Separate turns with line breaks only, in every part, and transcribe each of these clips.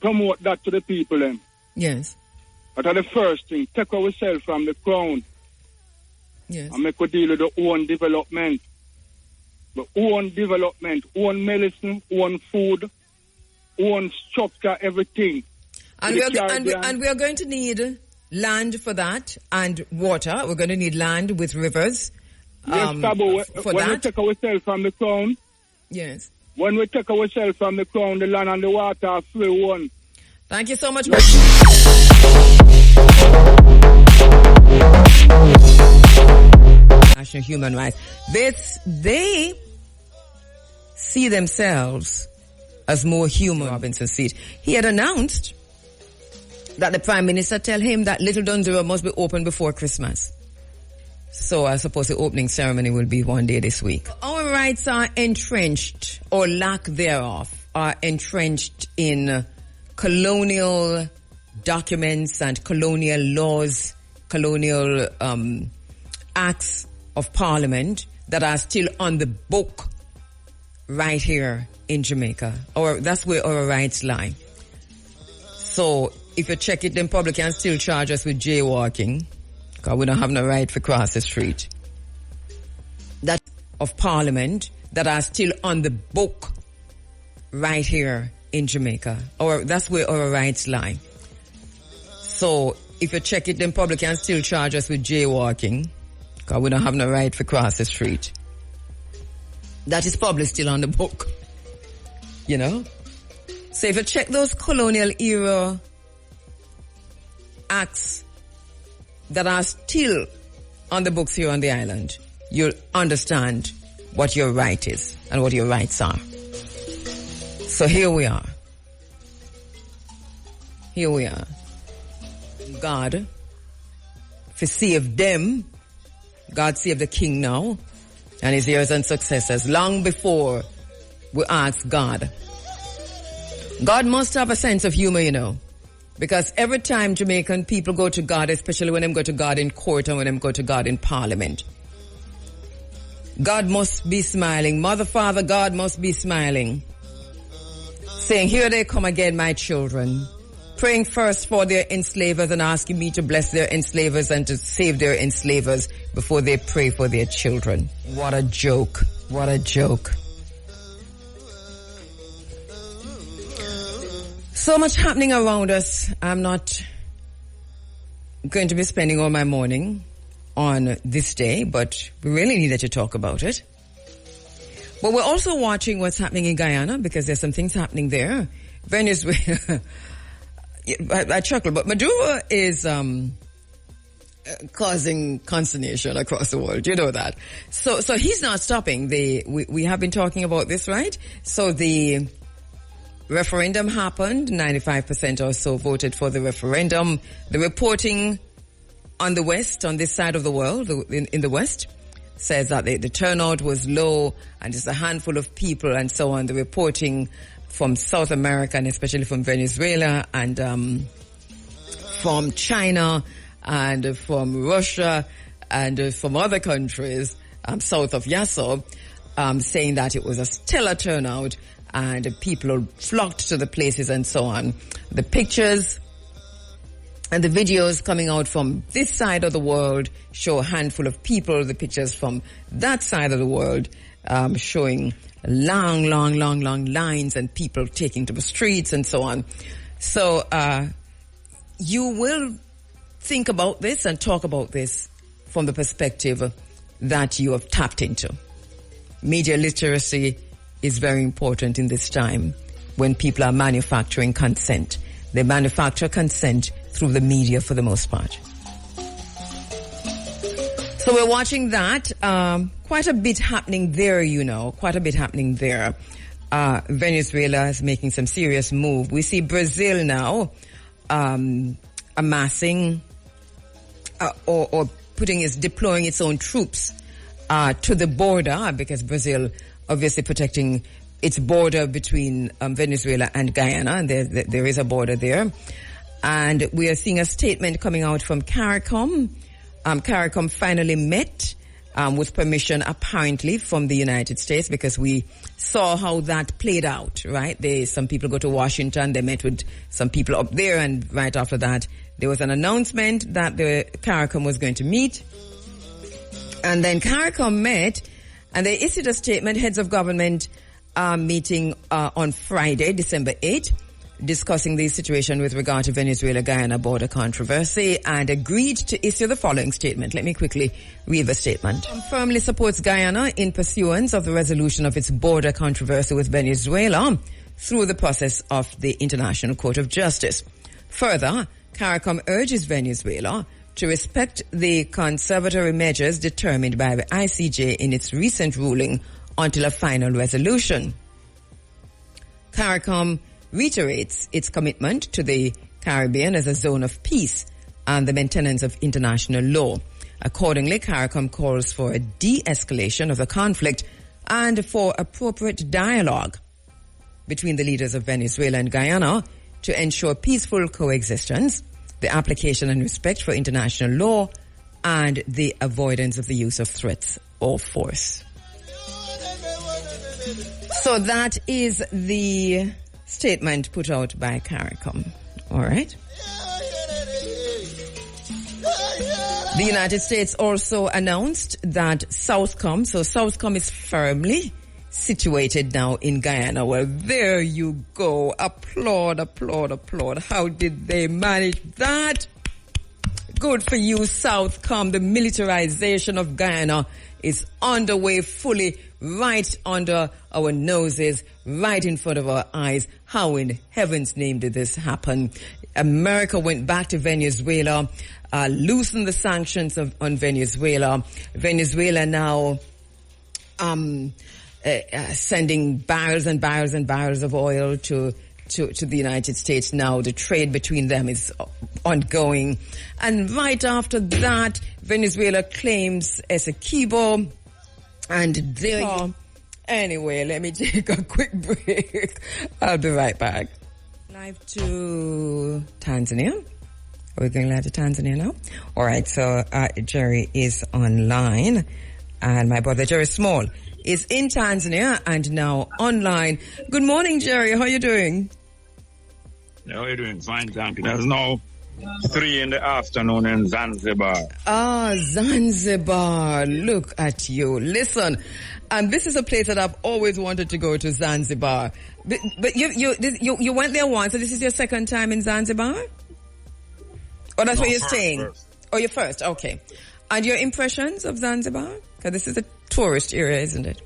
promote that to the people then.
Yes.
That are the first thing. Take ourselves from the crown.
Yes.
And make a deal with the own development. The own development, own medicine, own food, own structure, everything.
And we are going to need land for that and water. We're going to need land with rivers.
Yes, Tabu, when we take ourselves from the crown.
Yes.
When we take ourselves from the crown, the land and the water are free one.
Thank you so much. National Human Rights. They see themselves as more human. Robinson seat. He had announced that the Prime Minister tell him that Little Dunzera must be open before Christmas. So I suppose the opening ceremony will be one day this week. Our rights are entrenched, or lack thereof, are entrenched in colonial documents and colonial laws, colonial acts of Parliament that are still on the book right here in Jamaica. Or that's where our rights lie. So if you check it, then public can still charge us with jaywalking, because we don't have no right to cross the street. That of Parliament that are still on the book right here in Jamaica. Or that's where our rights lie. So if you check it, then public can still charge us with jaywalking, because we don't have no right to cross the street. That is probably still on the book. You know? So if you check those colonial era acts that are still on the books here on the island, you'll understand what your right is and what your rights are. So here we are. Here we are. God, to save them, God save the king now and his heirs and successors long before we ask God. God must have a sense of humor, you know. Because every time Jamaican people go to God, especially when they go to God in court and when they go to God in Parliament, God must be smiling. Mother, Father, God must be smiling. Saying, here they come again, my children. Praying first for their enslavers and asking me to bless their enslavers and to save their enslavers before they pray for their children. What a joke. What a joke. So much happening around us. I'm not going to be spending all my morning on this day, but we really needed to talk about it. But we're also watching what's happening in Guyana, because there's some things happening there. Venezuela, I chuckle, but Maduro is causing consternation across the world. You know that. So he's not stopping. We have been talking about this, right? So the referendum happened. 95% or so voted for the referendum. The reporting on the West, on this side of the world, in the West, says that the turnout was low and just a handful of people and so on. The reporting from South America and especially from Venezuela and from China and from Russia and from other countries south of Yasso, saying that it was a stellar turnout and people flocked to the places and so on. The pictures and the videos coming out from this side of the world show a handful of people. The pictures from that side of the world showing long lines and people taking to the streets and so on. So you will think about this and talk about this from the perspective that you have tapped into. Media literacy is very important in this time when people are manufacturing consent. They manufacture consent through the media for the most part. So we're watching that. Quite a bit happening there, you know. Quite a bit happening there. Venezuela is making some serious move. We see Brazil now amassing or deploying its own troops to the border, because Brazil obviously protecting its border between Venezuela and Guyana, and there is a border there. And we are seeing a statement coming out from CARICOM. CARICOM finally met with permission apparently from the United States, because we saw how that played out, right? Some people go to Washington, they met with some people up there, and right after that, there was an announcement that the CARICOM was going to meet. And then CARICOM met, and they issued a statement, heads of government meeting on Friday, December 8th, discussing the situation with regard to Venezuela-Guyana border controversy, and agreed to issue the following statement. Let me quickly read the statement. Firmly supports Guyana in pursuance of the resolution of its border controversy with Venezuela through the process of the International Court of Justice. Further, CARICOM urges Venezuela to respect the conservatory measures determined by the ICJ in its recent ruling until a final resolution. CARICOM reiterates its commitment to the Caribbean as a zone of peace and the maintenance of international law. Accordingly, CARICOM calls for a de-escalation of the conflict and for appropriate dialogue between the leaders of Venezuela and Guyana to ensure peaceful coexistence, the application and respect for international law, and the avoidance of the use of threats or force. So that is the statement put out by CARICOM. All right. The United States also announced that Southcom, so Southcom is firmly situated now in Guyana. Well, there you go. Applaud, applaud, applaud. How did they manage that? Good for you, Southcom. The militarization of Guyana is underway fully, right under our noses, right in front of our eyes. How in heaven's name did this happen? America went back to Venezuela, loosened the sanctions on Venezuela. Venezuela now sending barrels and barrels and barrels of oil to the United States. Now the trade between them is ongoing. And right after that, Venezuela claims Essequibo. And there you... Anyway, let me take a quick break. I'll be right back. Live to Tanzania. Are we going live to Tanzania now? All right, so Jerry is online. And my brother Jerry Small is in Tanzania and now online. Good morning, Jerry. How are you doing?
How are you doing? Fine, thank you. There's now 3 in the afternoon in Zanzibar.
Ah, Zanzibar. Look at you. Listen, and this is a place that I've always wanted to go to, Zanzibar. But you went there once, so this is your second time in Zanzibar? Or that's where you're staying?
First.
Oh, you're first. Okay. And your impressions of Zanzibar? Because this is a tourist area, isn't it?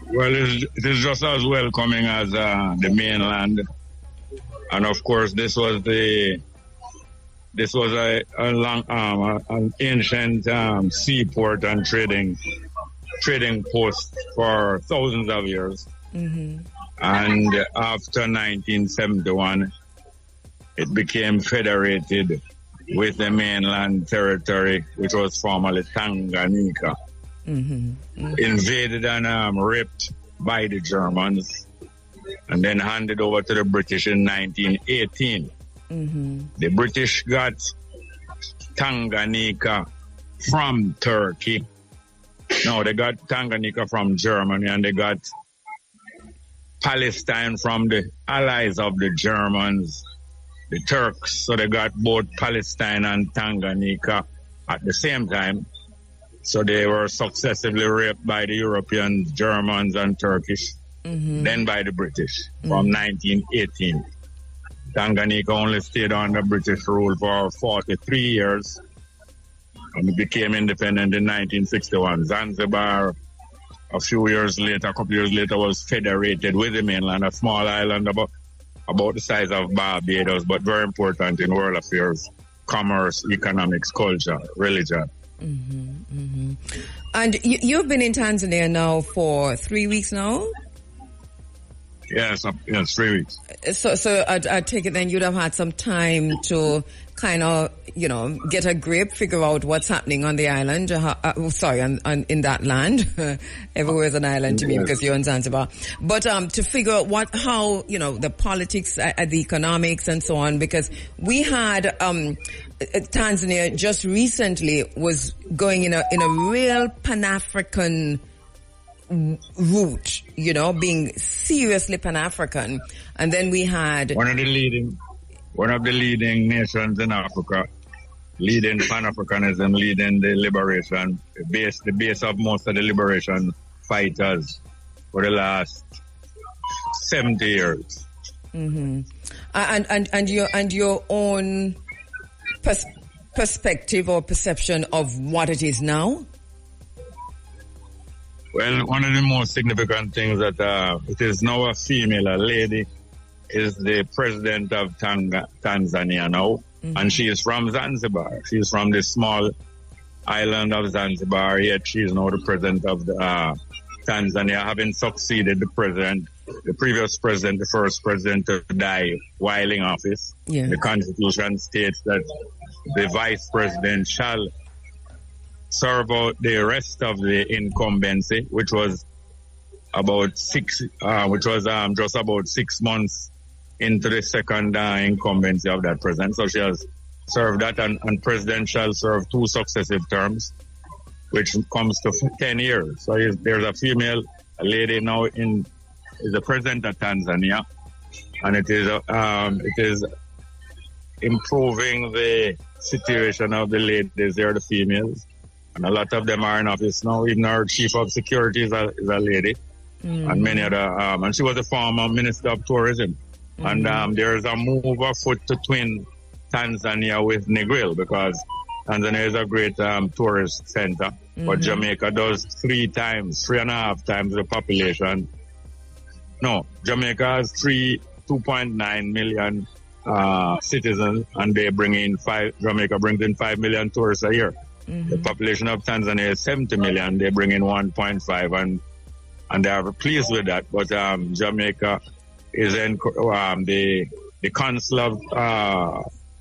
Well, it is just as welcoming as the mainland. And of course, this was a long, an ancient seaport and trading post for thousands of years. Mm-hmm. And after 1971, it became federated with the mainland territory, which was formerly Tanganyika. Mm-hmm. Mm-hmm. Invaded and raped by the Germans, and then handed over to the British in 1918. Mm-hmm. The British got Tanganyika from Turkey. No, they got Tanganyika from Germany, and they got Palestine from the allies of the Germans, the Turks. So they got both Palestine and Tanganyika at the same time. So they were successively raped by the Europeans, Germans, and Turkish, then by the British from 1918. Tanganyika only stayed under British rule for 43 years and it became independent in 1961. Zanzibar, a couple years later, was federated with the mainland, a small island about the size of Barbados, but very important in world affairs, commerce, economics, culture, religion.
Mm-hmm, mm-hmm. And you've been in Tanzania now for 3 weeks now?
Yes, 3 weeks.
So I take it then you'd have had some time to kind of, get a grip, figure out what's happening on the island. In that land. Everywhere is an island to me because you're in Zanzibar. But to figure out how the politics, the economics and so on, because we had Tanzania just recently was going in a real Pan-African route, being seriously Pan-African. And then we had
one of the leading nations in Africa, leading Pan-Africanism, leading the liberation, the base of most of the liberation fighters for the last 70 years.
Mm-hmm. And your own perspective or perception of what it is now?
Well, one of the most significant things that it is now a female, a lady, is the president of Tanzania now, and she is from Zanzibar. She is from the small island of Zanzibar, yet she is now the president of Tanzania, having succeeded the previous president, the first president to die while in office. Yeah. The constitution states that the vice president shall serve out the rest of the incumbency, which was just about 6 months into the second incumbency of that president. So she has served that, and president shall serve 2 successive terms, which comes to 10 years. So there's a female, a lady now is the president of Tanzania, and it is improving the situation of the ladies there, the females. And a lot of them are in office now. Even our chief of security is a lady. And many other, and she was a former minister of tourism. And there is a move afoot to twin Tanzania with Negril, because Tanzania is a great tourist center. But Jamaica does 3.5 times the population. No, Jamaica has 2.9 million citizens, and Jamaica brings in 5 million tourists a year. The population of Tanzania is 70 million. They bring in 1.5, and they are pleased with that. But Jamaica is in the consul of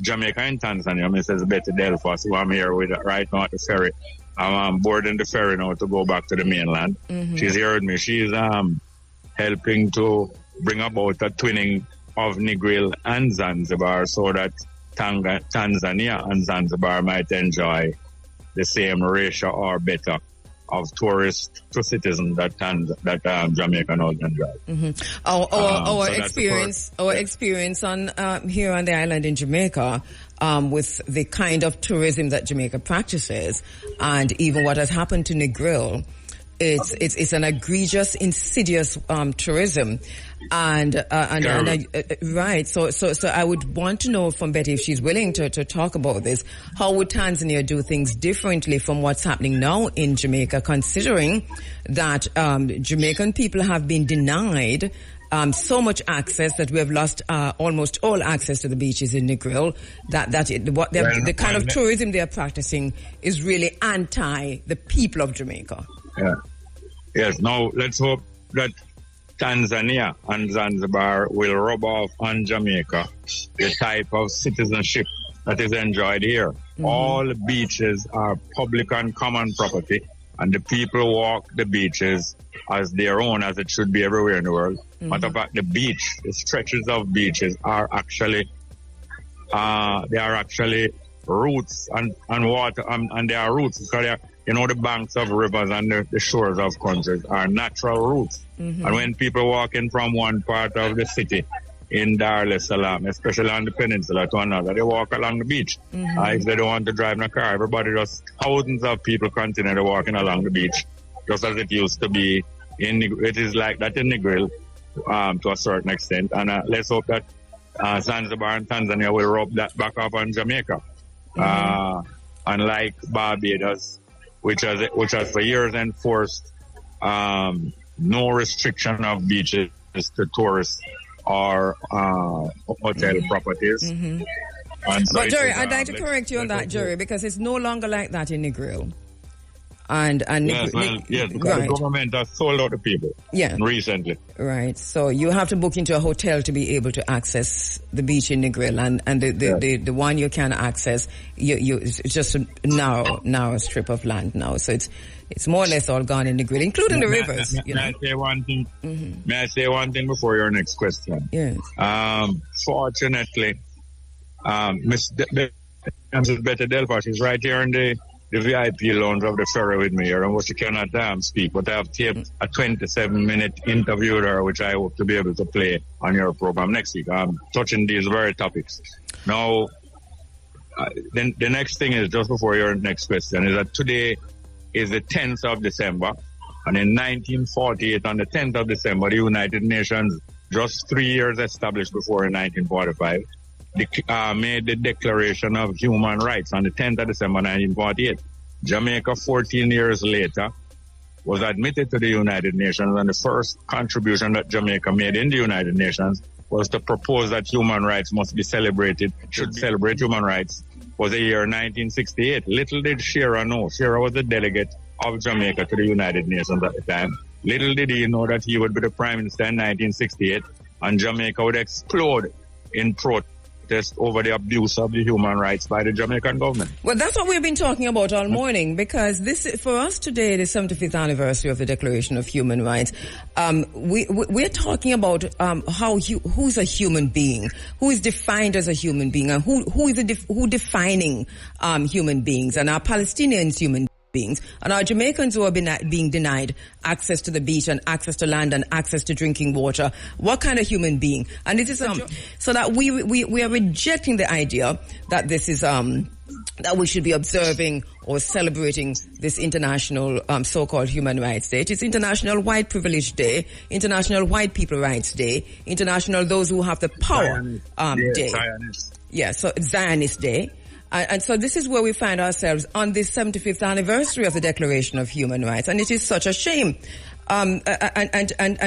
Jamaica in Tanzania, Mrs. Betty Delphos, who I'm here with right now at the ferry. I'm boarding the ferry now to go back to the mainland. She's here with me. She's helping to bring about a twinning of Negril and Zanzibar so that Tanzania and Zanzibar might enjoy the same ratio or better of tourists to citizens that Jamaica now enjoys.
Our experience on here on the island in Jamaica, with the kind of tourism that Jamaica practices, and even what has happened to Negril. It's an egregious, insidious tourism, and right. So I would want to know from Betty, if she's willing to talk about this. How would Tanzania do things differently from what's happening now in Jamaica, considering that Jamaican people have been denied so much access that we have lost almost all access to the beaches in Negril. The kind of tourism they are practicing is really anti the people of Jamaica.
Yeah. Yes. Now let's hope that Tanzania and Zanzibar will rub off on Jamaica the type of citizenship that is enjoyed here. All beaches are public and common property, and the people walk the beaches as their own, as it should be everywhere in the world. Matter of fact, the stretches of beaches are actually roots and water, and they are roots because the banks of rivers and the shores of countries are natural roots. And when people walk in from one part of the city in Dar es Salaam, especially on the peninsula, to another, they walk along the beach. If they don't want to drive in a car, thousands of people continue walking along the beach, just as it used to be. It is like that in Negril to a certain extent. And let's hope that Zanzibar and Tanzania will rub that back up on Jamaica. Unlike Barbados, which has for years enforced no restriction of beaches to tourists or hotel properties.
But Jerry, I'd like to correct you on that, Jerry, because it's no longer like that in Negril.
Yes, because the government has sold out the people recently.
Right. So you have to book into a hotel to be able to access the beach in Negril, and the one you can access, it's just a narrow strip of land now. So it's more or less all gone in Negril, including the rivers.
May I say one thing? Mm-hmm. May I say one thing before your next question?
Yes.
Fortunately, Miss Betty Delphi, she's right here in the VIP lounge of the ferry with me here, and she cannot speak, but I have taped a 27-minute interview with her, which I hope to be able to play on your program next week. I'm touching these very topics. Now, then the next thing is, just before your next question, is that today is the 10th of December, and in 1948, on the 10th of December, the United Nations, just 3 years established before in 1945, made the Declaration of Human Rights on the 10th of December 1948. Jamaica, 14 years later, was admitted to the United Nations, and the first contribution that Jamaica made in the United Nations was to propose that human rights must be celebrated, should celebrate human rights, was the year 1968. Little did Shearer know. Shearer was the delegate of Jamaica to the United Nations at the time. Little did he know that he would be the Prime Minister in 1968, and Jamaica would explode in protest over the abuse of the human rights by the Jamaican government.
Well, that's what we've been talking about all morning, because this, for us today, the 75th anniversary of the Declaration of Human Rights, we're talking about who's a human being, who is defined as a human being, and who defining human beings, and are Palestinians human beings, and our Jamaicans who are being denied access to the beach and access to land and access to drinking water. What kind of human being? And it is so that we are rejecting the idea that this is that we should be observing or celebrating this international so-called Human Rights Day. It is International White Privilege Day, International White People Rights Day, International Those Who Have the Power Day.
Zionist.
Yeah, so Zionist Day. And so this is where we find ourselves on this 75th anniversary of the Declaration of Human Rights. And it is such a shame. And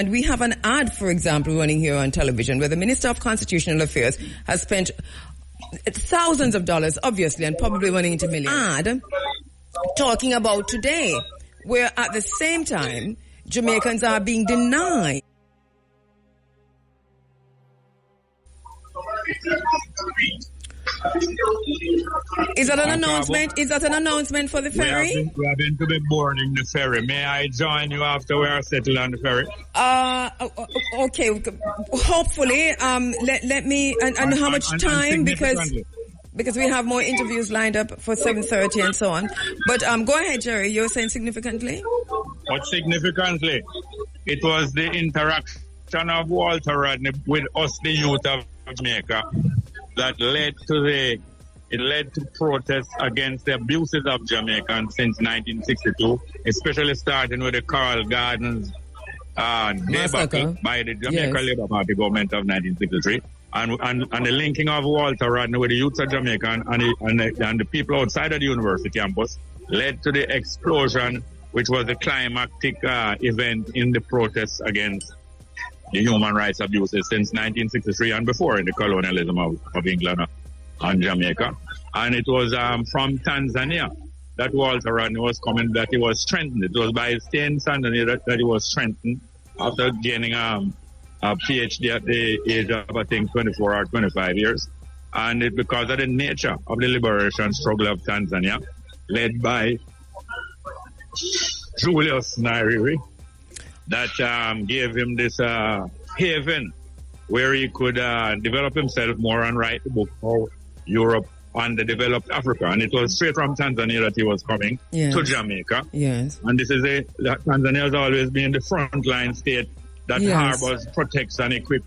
we have an ad, for example, running here on television where the Minister of Constitutional Affairs has spent thousands of dollars, obviously, and probably running into millions. Ad talking about today, where at the same time, Jamaicans are being denied. Is that an announcement? Is that an announcement for the ferry?
We have been to be boarding the ferry. May I join you after we are settled on the ferry?
Okay. Hopefully. Let me. And how much time? Because we have more interviews lined up for 7:30 and so on. But go ahead, Jerry. You were saying significantly?
What significantly? It was the interaction of Walter Rodney with us, the youth of Jamaica, that led to protests against the abuses of Jamaicans since 1962, especially starting with the Carl Gardens debacle by the Jamaica Labour Party government of 1963, and the linking of Walter Rodney with the youth of Jamaica and the people outside of the university campus led to the explosion, which was the climactic event in the protests against the human rights abuses since 1963 and before in the colonialism of England and Jamaica. And it was from Tanzania that Walter Rodney was coming, that he was strengthened. It was by staying in Tanzania that he was strengthened after gaining a PhD at the age of, I think, 24 or 25 years. And it because of the nature of the liberation struggle of Tanzania, led by Julius Nyerere, that gave him this haven where he could develop himself more and write the book for Europe and the developed Africa. And it was straight from Tanzania that he was coming to Jamaica.
Yes.
And this is Tanzania has always been the frontline state that harbors, protects, and equips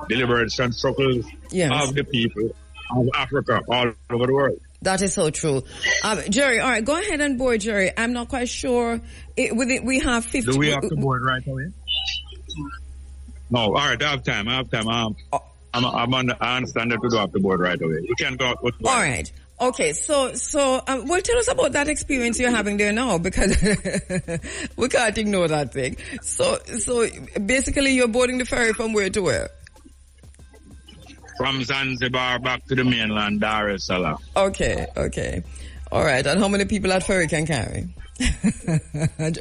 the liberation struggles of the people of Africa all over the world.
That is so true. Jerry, all right, go ahead and board, Jerry. I'm not quite sure. We have 50...
Do we have to board right away? No, all right, I have time. I understand that we don't have to board right away. You can go. All
right. Okay, so well, tell us about that experience you're having there now, because we can't ignore that thing. So basically you're boarding the ferry from where to where?
From Zanzibar back to the mainland, Dar es Salaam.
Okay. All right, and how many people that ferry can carry?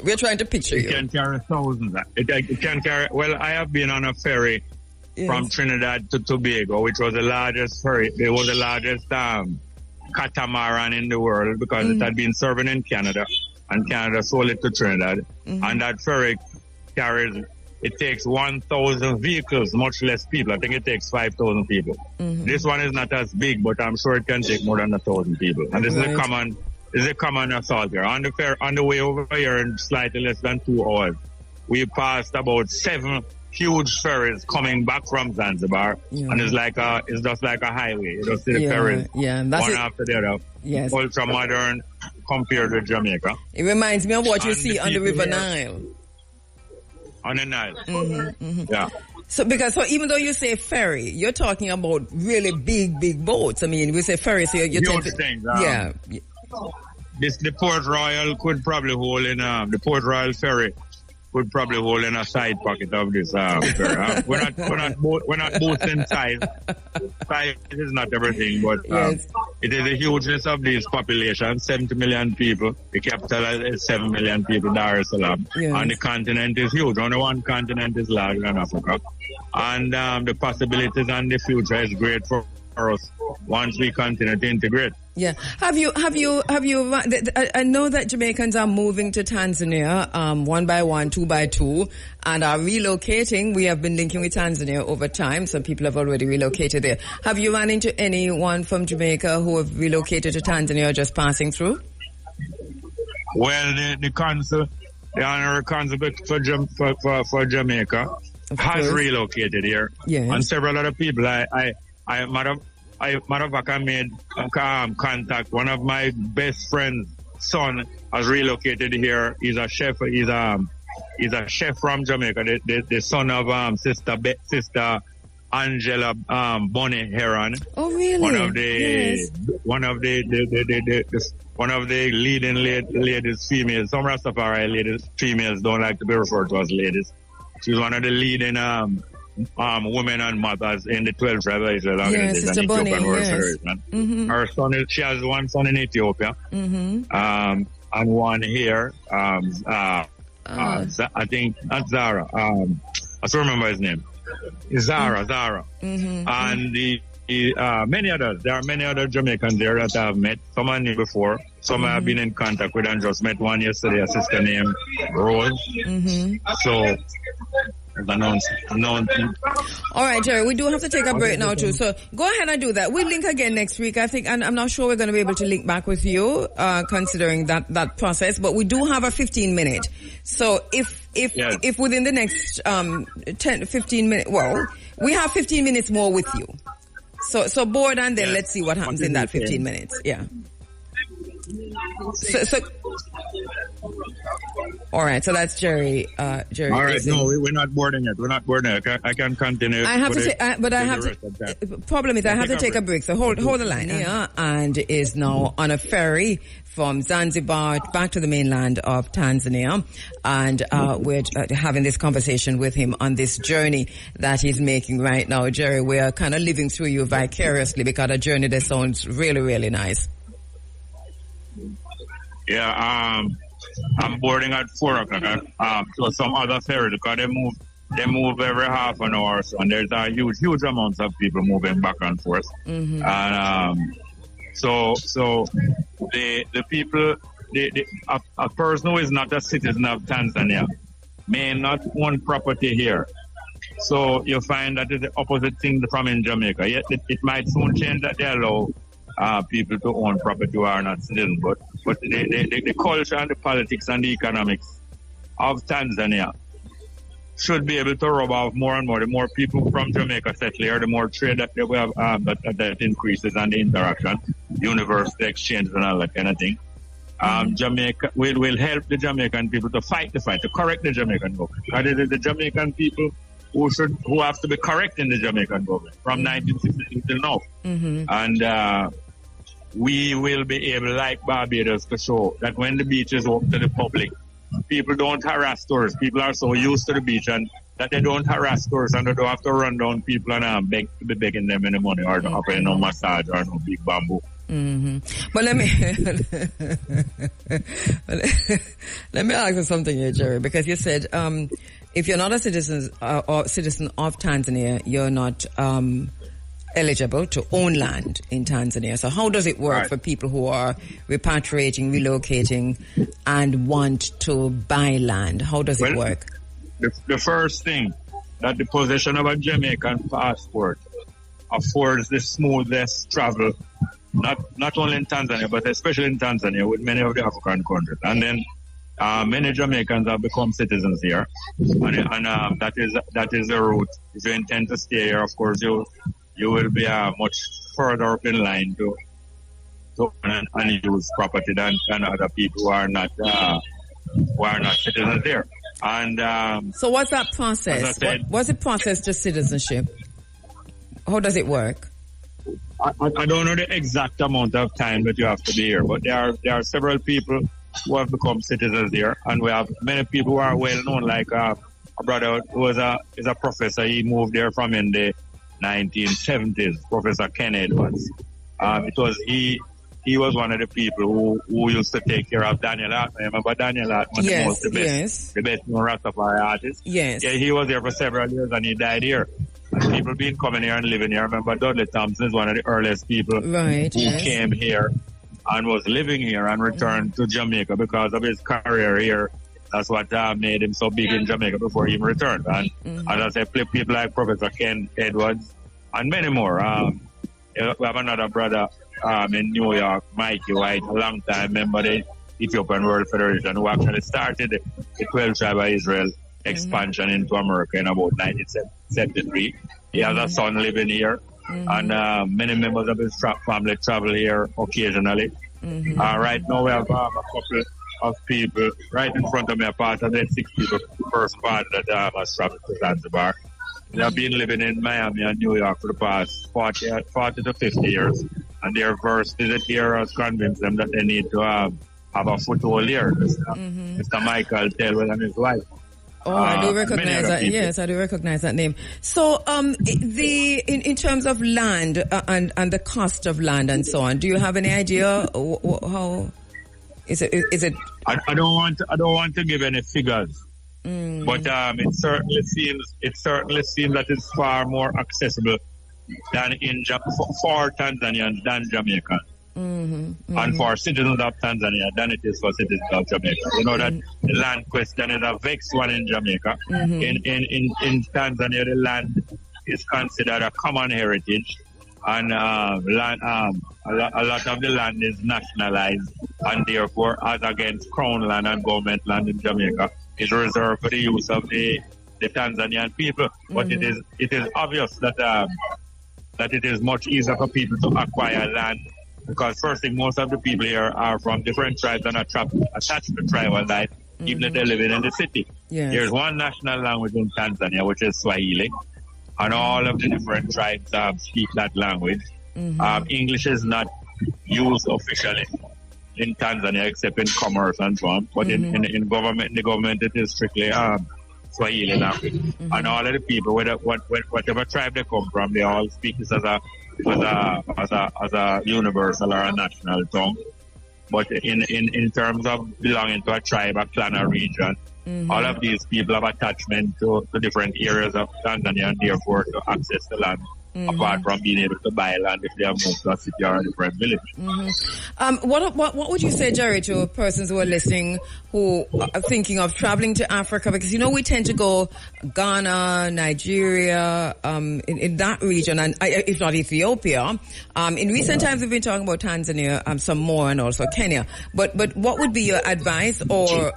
We're trying to picture you.
It can carry thousands. It can carry. Well, I have been on a ferry from Trinidad to Tobago, which was the largest ferry. It was the largest catamaran in the world because it had been serving in Canada, and Canada sold it to Trinidad. And that ferry it takes 1,000 vehicles, much less people. I think it takes 5,000 people. This one is not as big, but I'm sure it can take more than 1,000 people. And this is a common assault here. On the way over here in slightly less than 2 hours, we passed about 7 huge ferries coming back from Zanzibar, and it's just like a highway. You just see the ferries one after the other.
Yes.
Ultra modern compared with Jamaica.
It reminds me of what you see on the River Nile.
On the Nile. Yeah.
So even though you say ferry, you're talking about really big boats. I mean, we say ferry, so you're
huge things. The Port Royal could probably hold in the Port Royal ferry could probably hold in a side pocket of this ferry. We're not boasting size. Size is not everything, but it is the hugeness of this population, 70 million people. The capital is 7 million people, Dar es Salaam. And the continent is huge. Only one continent is larger than Africa. And the possibilities and the future is great for us once we continue to integrate.
Yeah. Have you, I know that Jamaicans are moving to Tanzania, 1 by 1, 2 by 2, and are relocating. We have been linking with Tanzania over time. Some people have already relocated there. Have you run into anyone from Jamaica who have relocated to Tanzania or just passing through?
Well, the honorary consul for Jamaica has relocated here. Yes. And several other people, matter of fact, I made contact. One of my best friend's son has relocated here. He's a chef. He's a chef from Jamaica. The son of Sister Angela Bonnie Heron.
Oh, really?
One of the leading ladies, females. Some Rastafari ladies, females don't like to be referred to as ladies. She's one of the leading women and mothers in the 12 tribes organization.
Sister Bonnie,
Her son she has one son in Ethiopia, and one here. I think not Zara. I still remember his name. Zara. And the many others. There are many other Jamaicans there that I've met. Some I knew before. Some I have been in contact with and just met one yesterday, a sister named Rose. So.
All right, Jerry, we do have to take a break now too. So go ahead and do that. We'll link again next week, I think, and I'm not sure we're going to be able to link back with you, considering that process, but we do have a 15-minute. So if within the next 15 minutes, well, we have 15 minutes more with you. So board and then let's see what happens in that 15 minutes. Yeah. So all right, so that's Jerry. Jerry.
All right, no, we're not boarding it. We're not boarding it. I can continue.
I have to say, but I have to. Problem is, I have to take a break. So hold the line. And is now on a ferry from Zanzibar back to the mainland of Tanzania, and we're having this conversation with him on this journey that he's making right now. Jerry, we are kind of living through you vicariously because a journey that sounds really, really nice.
Yeah, I'm boarding at 4 o'clock. So some other ferry because they move every half an hour or so, and there's a huge amounts of people moving back and forth. And so the people, a person who is not a citizen of Tanzania may not own property here. So you find that is the opposite thing from in Jamaica. Yet it might soon change that they allow people to own property who are not citizens, but the culture and the politics and the economics of Tanzania should be able to rub off more and more. The more people from Jamaica settle here, the more trade that we have that increases and the interaction, university exchange and all that kind of thing. Jamaica will help the Jamaican people to fight the fight, to correct the Jamaican government. Because it is the Jamaican people who have to be correcting the Jamaican government from 1962 till now. And we will be able, like Barbados, to show that when the beach is open to the public, people don't harass tourists. People are so used to the beach and that they don't harass tourists and they don't have to run down people and begging them any money or to offer no massage or no big bamboo.
But let me ask you something here, Jerry, because you said if you're not a citizen or citizen of Tanzania, you're not eligible to own land in Tanzania. So how does it work for people who are repatriating, relocating, and want to buy land? How does it work?
The first thing, that the possession of a Jamaican passport affords the smoothest travel, not only in Tanzania, but especially in Tanzania with many of the African countries. And then many Jamaicans have become citizens here, and that is the route. If you intend to stay here, of course, you will be much further up in line to and use property than other people who are not citizens here. And
so, what's that process? What's the process to citizenship? How does it work?
I don't know the exact amount of time that you have to be here, but there are several people who have become citizens here, and we have many people who are well known, like a brother who is a professor. He moved there from in the 1970s, Professor Ken Edwards. He was one of the people who used to take care of Daniel Hartman. Remember Daniel Hartman?
Yes,
the best known Rastafari artist.
Yes.
Yeah, he was there for several years and he died here. People been coming here and living here. Remember Dudley Thompson is one of the earliest people who came here and was living here and returned to Jamaica because of his career here. That's what made him so big in Jamaica before he returned. And as I say, people like Professor Ken Edwards and many more. We have another brother in New York, Mikey White, a long time member of the Ethiopian World Federation, who actually started the 12 Tribe of Israel expansion into America in about 1973. He has a son living here, and many members of his family travel here occasionally. Right now we have a couple of people right in front of me, a part of the 6 people, first part that has traveled to Zanzibar. They have been living in Miami and New York for the past 40 to 50 years. And their first visit here has convinced them that they need to have a foothold here. Mr. Michael Taylor and his wife.
Oh, I do recognize that. People. Yes, I do recognize that name. So, in terms of land and the cost of land and so on, do you have any idea how is it?
I don't want to give any figures. But it certainly seems that it's far more accessible than for Tanzanians than Jamaicans, and for citizens of Tanzania than it is for citizens of Jamaica. You know that the land question is a vexed one in Jamaica. In Tanzania, the land is considered a common heritage, and a lot of the land is nationalized, and therefore, as against crown land and government land in Jamaica, is reserved for the use of the Tanzanian people. But it is obvious that it is much easier for people to acquire land, because first thing, most of the people here are from different tribes and are attached to tribal life, even if they're living in the city.
Yes.
There's one national language in Tanzania, which is Swahili, and all of the different tribes speak that language. English is not used officially in Tanzania except in commerce and so on, but in government it is strictly Swahili language. And all of the people, whatever tribe they come from, they all speak this as a universal or a national tongue. But in terms of belonging to a tribe, a clan, or region, all of these people have attachment to different areas of Tanzania, and therefore to access the land, apart from being able to buy land if they have moved to a city or a different village.
What would you say, Jerry, to persons who are listening who are thinking of traveling to Africa? Because, we tend to go Ghana, Nigeria, in that region, and if not Ethiopia. In recent times, we've been talking about Tanzania, some more, and also Kenya. But what would be your advice, or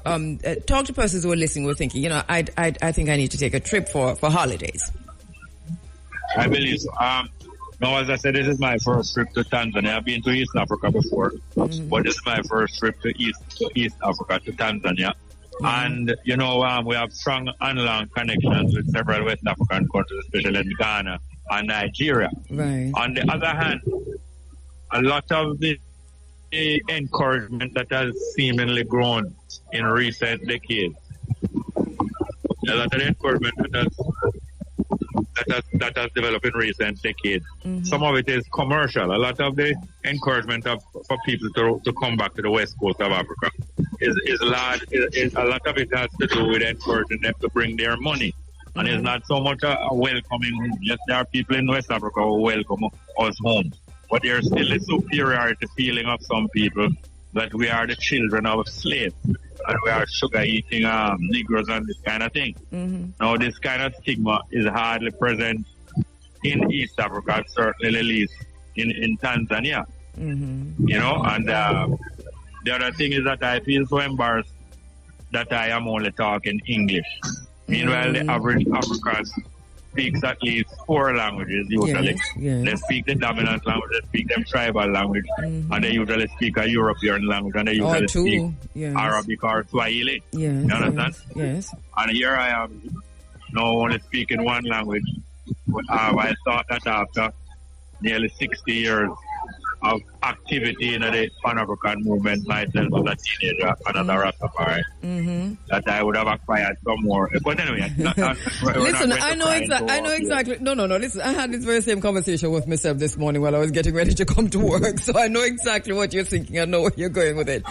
talk to persons who are listening who are thinking, I think I need to take a trip for holidays?
I believe so. Now, as I said, this is my first trip to Tanzania. I've been to East Africa before, but this is my first trip to East Africa, to Tanzania. And, we have strong and long connections with several West African countries, especially in Ghana and Nigeria.
Right.
On the other hand, a lot of the encouragement that has seemingly grown in recent decades, a lot of the encouragement that has developed in recent decades. Some of it is commercial. A lot of the encouragement for people to come back to the west coast of Africa is large. A lot of it has to do with encouraging them to bring their money. And it's not so much a welcoming. Yes, there are people in West Africa who welcome us home. But there's still a superiority feeling of some people that we are the children of slaves and we are sugar-eating Negroes and this kind of thing. Now, this kind of stigma is hardly present in East Africa, certainly at least in Tanzania. You know, and the other thing is that I feel so embarrassed that I am only talking English. Meanwhile, the average African speaks at least 4 languages usually. They speak the dominant language, they speak them tribal language, and they usually speak a European language, and they usually speak Arabic or Swahili. You understand?
Yes.
And here I am now only speaking one language. I thought that after nearly 60 years of activity in the Pan-African movement, myself as a teenager and as a Rastafari, that I would have acquired some more. But anyway,
listen, I know exactly. No. Listen, I had this very same conversation with myself this morning while I was getting ready to come to work, so I know exactly what you're thinking. I know where you're going with it.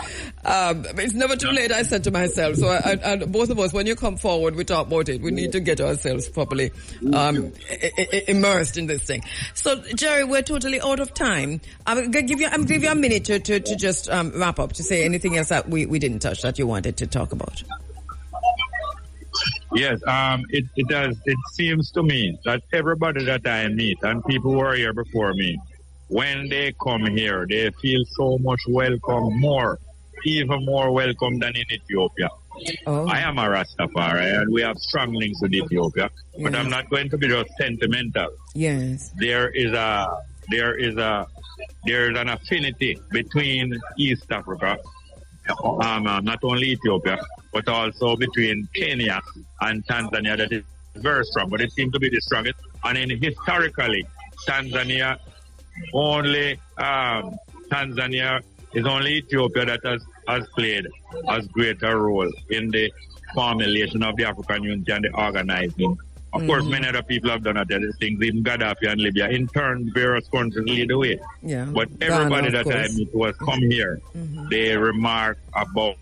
It's never too late, I said to myself. So I both of us, when you come forward, we talk about it. We need to get ourselves properly immersed in this thing. So, Jerry, we're totally out of time. I'm going to give you a minute to just wrap up, to say anything else that we didn't touch that you wanted to talk about.
Yes, it seems to me that everybody that I meet and people who are here before me, when they come here, they feel so much welcome, even more welcome than in Ethiopia. I am a Rastafari and we have strong links with Ethiopia, but I'm not going to be just sentimental.
Yes.
There is an affinity between East Africa, not only Ethiopia, but also between Kenya and Tanzania that is very strong, but it seems to be the strongest. And historically, Tanzania is only Ethiopia that has played as greater role in the formulation of the African Unity and the organizing. Of course, many other people have done other things, even Gaddafi and Libya. In turn, various countries lead the way. But everybody that I meet who has come here, they remark about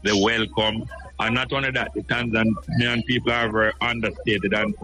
the welcome. And not only that, the Tanzanian people are very understated and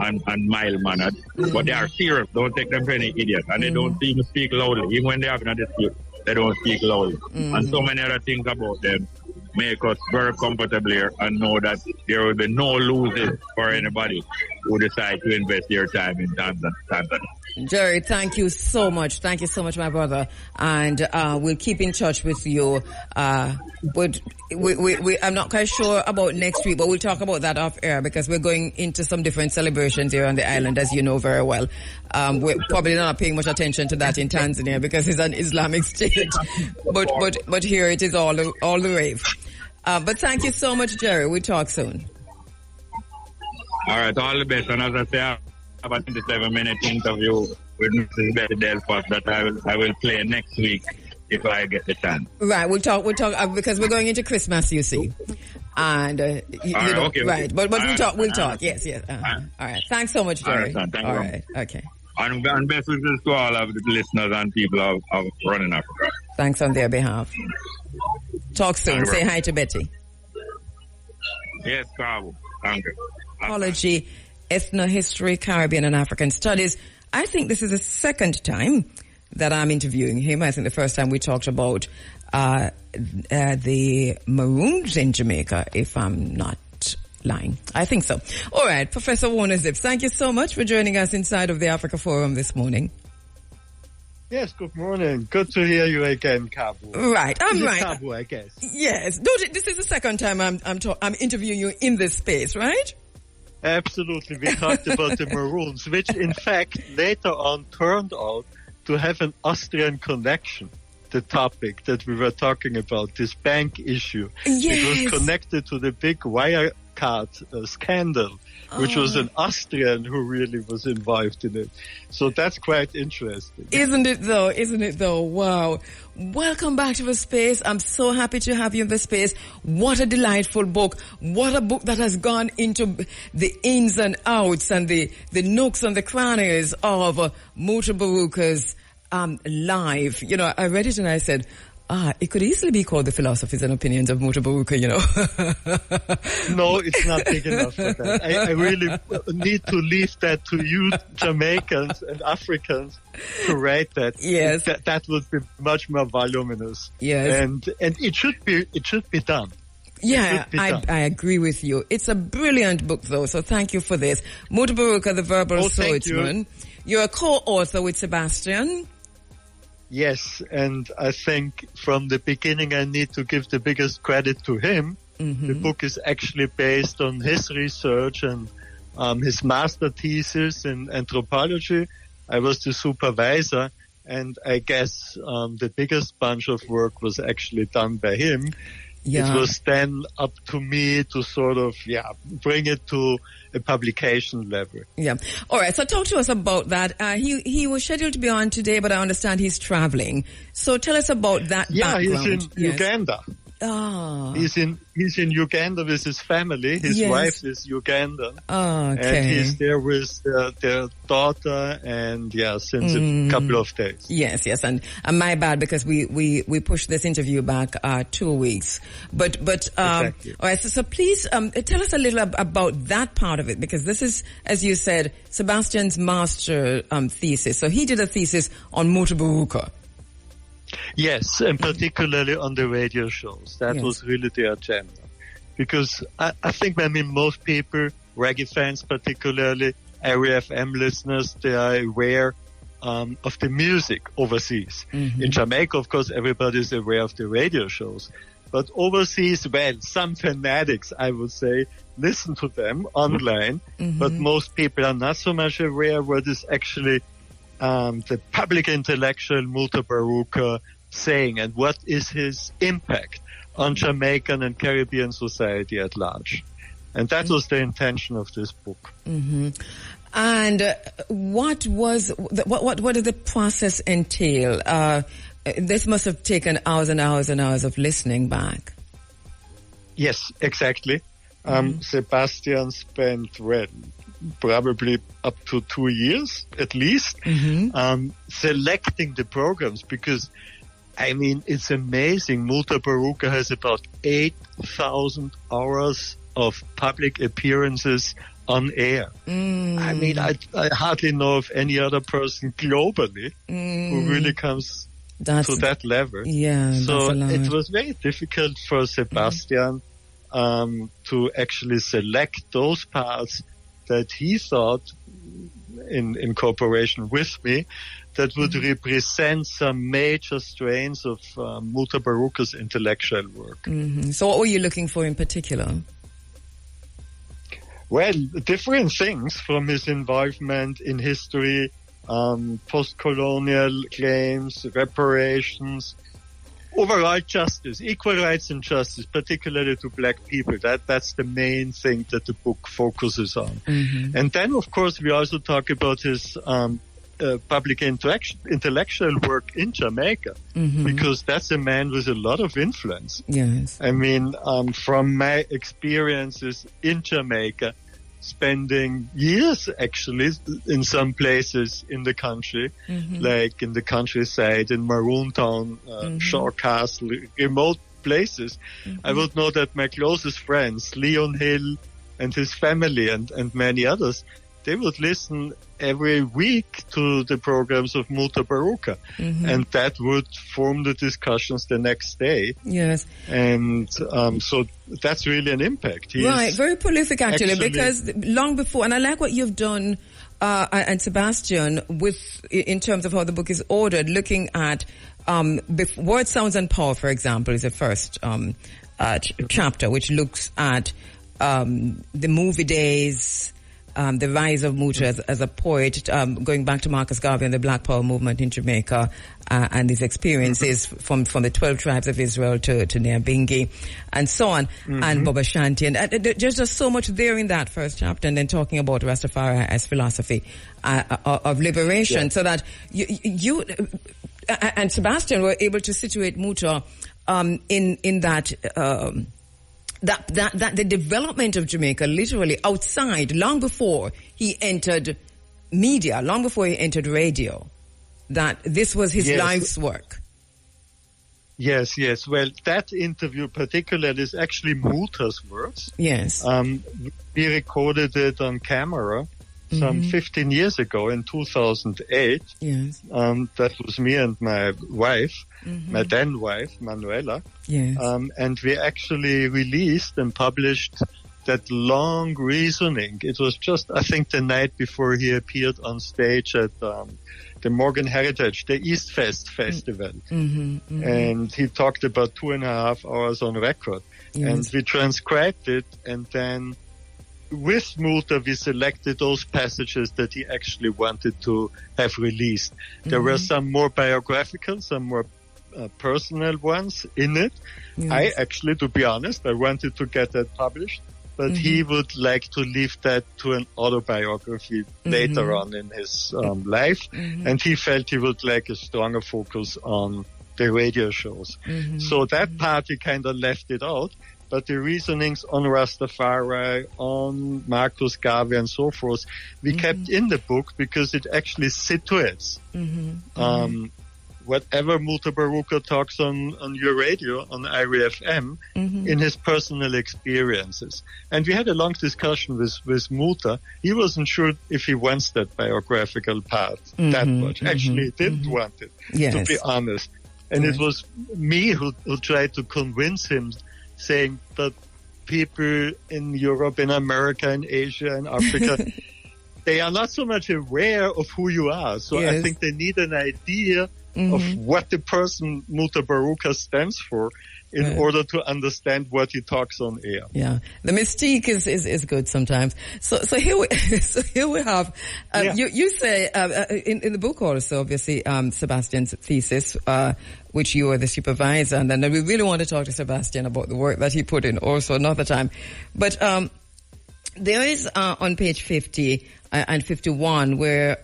mild-mannered. But they are serious. Don't take them for any idiots. And they don't even speak loudly. Even when they have a dispute, they don't speak loudly. And so many other things about them make us very comfortable here and know that there will be no losers for anybody who decide to invest their time in Tanzania.
Jerry, thank you so much. Thank you so much, my brother. And we'll keep in touch with you. But I'm not quite sure about next week, but we'll talk about that off air because we're going into some different celebrations here on the island, as you know very well. We're probably not paying much attention to that in Tanzania because it's an Islamic state. But here it is all the rave. But thank you so much, Jerry. We'll talk soon.
All right, all the best. And as I say, I have a 27-minute interview with Mrs. Betty Delphos that I will play next week if I get the chance.
Right, we'll talk because we're going into Christmas, you see. And right. But we'll talk. Yes. All right. Thanks so much, Jerry.
All right, thank you.
All right. Okay.
And best wishes to all of the listeners and people of Running Africa.
Thanks on their behalf. Talk soon. Say hi to Betty.
Yes, KABU. Thank you.
Apology, Ethnohistory, Caribbean and African Studies. I think this is the second time that I'm interviewing him. I think the first time we talked about the Maroons in Jamaica, if I'm not lying. I think so. All right, Professor Warner Zips, thank you so much for joining us inside of the Africa Forum this morning.
Yes, good morning. Good to hear you again, KABU.
Right, I'm right.
KABU, I guess.
Yes. This is the second time I'm interviewing you in this space, right?
Absolutely. We talked about the Maroons, which in fact later on turned out to have an Austrian connection. The topic that we were talking about, this bank issue.
Yes.
It was connected to the big wire card scandal, which was an Austrian who really was involved in it. So that's quite interesting.
Isn't it though? Wow. Welcome back to the space. I'm so happy to have you in the space. What a delightful book. What a book that has gone into the ins and outs and the nooks and the crannies of Mutabaruka's life. You know, I read it and I said, it could easily be called The Philosophies and Opinions of Mutabaruka, you know.
No, it's not big enough for that. I really need to leave that to you Jamaicans and Africans to write that.
Yes.
That would be much more voluminous.
Yes.
And it should be done.
Yeah, I agree with you. It's a brilliant book though, so thank you for this. Mutabaruka, the Verbal Swordsman. You're a co-author with Sebastian.
Yes, and I think from the beginning I need to give the biggest credit to him. The book is actually based on his research and his master thesis in anthropology. I was the supervisor, and I guess the biggest bunch of work was actually done by him. Yeah. It was then up to me to sort of, bring it to a publication level. Yeah.
All right. So talk to us about that. He was scheduled to be on today, but I understand he's traveling. So tell us about that background.
He's in Uganda. He's in Uganda with his family. His wife is Ugandan. And he's there with their daughter and since a couple of days.
Yes. And my bad because we pushed this interview back 2 weeks. But
exactly.
All right, so please tell us a little about that part of it, because this is, as you said, Sebastian's master thesis. So he did a thesis on Mutabaruka.
Yes, and particularly on the radio shows. That was really the agenda. Because I think, most people, reggae fans particularly, Area FM listeners, they are aware of the music overseas. In Jamaica, of course, everybody is aware of the radio shows. But overseas, some fanatics, I would say, listen to them online. But most people are not so much aware what is actually the public intellectual Mutabaruka saying and what is his impact on Jamaican and Caribbean society at large. And that was the intention of this book.
And what did the process entail? This must have taken hours and hours and hours of listening back.
Yes, exactly. Sebastian spent, probably up to 2 years at least, selecting the programs, because it's amazing. Mutabaruka has about 8,000 hours of public appearances on air. I hardly know of any other person globally who really comes to that level.
Yeah,
so it was very difficult for Sebastian to actually select those parts that he thought, in cooperation with me, that would represent some major strains of Mutabaruka's intellectual work.
So what were you looking for in particular?
Well, different things, from his involvement in history, post-colonial claims, reparations, overall justice, equal rights and justice, particularly to black people. That's the main thing that the book focuses on. And then, of course, we also talk about his public intellectual work in Jamaica, because that's a man with a lot of influence.
Yes.
From my experiences in Jamaica, spending years actually in some places in the country, like in the countryside, in Maroon Town, Shaw Castle, remote places, I would know that my closest friends, Leon Hill and his family and many others, they would listen every week to the programs of Mutabaruka, and that would form the discussions the next day.
Yes. And
so that's really an impact.
Right, very prolific actually, because long before, and I like what you've done, and Sebastian, in terms of how the book is ordered, looking at Word, Sounds and Power, for example, is the first chapter, which looks at the movie days, the rise of Muta as a poet, going back to Marcus Garvey and the Black Power movement in Jamaica, and his experiences from the 12 tribes of Israel to Nyabingi, and so on, and Baba Shanti. And there's just so much there in that first chapter, and then talking about Rastafari as philosophy of liberation, so that you and Sebastian were able to situate Muta in that the development of Jamaica literally outside, long before he entered media, long before he entered radio, that this was his life's work.
Yes. Well, that interview particularly is actually Muta's words.
Yes.
We recorded it on camera some 15 years ago in 2008.
Yes.
That was me and my wife, my then wife, Manuela.
Yes.
And we actually released and published that long reasoning. It was just, I think, the night before he appeared on stage at the Morgan Heritage, the East Fest Festival. And he talked about 2.5 hours on record.
Yes.
And we transcribed it, and then with Muta, we selected those passages that he actually wanted to have released. There were some more biographical, some more personal ones in it.
Yes.
I actually, to be honest, I wanted to get that published, but he would like to leave that to an autobiography later on in his life, and he felt he would like a stronger focus on the radio shows. So that part he kind of left it out, but the reasonings on Rastafari, on Marcus Garvey and so forth, we kept in the book because it actually situates whatever Muta Baruka talks on your radio, on IRI FM, in his personal experiences. And we had a long discussion with Muta. He wasn't sure if he wants that biographical part that much. Actually, he didn't want it, to be honest. And it was me who tried to convince him, saying that people in Europe, in America, in Asia, in Africa, they are not so much aware of who you are. So I think they need an idea of what the person Muta Baruka stands for in order to understand what he talks on air.
Yeah, the mystique is good sometimes. So here we have you say in the book also, obviously, Sebastian's thesis, which you are the supervisor, and then we really want to talk to Sebastian about the work that he put in also another time. But there is on page 50 and 51 where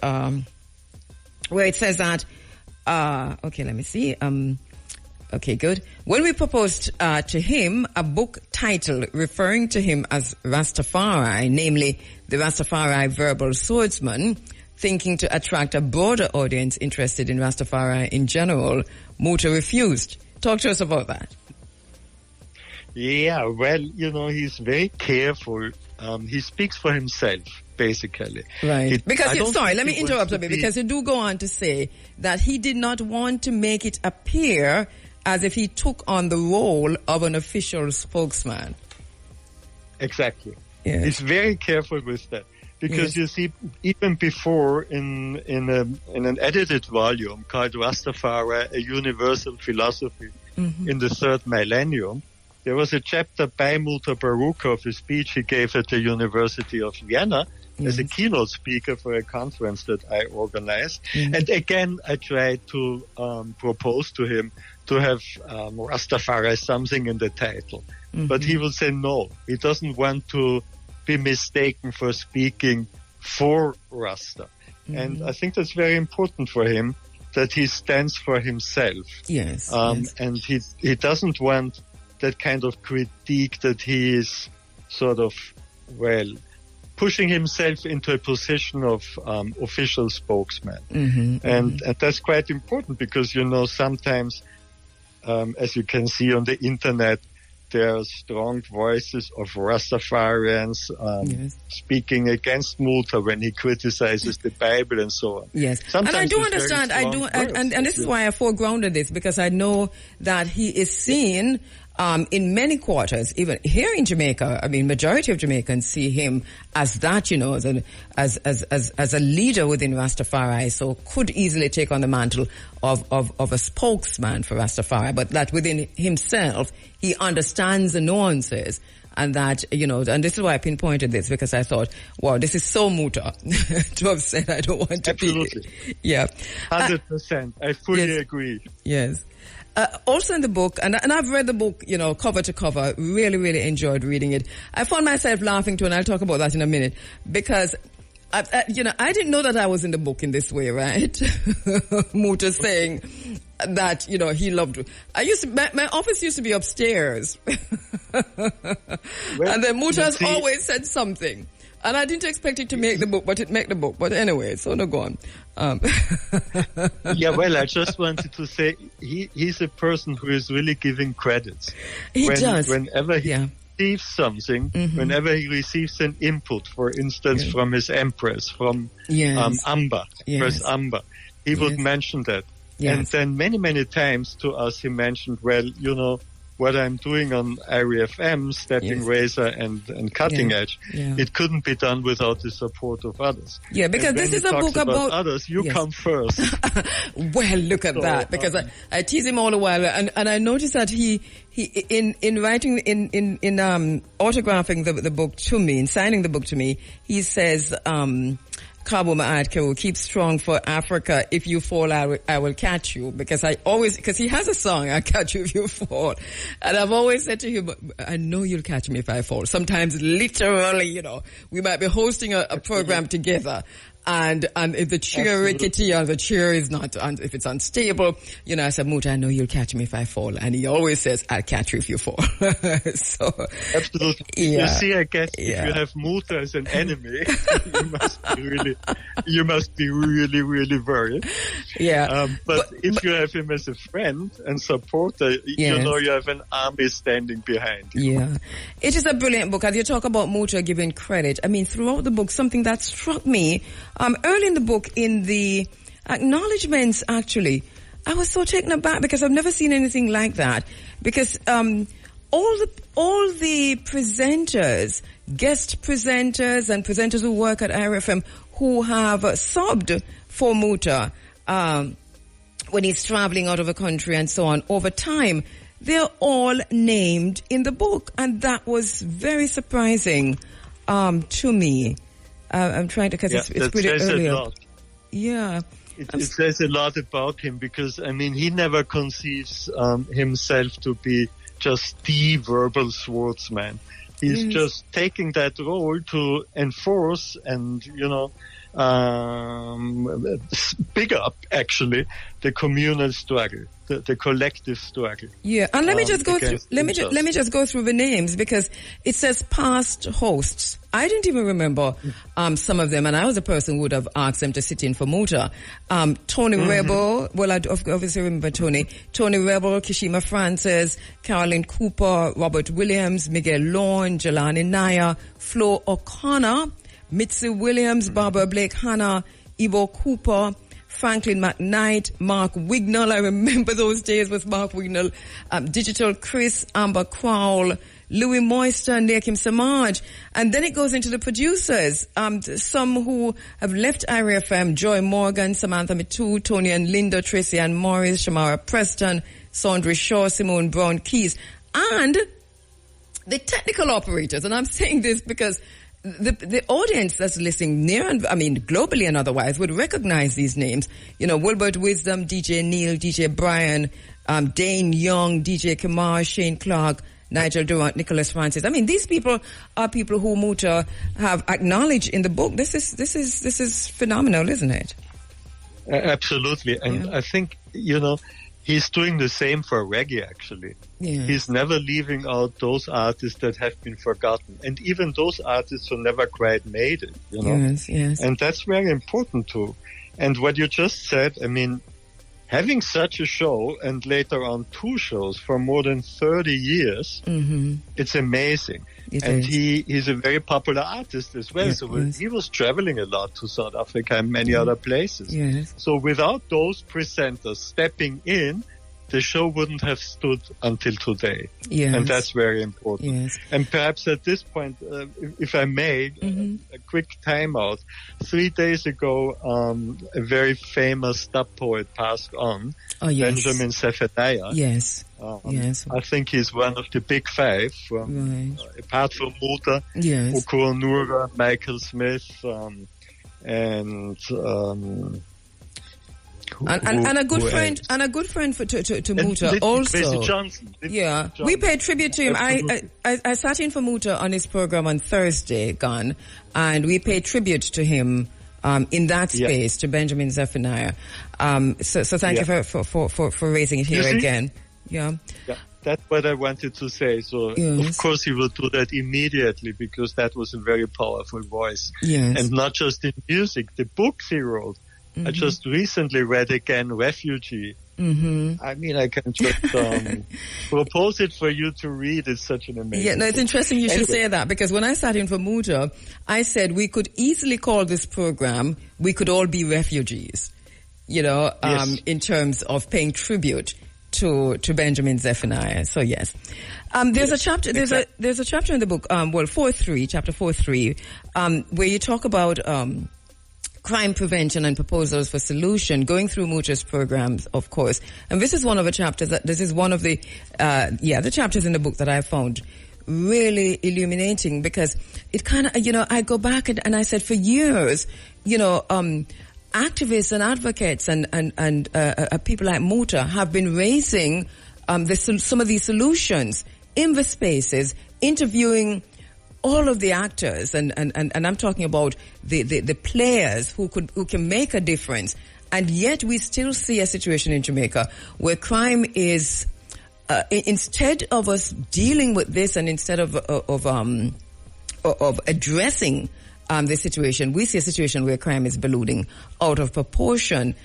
it says that. Okay, let me see. Okay, good. When we proposed to him a book title referring to him as Rastafari, namely the Rastafari Verbal Swordsman, thinking to attract a broader audience interested in Rastafari in general, Muta refused. Talk to us about that.
Yeah, well, he's very careful. He speaks for himself, basically.
Right. Let me interrupt a bit, because you do go on to say that he did not want to make it appear as if he took on the role of an official spokesman.
Exactly.
Yes.
He's very careful with that. Because you see, even before in an edited volume called Rastafari, A Universal Philosophy in the Third Millennium, there was a chapter by Muta Baruka of a speech he gave at the University of Vienna as a keynote speaker for a conference that I organized. And again, I tried to propose to him to have Rastafari something in the title. But he will say no. He doesn't want to be mistaken for speaking for Rasta. And I think that's very important for him, that he stands for himself.
Yes.
And he doesn't want that kind of critique that he is sort of, pushing himself into a position of official spokesman. And that's quite important because, sometimes, as you can see on the internet, there are strong voices of Rastafarians speaking against Muta when he criticizes the Bible and so on.
Yes.
Sometimes
and I do understand, and this is why I foregrounded this, because I know that he is seen in many quarters, even here in Jamaica. I mean, majority of Jamaicans see him as that, as a leader within Rastafari, so could easily take on the mantle of a spokesman for Rastafari, but that within himself, he understands the nuances and that, you know, and this is why I pinpointed this, because I thought, wow, this is so Muta to have said I don't want to
Absolutely.
be. Yeah.
100%. I fully
yes.
agree.
Yes. Also in the book, and I've read the book, you know, cover to cover, really, really enjoyed reading it. I found myself laughing too, and I'll talk about that in a minute, because I didn't know that I was in the book in this way, right? Muta saying that, you know, he loved. My office used to be upstairs, and then Muta always said something, and I didn't expect it to make the book, but it made the book. But anyway, so no, go on.
Yeah, well, I just wanted to say he's a person who is really giving credits.
He does.
Whenever he receives something, whenever he receives an input, for instance, from his Empress, from Amber, Empress Amber, he would mention that. Yes. And then many, many times to us he mentioned, well, you know, what I'm doing on Area FM, Stepping Razor and Cutting Edge, it couldn't be done without the support of others.
Yeah, because this is a book about
others. You come first.
Well, look at that, because I tease him all the while, and I noticed that he in writing in autographing the book to me, in signing the book to me, he says, KABU, MAAT, KHERU, keep strong for Africa. If you fall, I will catch you. Because he has a song, I'll catch you if you fall. And I've always said to him, I know you'll catch me if I fall. Sometimes literally, you know, we might be hosting a program together. And if the chair rickety or the chair is not, if it's unstable, you know, I said, Muta, I know you'll catch me if I fall. And he always says, I'll catch you if you fall. So.
Absolutely. You see, I guess if you have Muta as an enemy, you must be really, really worried.
Yeah.
But if you have him as a friend and supporter, you know you have an army standing behind you.
Yeah. It is a brilliant book. As you talk about Muta giving credit, I mean, throughout the book, something that struck me, early in the book, in the acknowledgements, actually, I was so taken aback because I've never seen anything like that. Because all the presenters, guest presenters, and presenters who work at IRFM who have subbed for Muta when he's traveling out of the country and so on over time, they're all named in the book, and that was very surprising to me. I'm trying to, because it's pretty early. Yeah.
It says a lot about him, because, I mean, he never conceives himself to be just the verbal swordsman. He's just taking that role to enforce and, you know, big up, actually, the communal struggle, the collective struggle.
Yeah, and let me just go through. Let me just go through the names, because it says past hosts. I didn't even remember some of them, and I was a person who would have asked them to sit in for Muta. Tony Rebel, well, I obviously remember Tony. Tony Rebel, Kishima Francis, Caroline Cooper, Robert Williams, Miguel Lorne, Jelani Naya, Flo O'Connor, Mitzi Williams, Barbara Blake Hanna, Ivo Cooper, Franklin McKnight, Mark Wignall. I remember those days with Mark Wignall. Digital Chris, Amber Crowell, Louis Moister, and Lakim Samaj. And then it goes into the producers. Some who have left IRFM: Joy Morgan, Samantha Mitu, Tony and Linda, Tracy Ann Morris, Shamara Preston, Saundra Shaw, Simone Brown Keys, and the technical operators. And I'm saying this because the audience that's listening near and, I mean, globally and otherwise would recognize these names. You know, Wilbert Wisdom, DJ Neil, DJ Brian, Dane Young, DJ Kamar, Shane Clark, Nigel Durant, Nicholas Francis. I mean, these people are people who Muta have acknowledged in the book. This is phenomenal, isn't it?
Absolutely. And I think, you know, he's doing the same for reggae, actually. Yeah. He's never leaving out those artists that have been forgotten, and even those artists who never quite made it, you know.
Yes.
And that's very important too. And what you just said, I mean, having such a show and later on 2 shows for more than 30 years, it's amazing. He's a very popular artist as well. He was traveling a lot to South Africa and many other places.
Yes.
So without those presenters stepping in, the show wouldn't have stood until today.
Yes.
And that's very important.
Yes.
And perhaps at this point, if I may, a quick timeout. 3 days ago, a very famous stub poet passed on, Benjamin Zephaniah.
Yes. Yes.
I think he's one of the big five, apart from Muta, Okor Nura, Michael Smith, and
a good friend, and a good friend to Muta also.
Johnson.
We paid tribute to him. I sat in for Muta on his program on Thursday, and we paid tribute to him in that space, to Benjamin Zephaniah. So thank you for raising it here again. Yeah,
that's what I wanted to say. So of course he will do that immediately, because that was a very powerful voice.
Yes.
And not just in music, the books he wrote. I just recently read again Refugee. I mean, I can just propose it for you to read. It's such an amazing
it's
book.
interesting you should say that, because when I sat in for Muta, I said we could easily call this program "We Could All Be Refugees," in terms of paying tribute to Benjamin Zephaniah. So yes. There's a chapter there's a chapter in the book, chapter 4.3, where you talk about crime prevention and proposals for solution, going through Muta's programs, of course. And this is one of the chapters this is one of the chapters in the book that I found really illuminating, because it kind of, I go back and I said for years, activists and advocates and people like Muta have been raising some of these solutions in the spaces, interviewing all of the actors, and I'm talking about the players who can make a difference. And yet we still see a situation in Jamaica where crime is instead of us dealing with this, and instead of addressing the situation, we see a situation where crime is ballooning out of proportion.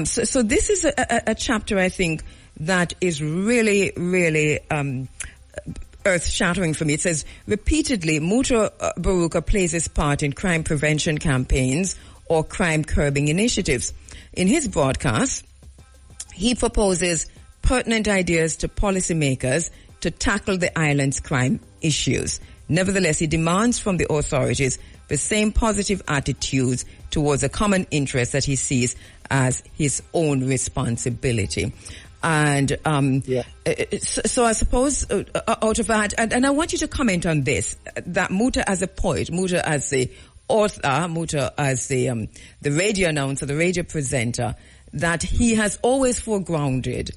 So this is a chapter, I think, that is really, really earth-shattering for me. It says, repeatedly, Muta Baruka plays his part in crime prevention campaigns or crime-curbing initiatives. In his broadcast, he proposes pertinent ideas to policymakers to tackle the island's crime issues. Nevertheless, he demands from the authorities the same positive attitudes towards a common interest that he sees as his own responsibility. And so I suppose out of that, and I want you to comment on this, that Muta as a poet, Muta as the author, Muta as the radio announcer, the radio presenter, that he has always foregrounded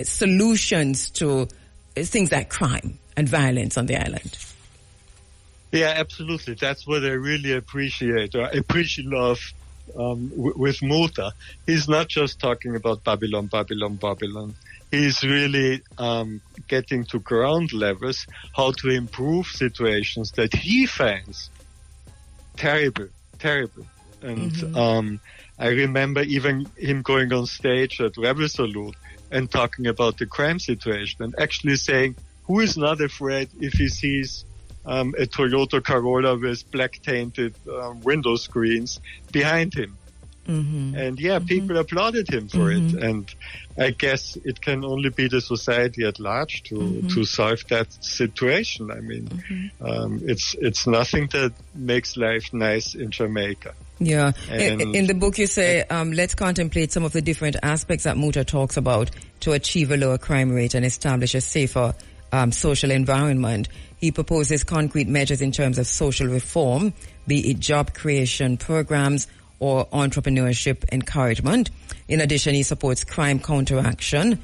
solutions to things like crime and violence on the island.
Yeah, absolutely. That's what I really appreciate, or love with Muta. He's not just talking about Babylon. He's really getting to ground levels, how to improve situations that he finds terrible. And I remember even him going on stage at Rebel Salute and talking about the crime situation, and actually saying, who is not afraid if he sees a Toyota Corolla with black-tainted window screens behind him? And people applauded him for it. And I guess it can only be the society at large to solve that situation. I mean, it's nothing that makes life nice in Jamaica. Yeah.
In the book you say, let's contemplate some of the different aspects that Muta talks about to achieve a lower crime rate and establish a safer social environment. He proposes concrete measures in terms of social reform, be it job creation programs or entrepreneurship encouragement. In addition, he supports crime counteraction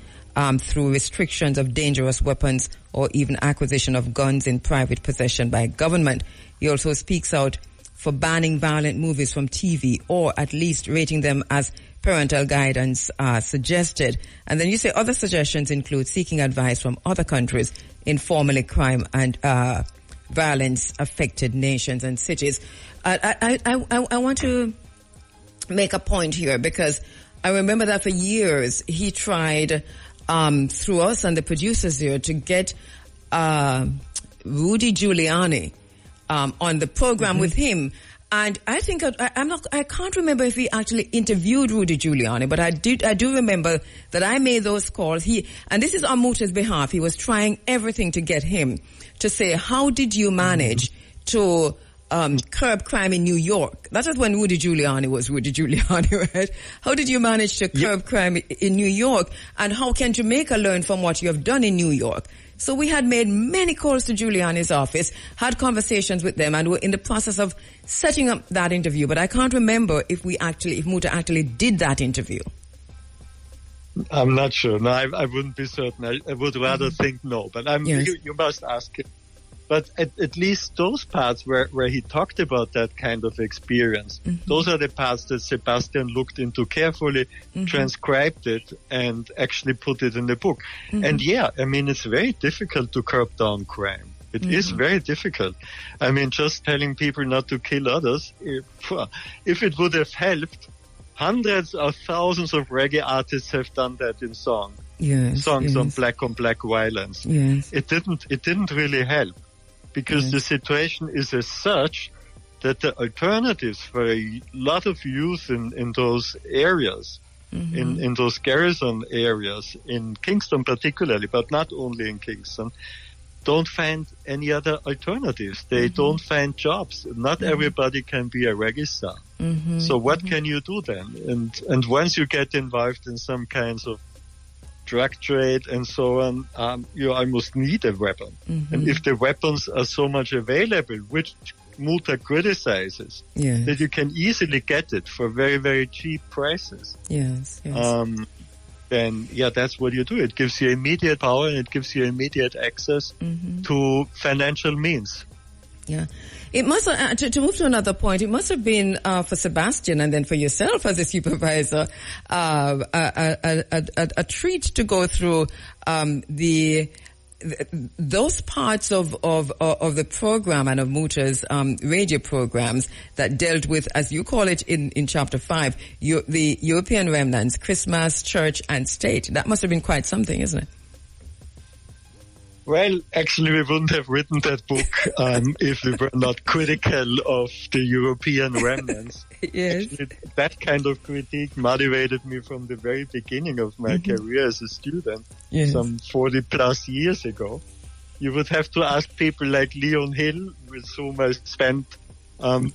through restrictions of dangerous weapons or even acquisition of guns in private possession by government. He also speaks out for banning violent movies from TV, or at least rating them as parental guidance suggested. And then you say other suggestions include seeking advice from other countries in formerly crime and violence affected nations and cities. I want to make a point here, because I remember that for years he tried through us and the producers here to get Rudy Giuliani on the program with him. And I think I can't remember if he actually interviewed Rudy Giuliani, but I do remember that I made those calls. And this is on Muta's behalf. He was trying everything to get him to say, how did you manage to curb crime in New York? That was when Rudy Giuliani was Rudy Giuliani, right? How did you manage to curb crime in New York? And how can Jamaica learn from what you have done in New York? So we had made many calls to Giuliani's office, had conversations with them, and were in the process of setting up that interview. But I can't remember if Muta actually did that interview.
I'm not sure. No, I wouldn't be certain. I would rather think no, but you must ask him. But at least those parts where he talked about that kind of experience, those are the parts that Sebastian looked into carefully, transcribed it, and actually put it in the book. And I mean, it's very difficult to curb down crime. It is very difficult. I mean, just telling people not to kill others, if it would have helped, hundreds of thousands of reggae artists have done that in songs on black violence. It didn't really help. Because the situation is as such that the alternatives for a lot of youth in those areas, in those garrison areas, in Kingston particularly, but not only in Kingston, don't find any other alternatives. They don't find jobs. Not everybody can be a reggae star. So what can you do then? And once you get involved in some kinds of drug trade and so on, you almost need a weapon. And if the weapons are so much available, which Muta criticizes, that you can easily get it for very, very cheap prices. Then that's what you do. It gives you immediate power and it gives you immediate access to financial means.
It must to move to another point. It must have been for Sebastian and then for yourself as a supervisor a treat to go through those parts of the program and of Muta's radio programs that dealt with, as you call it in chapter 5, the European remnants, Christmas, church, and state. That must have been quite something, isn't it?
Well, actually, we wouldn't have written that book if we were not critical of the European remnants. Actually, that kind of critique motivated me from the very beginning of my career as a student, some 40 plus years ago. You would have to ask people like Leon Hill, with whom I spent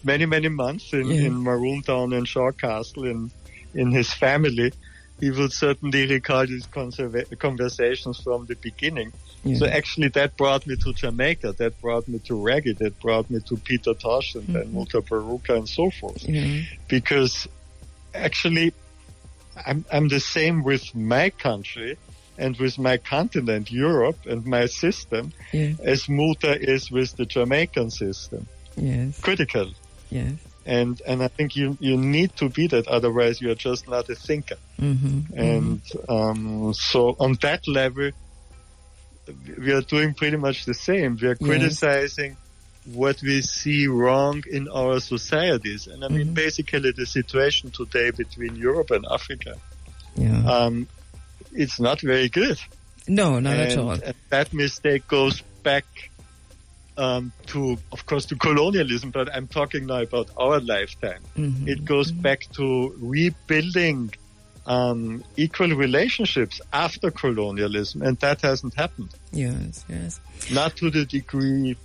many, many months in Maroon Town and Shaw Castle in his family. He would certainly recall his conversations from the beginning. So actually that brought me to Jamaica, that brought me to reggae, that brought me to Peter Tosh and then Muta Baruka and so forth. Because actually I'm the same with my country and with my continent, Europe, and my system as Muta is with the Jamaican system. Critical. And I think you need to be that, otherwise you're just not a thinker. And so on that level, we are doing pretty much the same. We are criticizing what we see wrong in our societies. And I mean, basically the situation today between Europe and Africa, it's not very good.
No, not at all.
And that mistake goes back to colonialism, but I'm talking now about our lifetime. It goes back to rebuilding equal relationships after colonialism, and that hasn't happened. Not to the degree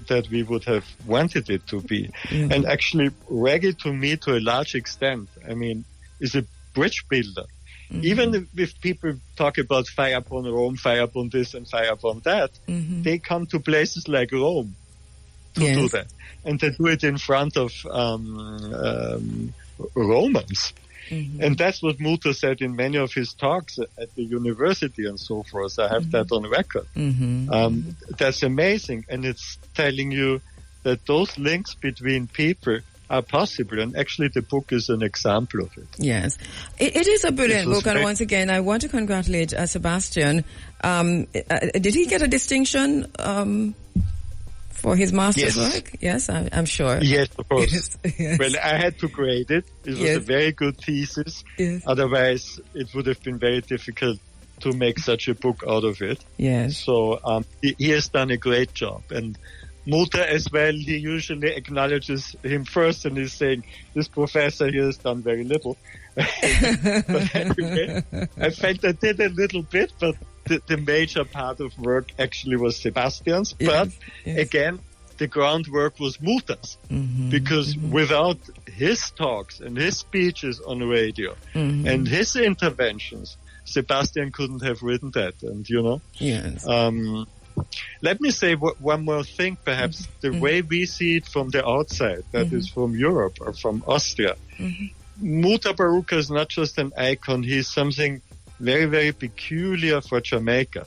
that we would have wanted it to be. And actually, reggae to me, to a large extent, I mean, is a bridge builder. Even if people talk about fire upon Rome, fire upon this and fire upon that, they come to places like Rome to do that. And they do it in front of Romans. And that's what Muta said in many of his talks at the university and so forth. I have that on record. That's amazing. And it's telling you that those links between people are possible, and actually the book is an example of it.
It is a brilliant book, and once again I want to congratulate Sebastian. Did he get a distinction for his master's work? Yes, I'm sure.
Yes, of course. Well, I had to grade it. It was a very good thesis. Otherwise it would have been very difficult to make such a book out of it. So he has done a great job, and Muta as well, he usually acknowledges him first and he's saying, this professor here has done very little. But anyway, I felt I did a little bit, but the major part of work actually was Sebastian's. But again, the groundwork was Muta's, because without his talks and his speeches on the radio and his interventions, Sebastian couldn't have written that. And, you know, let me say one more thing, perhaps. The way we see it from the outside, that is from Europe or from Austria, Muta Baruka is not just an icon, he's something very, very peculiar for Jamaica.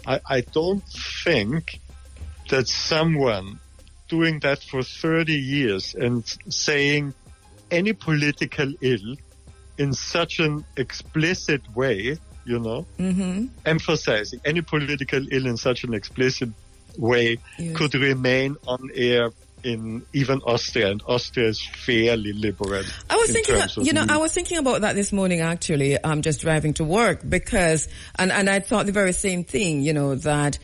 I don't think that someone doing that for 30 years and saying any political ill in such an explicit way, you know, emphasizing any political ill in such an explicit way could remain on air in even Austria, and Austria is fairly liberal.
I was thinking about that this morning, actually, just driving to work, because, and I thought the very same thing, you know, that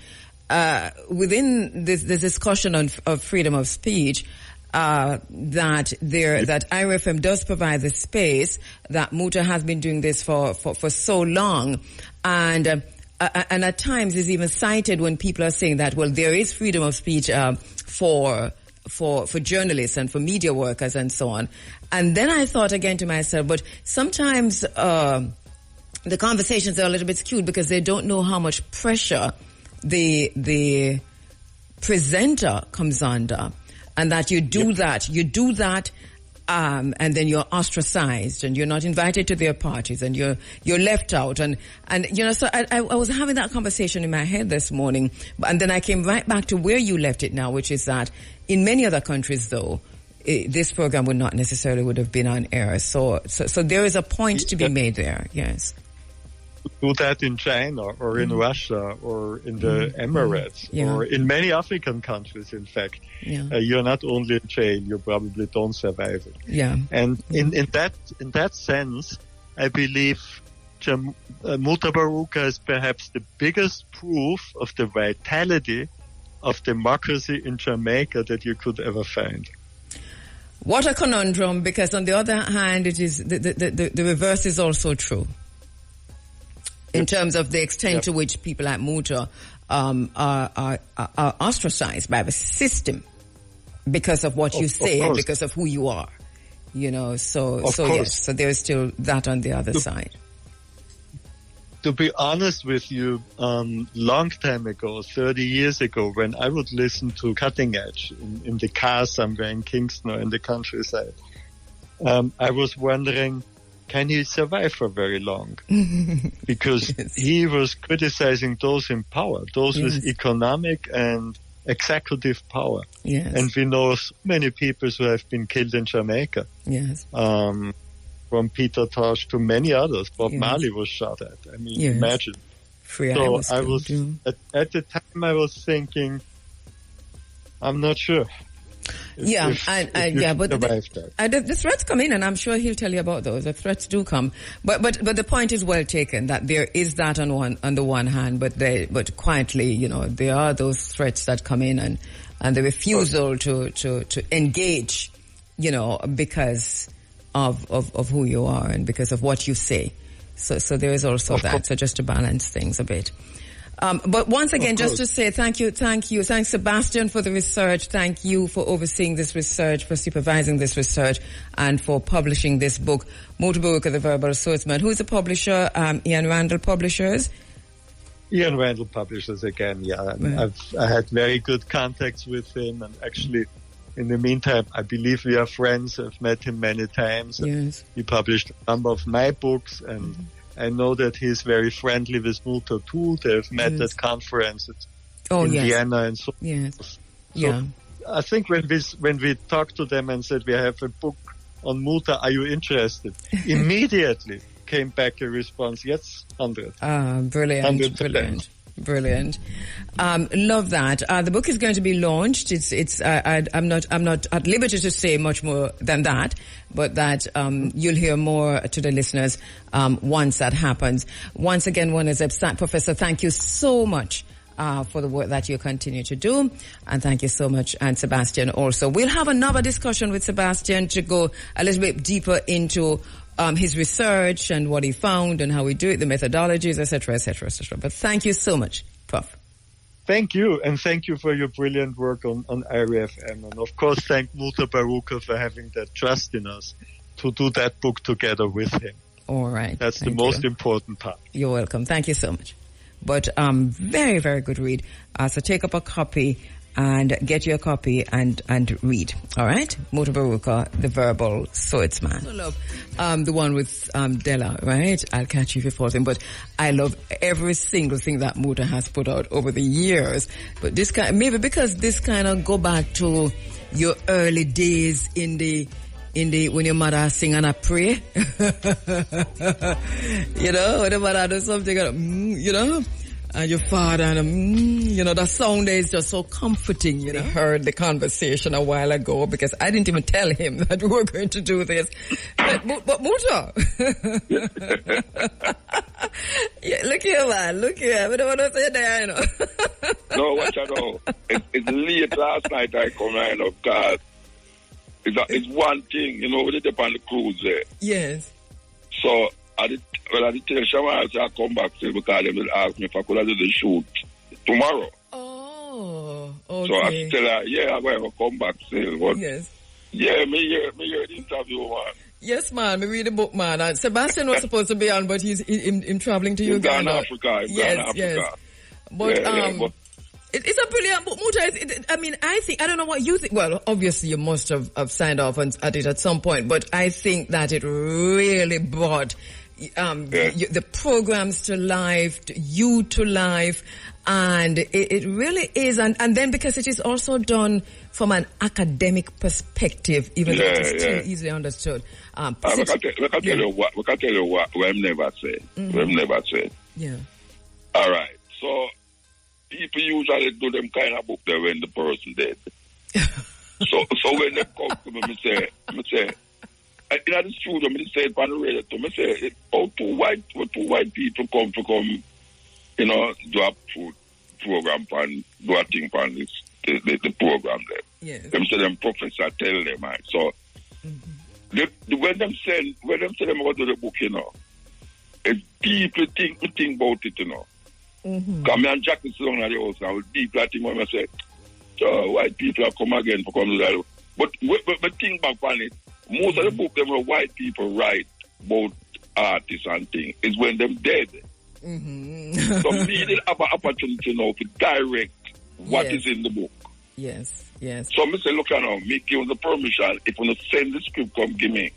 within this discussion of freedom of speech, that IRFM does provide the space, that Muta has been doing this for so long, and at times is even cited when people are saying that, well, there is freedom of speech for journalists and for media workers and so on. And then I thought again to myself, but sometimes the conversations are a little bit skewed because they don't know how much pressure the presenter comes under, and that you do that, and then you're ostracized and you're not invited to their parties and you're left out. And you know, so I was having that conversation in my head this morning, and then I came right back to where you left it now, which is that in many other countries, though, this program would have been on air. So there is a point to be made there. Yes.
Do that in China or in Russia or in the Emirates or in many African countries, in fact. You're not only in jail, you probably don't survive it. And in that sense, I believe Muta Baruka is perhaps the biggest proof of the vitality of democracy in Jamaica that you could ever find.
What a conundrum, because on the other hand, it is the reverse is also true. In terms of the extent to which people like Muta are ostracized by the system because of what you say and because of who you are, you know. So yes, so there is still that on the other side.
To be honest with you, long time ago, 30 years ago, when I would listen to Cutting Edge in the car somewhere in Kingston or in the countryside, I was wondering, can he survive for very long? Because he was criticizing those in power, those with economic and executive power. And we know so many people who have been killed in Jamaica. From Peter Tosh to many others. Bob Marley was shot at. I mean, imagine. So I was, at the time I was thinking, I'm not sure.
But the threats come in, and I'm sure he'll tell you about those. The threats do come, but the point is well taken, that there is that on the one hand, but quietly, you know, there are those threats that come in, and the refusal to engage, you know, because of who you are and because of what you say. So there is also that. So just to balance things a bit. But once again, just to say thank you. Thanks, Sebastian, for the research. Thank you for overseeing this research, for supervising this research, and for publishing this book, Muta Baruka, The Verbal Swordsman. Who is the publisher? Ian Randall Publishers?
Ian Randall Publishers again, Right. I had very good contacts with him, and actually, in the meantime, I believe we are friends. I've met him many times. He published a number of my books, and I know that he's very friendly with Muta too. They've met at conferences in Vienna and so forth. So I think when we talked to them and said we have a book on Muta, are you interested? Immediately came back a response, yes, 100.
Brilliant. Love that. The book is going to be launched. I'm not at liberty to say much more than that, but that you'll hear more to the listeners once that happens. Once again, Professor, thank you so much for the work that you continue to do. And thank you so much, and Sebastian also. We'll have another discussion with Sebastian to go a little bit deeper into his research and what he found and how we do it, the methodologies, etc., etc., etc. But thank you so much, Prof.
Thank you, and thank you for your brilliant work on IRFM. And of course, thank Muta Baruka for having that trust in us to do that book together with him.
All right.
That's the most important part.
You're welcome. Thank you so much. But very, very good read. So take up a copy and get your copy and read. All right? Muta Baruka, The Verbal Swordsman. I love the one with Della, right? I'll catch you if you follow him. But I love every single thing that Muta has put out over the years. But this kind, maybe because this kind of go back to your early days in the when your mother sing and I pray. You know, when your mother does something, you know, and your father, and you know, the sound is just so comforting, you know. I heard the conversation a while ago because I didn't even tell him that we were going to do this. But Muta. Yeah, look here, man. Look here. I don't want to say there, you know.
No, what you know. It's late last night I come in, of course. It's one thing, you know, we did up on the cruise there.
Yes.
So, I did tell Shaman, I come back still because they will ask me if I could do the shoot tomorrow.
Oh, okay.
So I tell her, yeah, I'm going to come back still. But
yes.
Yeah, me hear the interview, man.
Yes, man, we read the book, man. And Sebastian was supposed to be on, but he's in traveling to Uganda.
Africa.
Yes. But,
but
it's a brilliant book, Muta. I don't know what you think. Well, obviously you must have signed off at it at some point, but I think that it really brought the programs to life, you to life, and it really is. And then because it is also done from an academic perspective, even though it is still easily understood.
We can tell you what we've never said.
Mm-hmm.
We've never said.
Yeah.
All right. So people usually do them kind of book there when the person dead. so when they come to me, I say, in the studio, I say it on the radio to me, say, two white people come, you know, do a food program and do a thing on this, the program there.
Yes.
Them say them professor tell them, right? So when them say them about the book, you know, if people think about it, you know. Come and Jack is on the house, I will deep that thing when I say, so white people have come again for come to that. But think back on it, most of the book them white people write about artists and things is when them dead. So me did have an opportunity now to direct what is in the book.
Yes.
So me say, look now, me give the permission, if you send the script, come give me.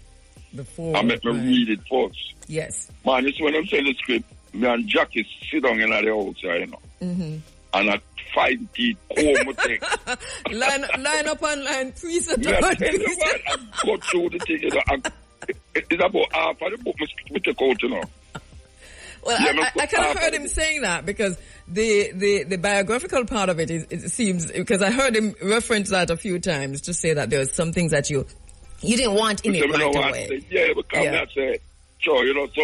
I make me read it first.
Yes.
Man, it's when I'm saying the script, me and Jackie sit down in the house, you know. And at 5 teeth, comb thing.
line up and line, precept upon precept.
I go through the thing, you know. It's about half of the book we take out, you know.
Well, I kind of heard him saying that because the biographical part of it seems, because I heard him reference that a few times to say that there were some things that you didn't want in it right away.
Yeah, because I say, sure, you know, so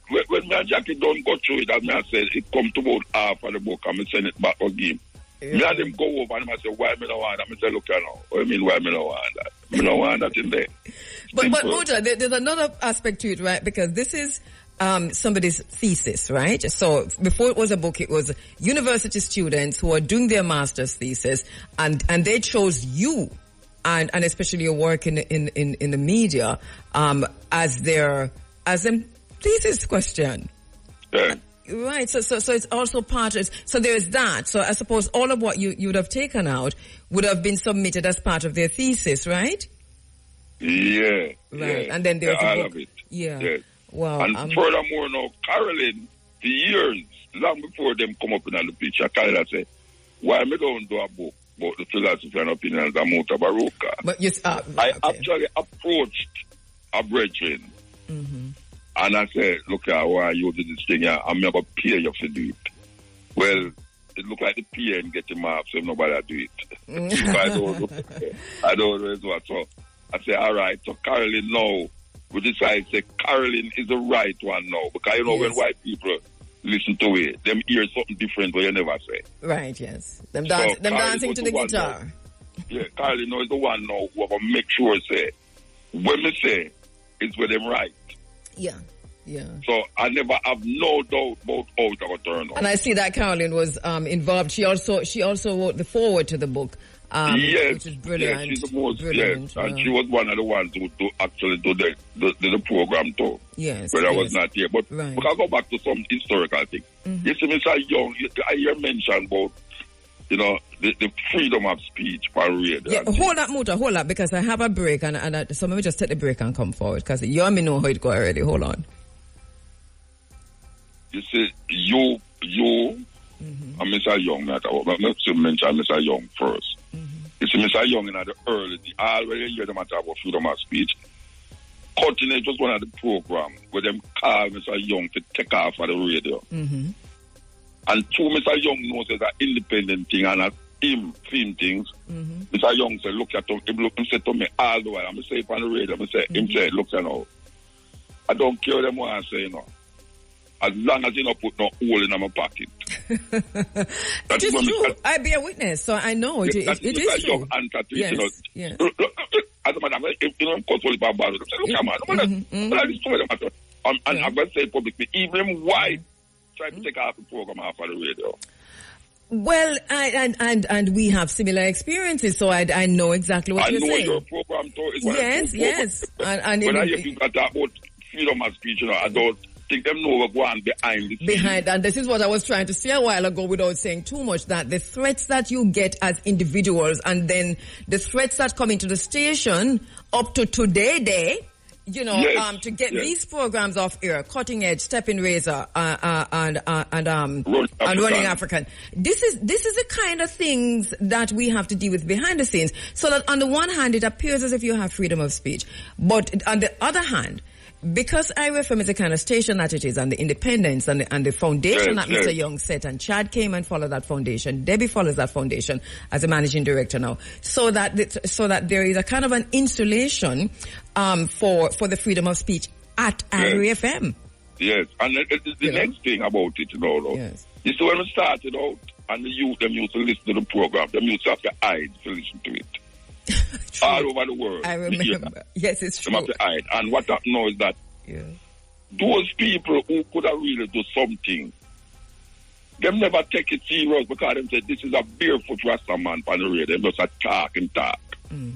when me and Jackie don't go through it, and I said it come to about half of the book, and I send it back again. Me and him go over and I say, why me don't want that? I say, look, you know, what do you mean why me don't want that? Me don't want that in there.
But Muta, there's another aspect to it, right? Because this is somebody's thesis, right? So before it was a book, it was university students who are doing their master's thesis, and they chose you, and especially your work in the media, as a thesis question.
Yeah.
Right, so it's also part of, so there's that. So I suppose all of what you would have taken out would have been submitted as part of their thesis, right?
Yeah.
Right,
yeah.
and then there's
all
the book.
of it.
Yeah.
Yeah.
Wow.
And furthermore now, Carolyn, for years, long before them come up in the picture, Carolyn said, why me don't do a book about the philosophy and opinions of Muta Baruka?
But yes,
I actually approached a brethren. And I said, look, why you do this thing here? I'm going to pay you to do it. Well, it looked like the PA and get him off, so nobody do it. So I don't know what. So I said, all right. So Carolyn now, we decided to say Carolyn is the right one now. Because, you know, when white people listen to it, them hear something different what you never say.
Right, yes. Them dancing to the guitar.
Yeah, Carly now is the one now who will make sure say, when we say, it's with them right.
Yeah. Yeah.
So I never have no doubt about how it will turn out.
And I see that Caroline was involved. She also wrote the foreword to the book.
Yes,
which is brilliant.
Yes, she's the most
brilliant,
yes, and she was one of the ones who actually do the program too.
Yes,
but I was not here. But
right.
we can go back to some historical thing. You see, Mr. Young, I hear mention about the freedom of speech for radio.
Yeah, hold up, because I have a break, and so let me just take the break and come forward because you and me know how it go already. Hold on.
You see, you. And Mr. Young, let's mention Mr. Young first. You see, Mr. Young in the early, I already hear them talk about freedom of speech. Cutting Edge was one of the programs where them call Mr. Young to take off of the radio. And two, Mr. Young knows it's an independent thing and a film things. Mr. Young said, look at him, he said to me all the while, I'm say it on the radio, him say, look at now. I don't care them what I say, as long as you don't put no hole in my pocket.
It is true. I bear witness, so I know it is true. Yes.
As a matter of fact, if you don't control it about it, look at man. And I'm going to say publicly, even white try to take off the program off of the radio.
Well, and we have similar experiences, so I know exactly what you're saying. I know your
program too.
Yes. And
when I hear people talk about freedom of speech, I don't think them know what's going behind the scenes.
And this is what I was trying to say a while ago without saying too much, that the threats that you get as individuals and then the threats that come into the station up to today, to get these programs off air, Cutting Edge, Stepping Razor, and Running African. This is the kind of things that we have to deal with behind the scenes. So that on the one hand, it appears as if you have freedom of speech, but on the other hand, because IRFM is the kind of station that it is, and the independence and the foundation that Mr. Young set, and Chad came and followed that foundation. Debbie follows that foundation as a managing director now, so that there is a kind of an installation for the freedom of speech at IRFM.
Yes, and the next thing about it, you see, when we started out, and the youth them used to listen to the program, them used to have to hide to listen to it. All over the world.
I remember. Yes, it's true.
And what I know is that those people who could have really do something, them never take it serious because they say this is a barefoot Rasta man on the radio. They just talk.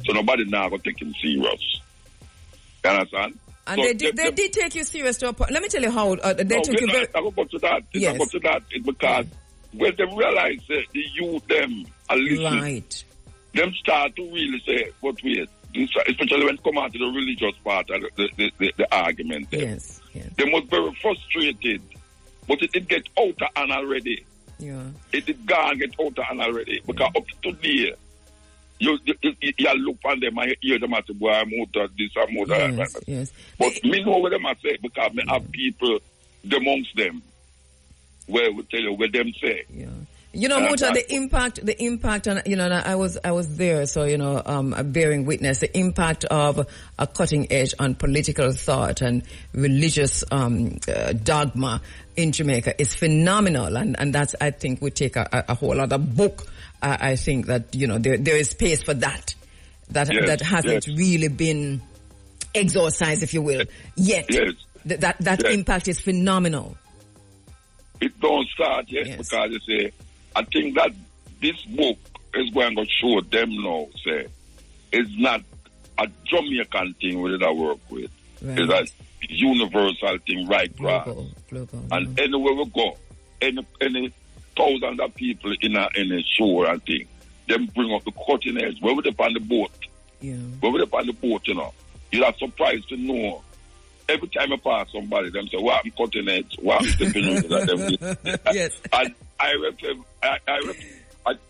So nobody now going to take him serious. You understand?
And so they did take you serious to a point. Let me tell you how they took you very...
I go to that. It's because when they realize the youth them are listening. Right. Them start to really say, but wait, especially when it come out to the religious part of the argument.
Yes.
They was very frustrated, but it did get out of hand already.
Yeah.
It did get out of hand already, because up to today, you look on them and you hear them and say, boy, I'm out of this, I'm out of that.
Yes.
But me know what them I say, because me have people amongst them where we tell you what them say.
Yeah. Muta, the impact, and I was there, so bearing witness the impact of a cutting edge on political thought and religious dogma in Jamaica is phenomenal, and that's, I think, would take a whole other book. I think that there is space for that hasn't really been exorcised, if you will, yet.
Yes.
That impact is phenomenal.
It don't start yet because you say. I think that this book is going to show them now, say, it's not a Jamaican thing we did work with. Right. It's a universal thing right global, and anywhere we go, any thousands of people in a show and thing, them bring up the cutting edge. When we're on the boat, you're not surprised to know. Every time I pass somebody, them say, "What I'm cutting edge, what I'm stepping into that."
Yes.
And I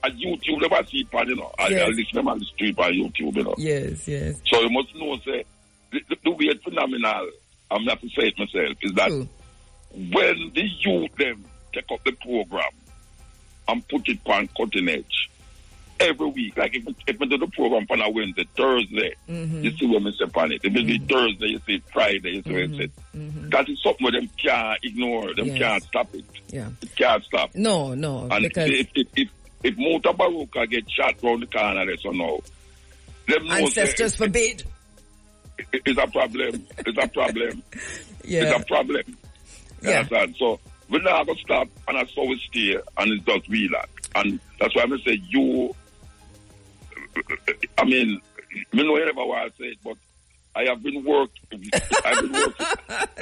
YouTube never see it, I listen them on the street on YouTube,
Yes.
So you must know, say, the weird phenomenal, I'm not to say it myself, is that when the youth them take up the program and put it on cutting edge, every week. Like if we do the program on a Wednesday, Thursday, you see what I say on it. If it be Thursday, you see Friday, you see what I say. That is something where them can't ignore, them can't stop it.
Yeah.
It can't stop.
No,
and
because
if Mota Baruka get shot round the corner there, so now, them
ancestors forbid.
It's a problem. It's a problem.
Yeah.
It's a problem.
Yeah.
So we're not going to stop, and that's how we stay, and it's just relax. And that's why I'm going to say I mean, I know never want to say it, but I have been working.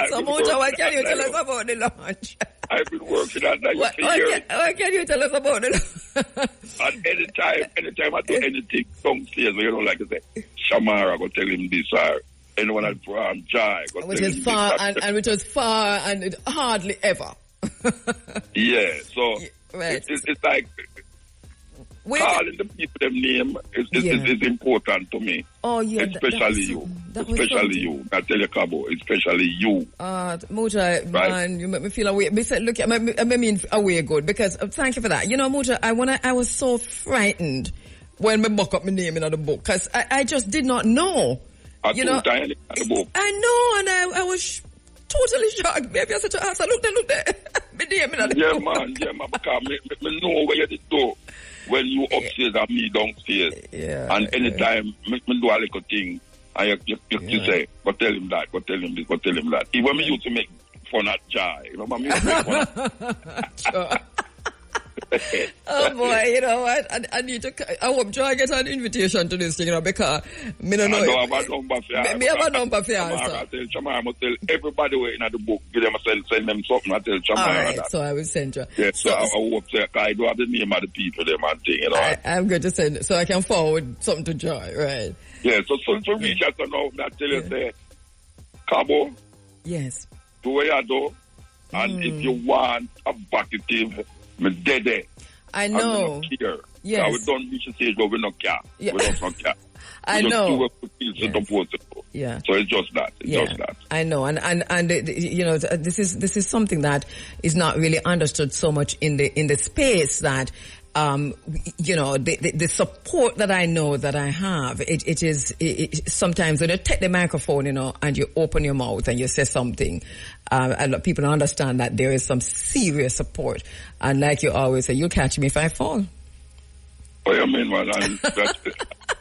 So, Mota, what can you tell us about the launch?
I've been working on that for years.
What can you tell us about the launch?
And anytime I do anything downstairs, you know, like I say, Shamara go tell him this, or anyone at Jai go
which
tell
is
him
far
this.
and which was far and it hardly ever.
Yeah, so
right.
it's like calling the people them name is important to me.
Oh yeah,
especially you. Especially you. I tell you, KABU, especially you.
Mota, right? Man, you make me feel away. Me say, look, I mean away good because thank you for that. You know, Mota, I was so frightened when me buck up my name in the book because I just did not know.
I
know,
the book.
I know, and I was totally shocked. Maybe I said to ask, look there. My name in the book.
Man, because me know where you did do. When you upstairs and me downstairs.
Yeah.
And anytime me do a little thing, and you say, go tell him that, go tell him this, go tell him that. Even me used to make fun at Jai. You know, me used to make fun at
oh boy, you know what? I need to. I hope Joy get an invitation to this thing, you know, because me don't know.
I have a number for you.
Me have a number for you.
I tell Chamara, I must tell everybody where in the book. Give them send them something. I tell Chamara.
All right, that. So I will send you.
Yeah, so I hope I do have the name of the people them and thing, you know.
I'm going to send, so I can forward something to Joy, right?
Yeah, so to reach out to now, I tell you, say, KABU.
Yes.
Do what you do, and if you want a bucketive. Me dead.
I know.
Yes. We don't reach the stage where we don't care.
Yeah.
We don't care.
I know.
Yeah. So it's just that. It's just that.
I know. And you know, this is something that is not really understood so much in the space that you know, the support that I know that I have, it is sometimes when you take the microphone, you know, and you open your mouth and you say something, a lot of people understand that there is some serious support. And like you always say, you'll catch me if I fall.
Oh, you mean, man,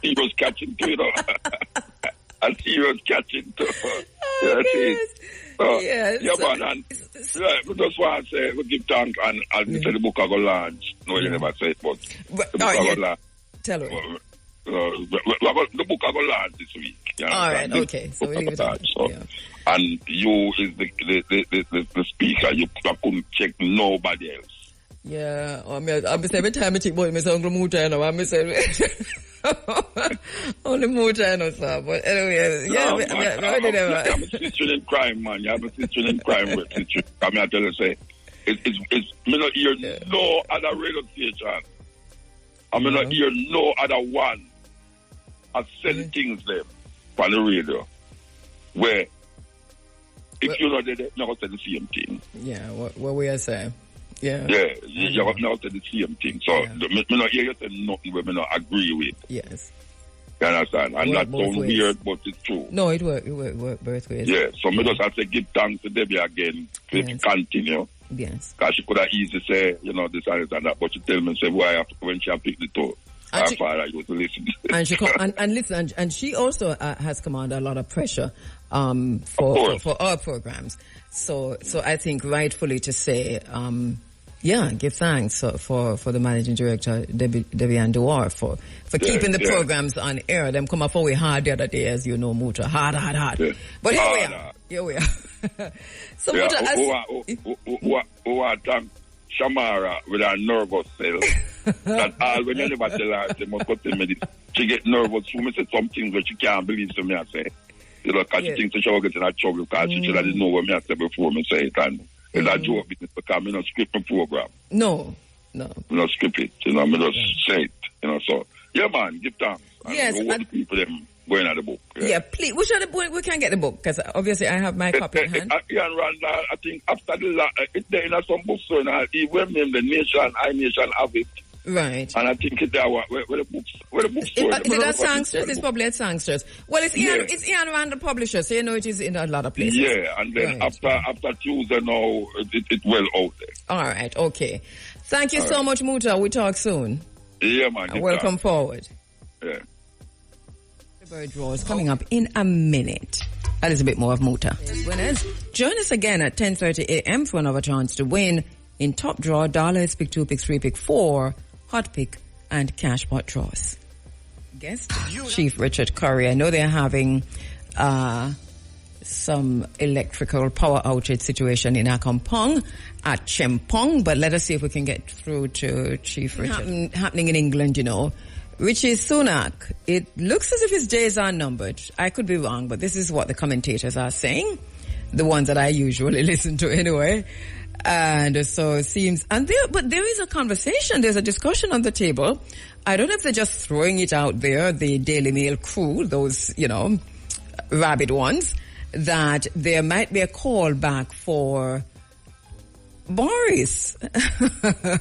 he was catching too, you know. And he was catching too.
Yes.
Yeah, man, and we just want to say, we give thanks, and I'll say the book I go launch. No, you never say it, but the book I go launch.
Tell her.
The book I go launch this week.
All right, okay. So we leave it on.
So, and you is the speaker. You couldn't check nobody else.
Yeah, I'm every time I check boy, I say Uncle Muta, you know, I'm say only Muta, you know, sir. But anyway,
I'm a sister in crime, man. You have a sister in crime with sister. I mean, I tell you, say, it's me not hear no other radio station. I mean, not hear no other one. I send things them on the radio where if you're not there, you're not going to say the same thing.
Yeah, what we are saying. Yeah.
Yeah, you're not going to say the same thing. So, me not hear you say nothing where me not agree with.
Yes.
You understand? And that sounds weird, but it's true.
No, it works both ways.
Yeah, so me just have to give thanks to Debbie again to continue.
Yes.
Because she could have easily say, you know, this and that, but she tell me, say, why when she picked the toe. Her father used to listen.
And she and listen, and she also has commanded a lot of pressure for our programs. So I think rightfully to say, give thanks for the managing director Debbie Anduar for keeping the programs on air. Them come up away hard the other day, as you know, Muta. Hard. Yeah. But here we are. So Muta,
Shamara with her nervous cell. That all when you never tell her, she must go tell me this. She get nervous. She me say some things that she can't believe to me. I say, you know, because she thinks she will get in trouble because she didn't know what me I said before me say it. And it's a joke because me not script my program.
No.
Me not script it. You know, me just say it. You know, so yeah, man, give thanks.
Yes.
And what the people them going at the book.
Yeah, please. Which are the book? We can get the book because obviously I have my copy in hand.
Randa, I think after it's there in some books, so even name the nation, I nation have it.
Right.
And I think it's that where the bookstore.
Is it at Sangsters? It's probably at Sangsters. Well, it's Ian Randall Publisher, so you know it is in a lot of places.
Yeah, and then after Tuesday now, it's well out there.
All right, okay. Thank you so much, Muta. We talk soon.
Yeah, man.
Welcome forward.
Yeah.
The bird draw is coming up in a minute. That is a bit more of Muta. Winners, join us again at 10:30 a.m. for another chance to win in top draw, dollars, pick 2, pick 3, pick 4, hot pick, and cash pot draws. Guest, Chief Richard Curry. I know they're having some electrical power outage situation in Akampong at Chempong, but let us see if we can get through to Chief Richard. Happening in England, you know. Rishi Sunak, it looks as if his days are numbered. I could be wrong, but this is what the commentators are saying, the ones that I usually listen to anyway. And so it seems, but there is a conversation, there's a discussion on the table. I don't know if they're just throwing it out there, the Daily Mail crew, those, you know, rabid ones, that there might be a call back for Boris,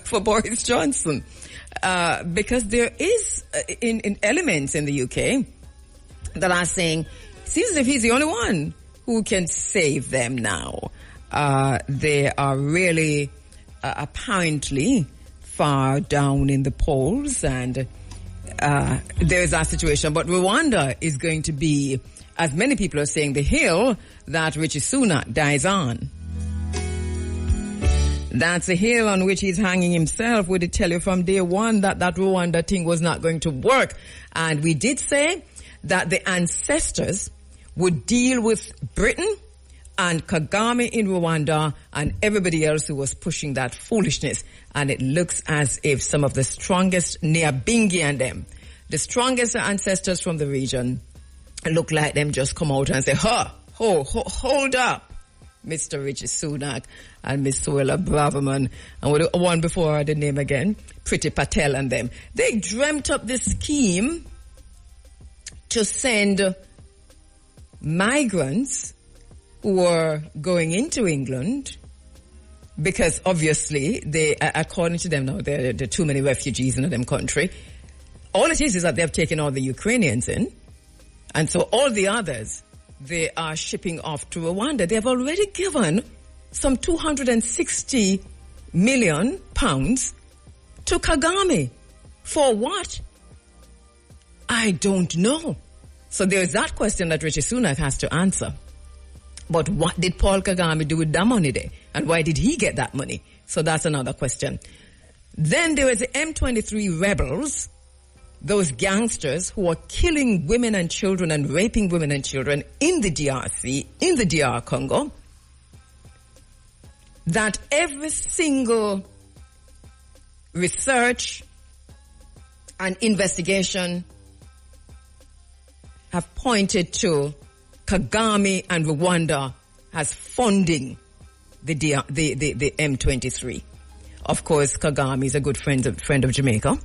for Boris Johnson. Because there is in elements in the UK that are saying, seems as if he's the only one who can save them now. They are really apparently far down in the polls, and there is that situation. But Rwanda is going to be, as many people are saying, the hill that Rishi Sunak dies on. That's a hill on which he's hanging himself. We did tell you from day one that Rwanda thing was not going to work. And we did say that the ancestors would deal with Britain and Kagame in Rwanda and everybody else who was pushing that foolishness. And it looks as if some of the strongest, Nyabingi and them, the strongest ancestors from the region, look like them just come out and say, hold up, Mr. Rishi Sunak and Miss Suella Braverman, and with the one before the name again, Priti Patel and them. They dreamt up this scheme to send migrants who were going into England, because obviously they, according to them now, there are too many refugees in them country. All it is that they have taken all the Ukrainians in, and so all the others they are shipping off to Rwanda. They have already given some 260 million pounds to Kagame. For what? I don't know. So there is that question that Rishi Sunak has to answer. But what did Paul Kagame do with that money there? And why did he get that money? So that's another question. Then there is the M23 rebels, those gangsters who are killing women and children and raping women and children in the DRC, in the DR Congo, that every single research and investigation have pointed to Kagame and Rwanda as funding the M23. Of course, Kagame is a good friend of Jamaica.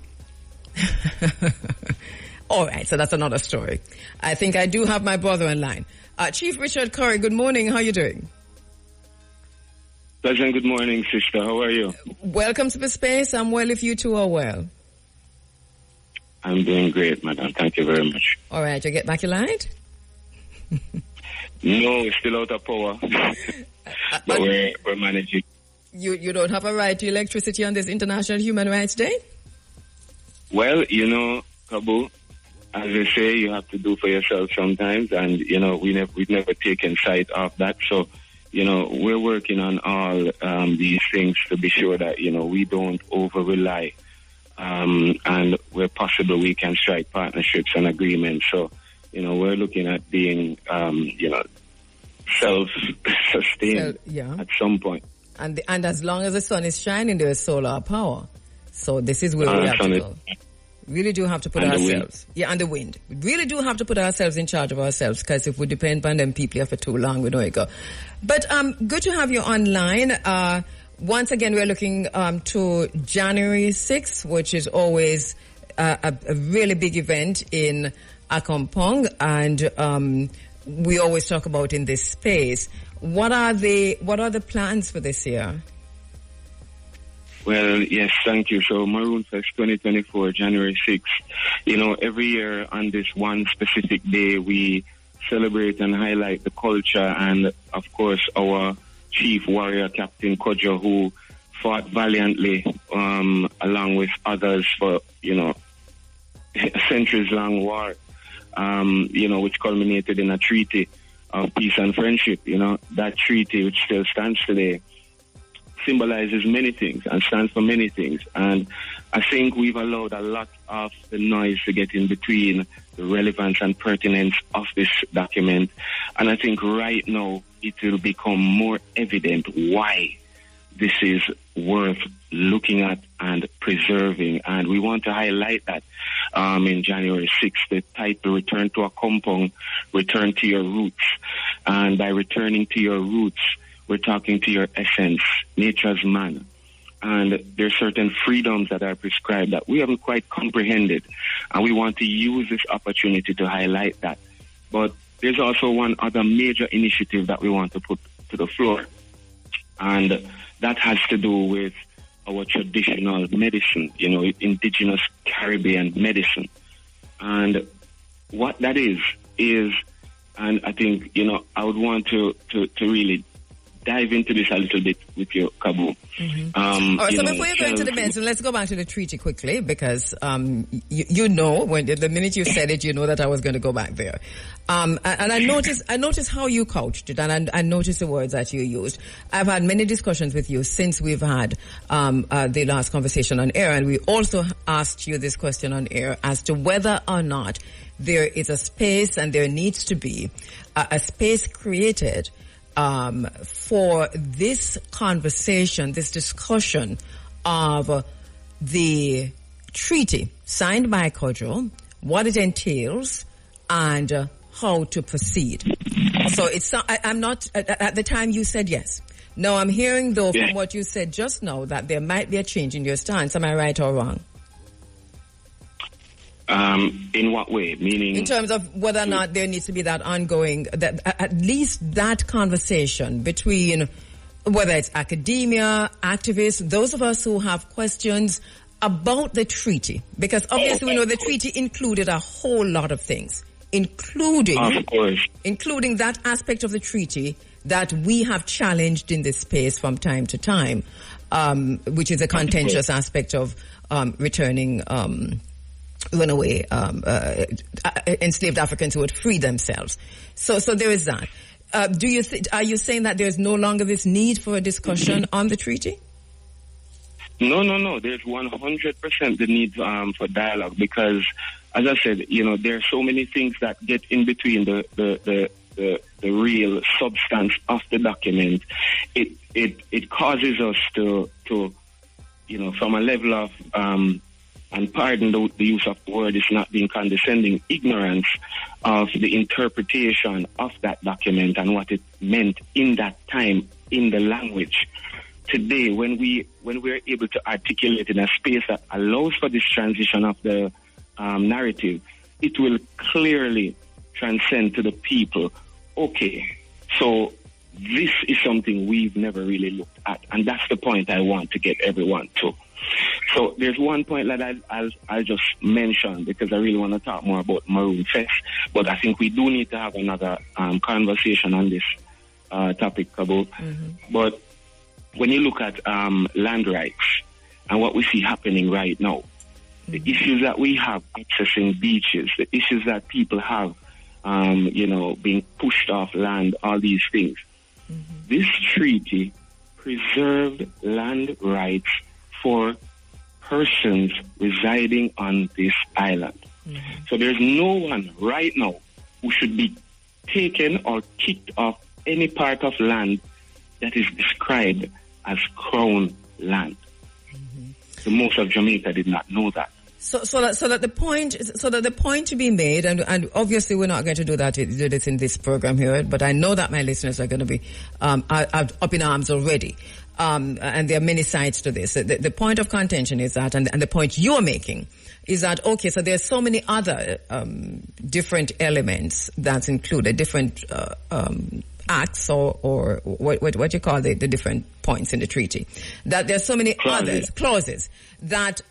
All right, so that's another story. I think I do have my brother in line. Chief Richard Curry, good morning. How are you doing?
Pleasant good morning, sister. How are you?
Welcome to the space. I'm well if you two are well.
I'm doing great, madam. Thank you very much.
All right, you get back your light?
No, it's still out of power. But we're managing.
You don't have a right to electricity on this International Human Rights Day?
Well, you know, KABU, as they say, you have to do for yourself sometimes, and, you know, we've never taken sight of that. So, you know, we're working on all these things to be sure that, you know, we don't over-rely, and where possible we can strike partnerships and agreements. So, you know, we're looking at being, you know, self-sustained at some point.
And as long as the sun is shining, there is solar power. So this is where we have to go. Really do have to put ourselves... and the wind. We really do have to put ourselves in charge of ourselves, because if we depend on them people here for too long, we know it go. But good to have you online. Once again, we're looking to January 6th, which is always a really big event in Akampong, and we always talk about in this space. What are the plans for this year?
Well, yes, thank you. So Maroon Fest 2024, January 6th. You know, every year on this one specific day, we celebrate and highlight the culture and, of course, our chief warrior, Captain Kojo, who fought valiantly along with others for, you know, a centuries-long war, you know, which culminated in a treaty of peace and friendship. You know, that treaty, which still stands today, symbolizes many things and stands for many things. And I think we've allowed a lot of the noise to get in between the relevance and pertinence of this document. And I think right now it will become more evident why this is worth looking at and preserving. And we want to highlight that in January 6th, the title, Return to a Compound, Return to Your Roots. And by returning to your roots, we're talking to your essence, nature's man. And there's certain freedoms that are prescribed that we haven't quite comprehended. And we want to use this opportunity to highlight that. But there's also one other major initiative that we want to put to the floor. And that has to do with our traditional medicine, you know, indigenous Caribbean medicine. And what that is, and I think, you know, I would want to really dive into this a little bit with you, KABU.
Mm-hmm. All right, so before you go into the medicine, let's go back to the treaty quickly, because you know, when the minute you said it, you know that I was going to go back there. And I noticed how you couched it, and I noticed the words that you used. I've had many discussions with you since we've had the last conversation on air, and we also asked you this question on air as to whether or not there is a space, and there needs to be a space created for this conversation, this discussion of the treaty signed by Kojo, what it entails, and how to proceed. So I'm not, at the time you said yes. No, I'm hearing though from what you said just now that there might be a change in your stance. Am I right or wrong?
In what way? Meaning,
in terms of whether or not there needs to be that ongoing, that at least that conversation between whether it's academia, activists, those of us who have questions about the treaty, because obviously we know the treaty included a whole lot of things, including that aspect of the treaty that we have challenged in this space from time to time, which is a contentious aspect of returning runaway enslaved Africans who would free themselves. So there is that. Are you saying that there's no longer this need for a discussion on the treaty?
No. There's 100% the need for dialogue, because, as I said, you know, there are so many things that get in between the real substance of the document. It causes us to you know, from a level of and pardon the use of the word, is not being condescending, ignorance of the interpretation of that document and what it meant in that time in the language. Today, when we're able to articulate in a space that allows for this transition of the narrative, it will clearly transcend to the people. Okay, so this is something we've never really looked at, and that's the point I want to get everyone to. So there's one point that I'll just mention, because I really want to talk more about Maroon Fest, but I think we do need to have another conversation on this topic, KABU. Mm-hmm. But when you look at land rights and what we see happening right now, the issues that we have accessing beaches, the issues that people have, you know, being pushed off land, all these things. Mm-hmm. This treaty preserved land rights for persons residing on this island. Mm-hmm. So there's no one right now who should be taken or kicked off any part of land that is described as crown land. Mm-hmm. So most of Jamaica did not know that.
So that the point to be made, and obviously we're not going to do this in this program here, but I know that my listeners are going to be up in arms already. And there are many sides to this. The point of contention is that, and the point you're making is that, okay, so there's so many other different elements that's included, different acts or what you call the different points in the treaty, that there's so many clauses that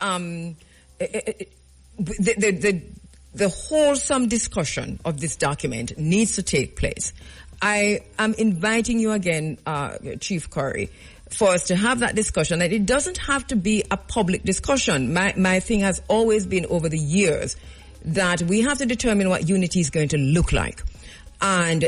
the wholesome discussion of this document needs to take place. I am inviting you again, Chief Curry, for us to have that discussion. And it doesn't have to be a public discussion. My thing has always been over the years that we have to determine what unity is going to look like. And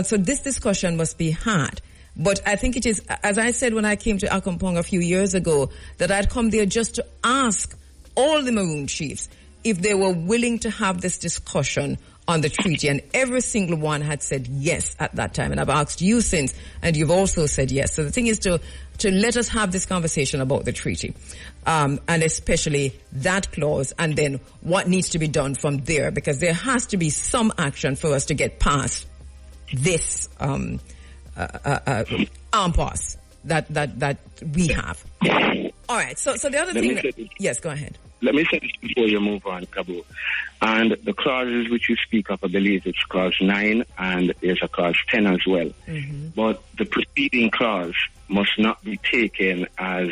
so this discussion must be had. But I think it is, as I said when I came to Akampong a few years ago, that I'd come there just to ask all the Maroon chiefs if they were willing to have this discussion on the treaty, and every single one had said yes at that time. And I've asked you since, and you've also said yes. So the thing is to let us have this conversation about the treaty, and especially that clause, and then what needs to be done from there, because there has to be some action for us to get past this impasse that we have. All right. So the other thing. Yes, go ahead.
Let me say this before you move on, KABU. And the clauses which you speak of, I believe it's clause 9 and there's a clause 10 as well. Mm-hmm. But the preceding clause must not be taken as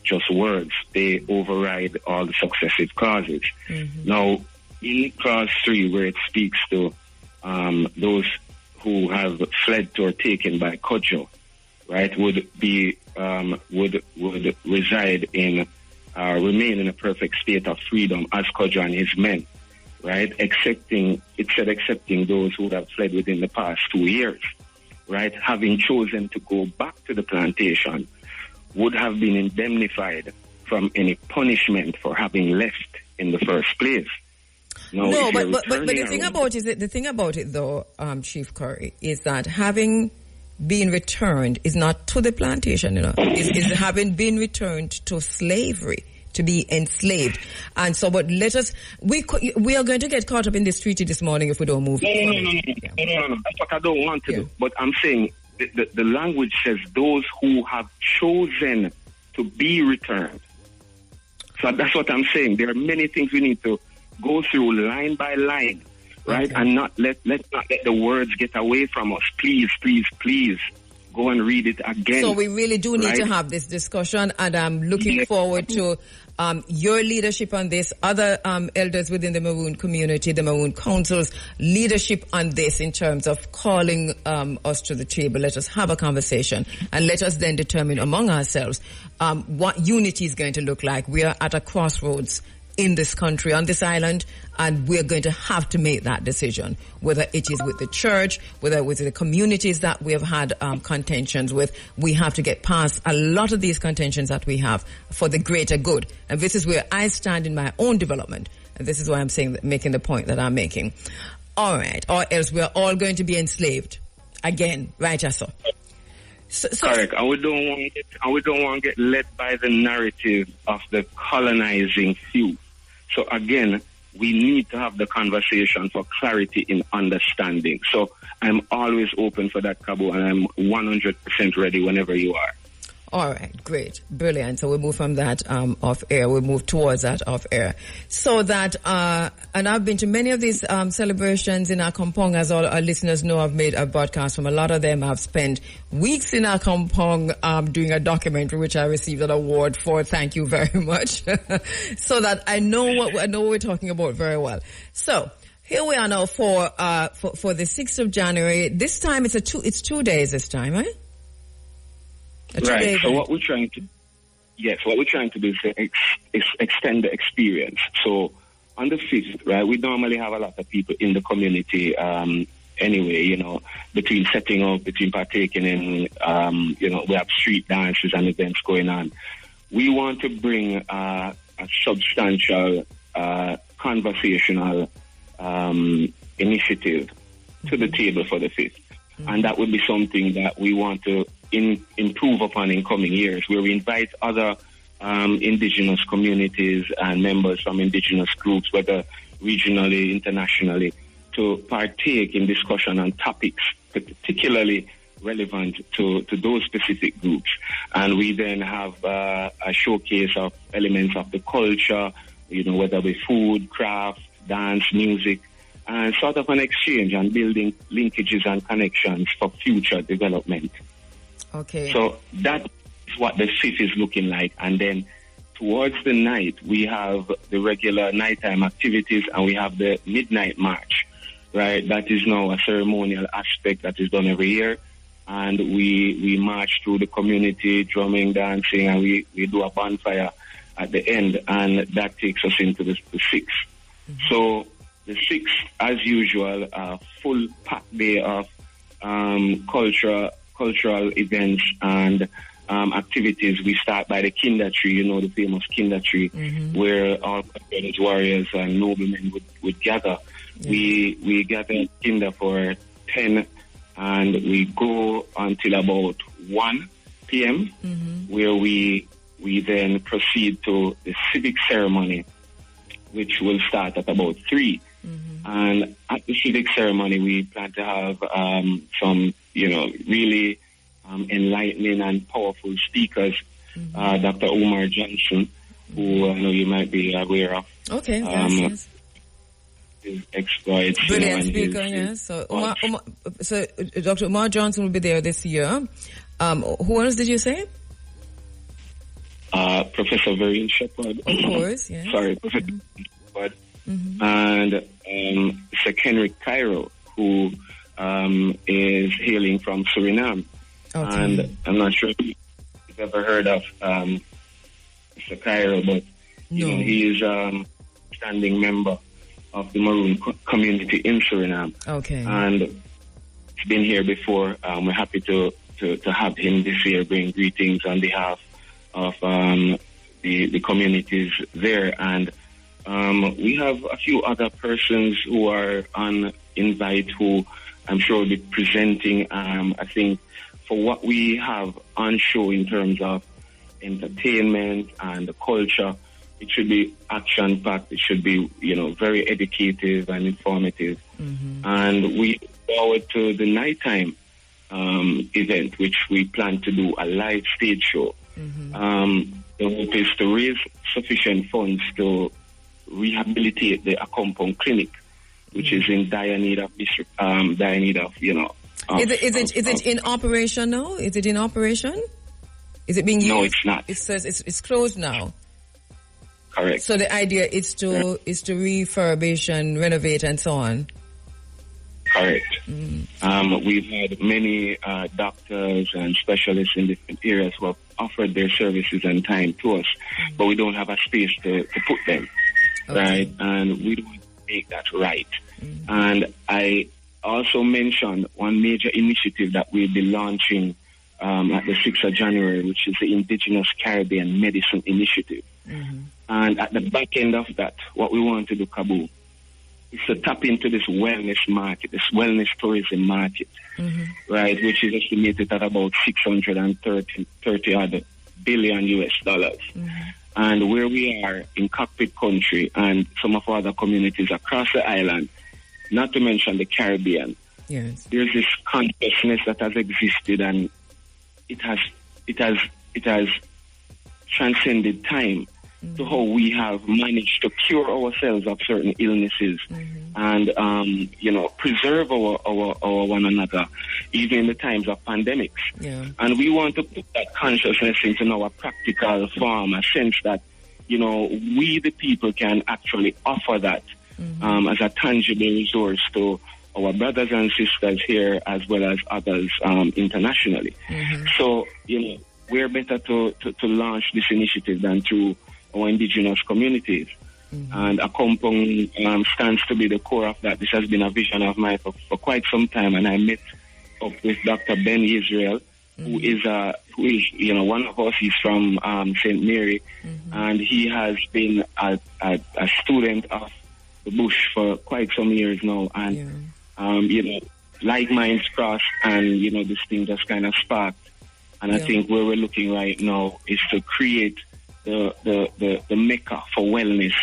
just words. They override all the successive clauses. Mm-hmm. Now, in clause 3, where it speaks to those who have fled or taken by KHERU, right, would reside in remain in a perfect state of freedom as KHERU and his men, right? Excepting those who have fled within the past 2 years, right? Having chosen to go back to the plantation would have been indemnified from any punishment for having left in the first place. Now,
no, but the thing about it though, Chief Curry, is that having been returned is not to the plantation, is having been returned to slavery, to be enslaved. And so, but we are going to get caught up in this treaty this morning if we don't move. No.
That's what I don't want to do. But I'm saying the language says those who have chosen to be returned. So that's what I'm saying. There are many things we need to go through line by line. Right? Okay. And let's not let the words get away from us. Please, please, please go and read it again.
So we really do need to have this discussion, and I'm looking forward to your leadership on this, other elders within the Maroon community, the Maroon Council's leadership on this in terms of calling us to the table. Let us have a conversation, and let us then determine among ourselves what unity is going to look like. We are at a crossroads in this country, on this island, and we're going to have to make that decision, whether it is with the church, whether with the communities that we have had contentions with. We have to get past a lot of these contentions that we have for the greater good. And this is where I stand in my own development. And this is why I'm saying, making the point that I'm making. All right. Or else we're all going to be enslaved again. Right, Jasso?
Correct. And we don't want to get led by the narrative of the colonizing few. So again, we need to have the conversation for clarity in understanding. So I'm always open for that, KABU, and I'm 100% ready whenever you are.
All right, great, brilliant. So we move from that off air. We move towards that off air. So that, and I've been to many of these celebrations in Akampong, as all our listeners know. I've made a broadcast from a lot of them. I've spent weeks in Akampong doing a documentary, which I received an award for. Thank you very much. So that I know what we're talking about very well. So here we are now for the 6th of January. This time it's 2 days this time, right?
Right. So what we're trying to do is extend the experience. So on the 5th, right, we normally have a lot of people in the community anyway, between setting up, between partaking in, we have street dances and events going on. We want to bring a substantial conversational initiative to the table for the 5th. Mm-hmm. And that would be something that we want to improve upon in coming years, where we invite other indigenous communities and members from indigenous groups, whether regionally, internationally, to partake in discussion on topics particularly relevant to those specific groups. And we then have a showcase of elements of the culture, whether it be food, craft, dance, music, and sort of an exchange and building linkages and connections for future development.
Okay.
So that is what the 5th is looking like. And then towards the night, we have the regular nighttime activities and we have the midnight march, right? That is now a ceremonial aspect that is done every year. And we march through the community, drumming, dancing, and we do a bonfire at the end. And that takes us into the 6th. So the 6th, as usual, a full packed day of cultural events and activities. We start by the Kinder Tree, the famous Kinder Tree, where all warriors and noblemen would gather. Yeah. We gather at Kinder for 10, and we go until about 1 p.m., where we then proceed to the civic ceremony, which will start at about 3. And at the civic ceremony, we plan to have some, really enlightening and powerful speakers. Dr. Umar Johnson, who I know you might be aware of.
Okay, yes.
His exploits.
Brilliant speaker, yes. So Dr. Umar Johnson will be there this year. Who else did you say?
Professor Vereen Shepard.
Of course, yes.
Sorry, Professor Shepard. And Sir KHERU, who is hailing from Suriname. Okay. And I'm not sure if you've ever heard of Sir KHERU, but he is a standing member of the Maroon community in Suriname.
Okay.
And he's been here before. We're happy to have him this year bring greetings on behalf of the communities there. And we have a few other persons who are on invite who I'm sure will be presenting. I think for what we have on show in terms of entertainment and the culture, it should be action-packed. It should be, very educative and informative. And we look forward to the nighttime event, which we plan to do a live stage show. The hope is to raise sufficient funds to rehabilitate the Akompong Clinic, which is in dire need of,
is it in operation now? Is it in operation? Is it being used?
No, it's not.
It says it's closed now.
Correct.
So the idea is to refurbish and renovate and so on.
Correct. We've had many doctors and specialists in different areas who have offered their services and time to us, but we don't have a space to put them, right? And we don't make that right. And I also mentioned one major initiative that we'll be launching at the 6th of January, which is the Indigenous Caribbean Medicine Initiative. And at the back end of that, what we want to do, KABU, is to tap into this wellness market, this wellness tourism market, right, which is estimated at about $630 billion US. And where we are in Cockpit Country and some of our other communities across the island, not to mention the Caribbean,
yes,
there's this consciousness that has existed, and it has transcended time to how we have managed to cure ourselves of certain illnesses and preserve our one another even in the times of pandemics. And we want to put that consciousness into our practical form, a sense that we the people can actually offer that as a tangible resource to our brothers and sisters here as well as others internationally. So we're better to launch this initiative than through our indigenous communities. And Akompong stands to be the core of that. This has been a vision of mine for quite some time, and I met up with Dr. Ben Israel, who is one of us. He's from St. Mary, and he has been a student of the bush for quite some years now, and like minds crossed, and this thing just kind of sparked. And I think where we're looking right now is to create the mecca for wellness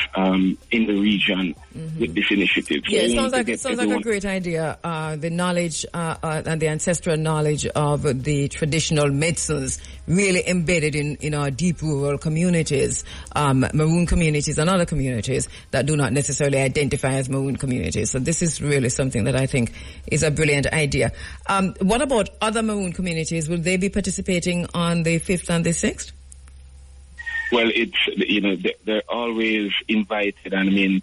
in the region with this initiative.
Yeah, it sounds like a great idea. The knowledge and the ancestral knowledge of the traditional medicines really embedded in our deep rural communities, maroon communities and other communities that do not necessarily identify as maroon communities. So this is really something that I think is a brilliant idea. What about other maroon communities? Will they be participating on the 5th and the 6th?
Well, they're always invited, and I mean,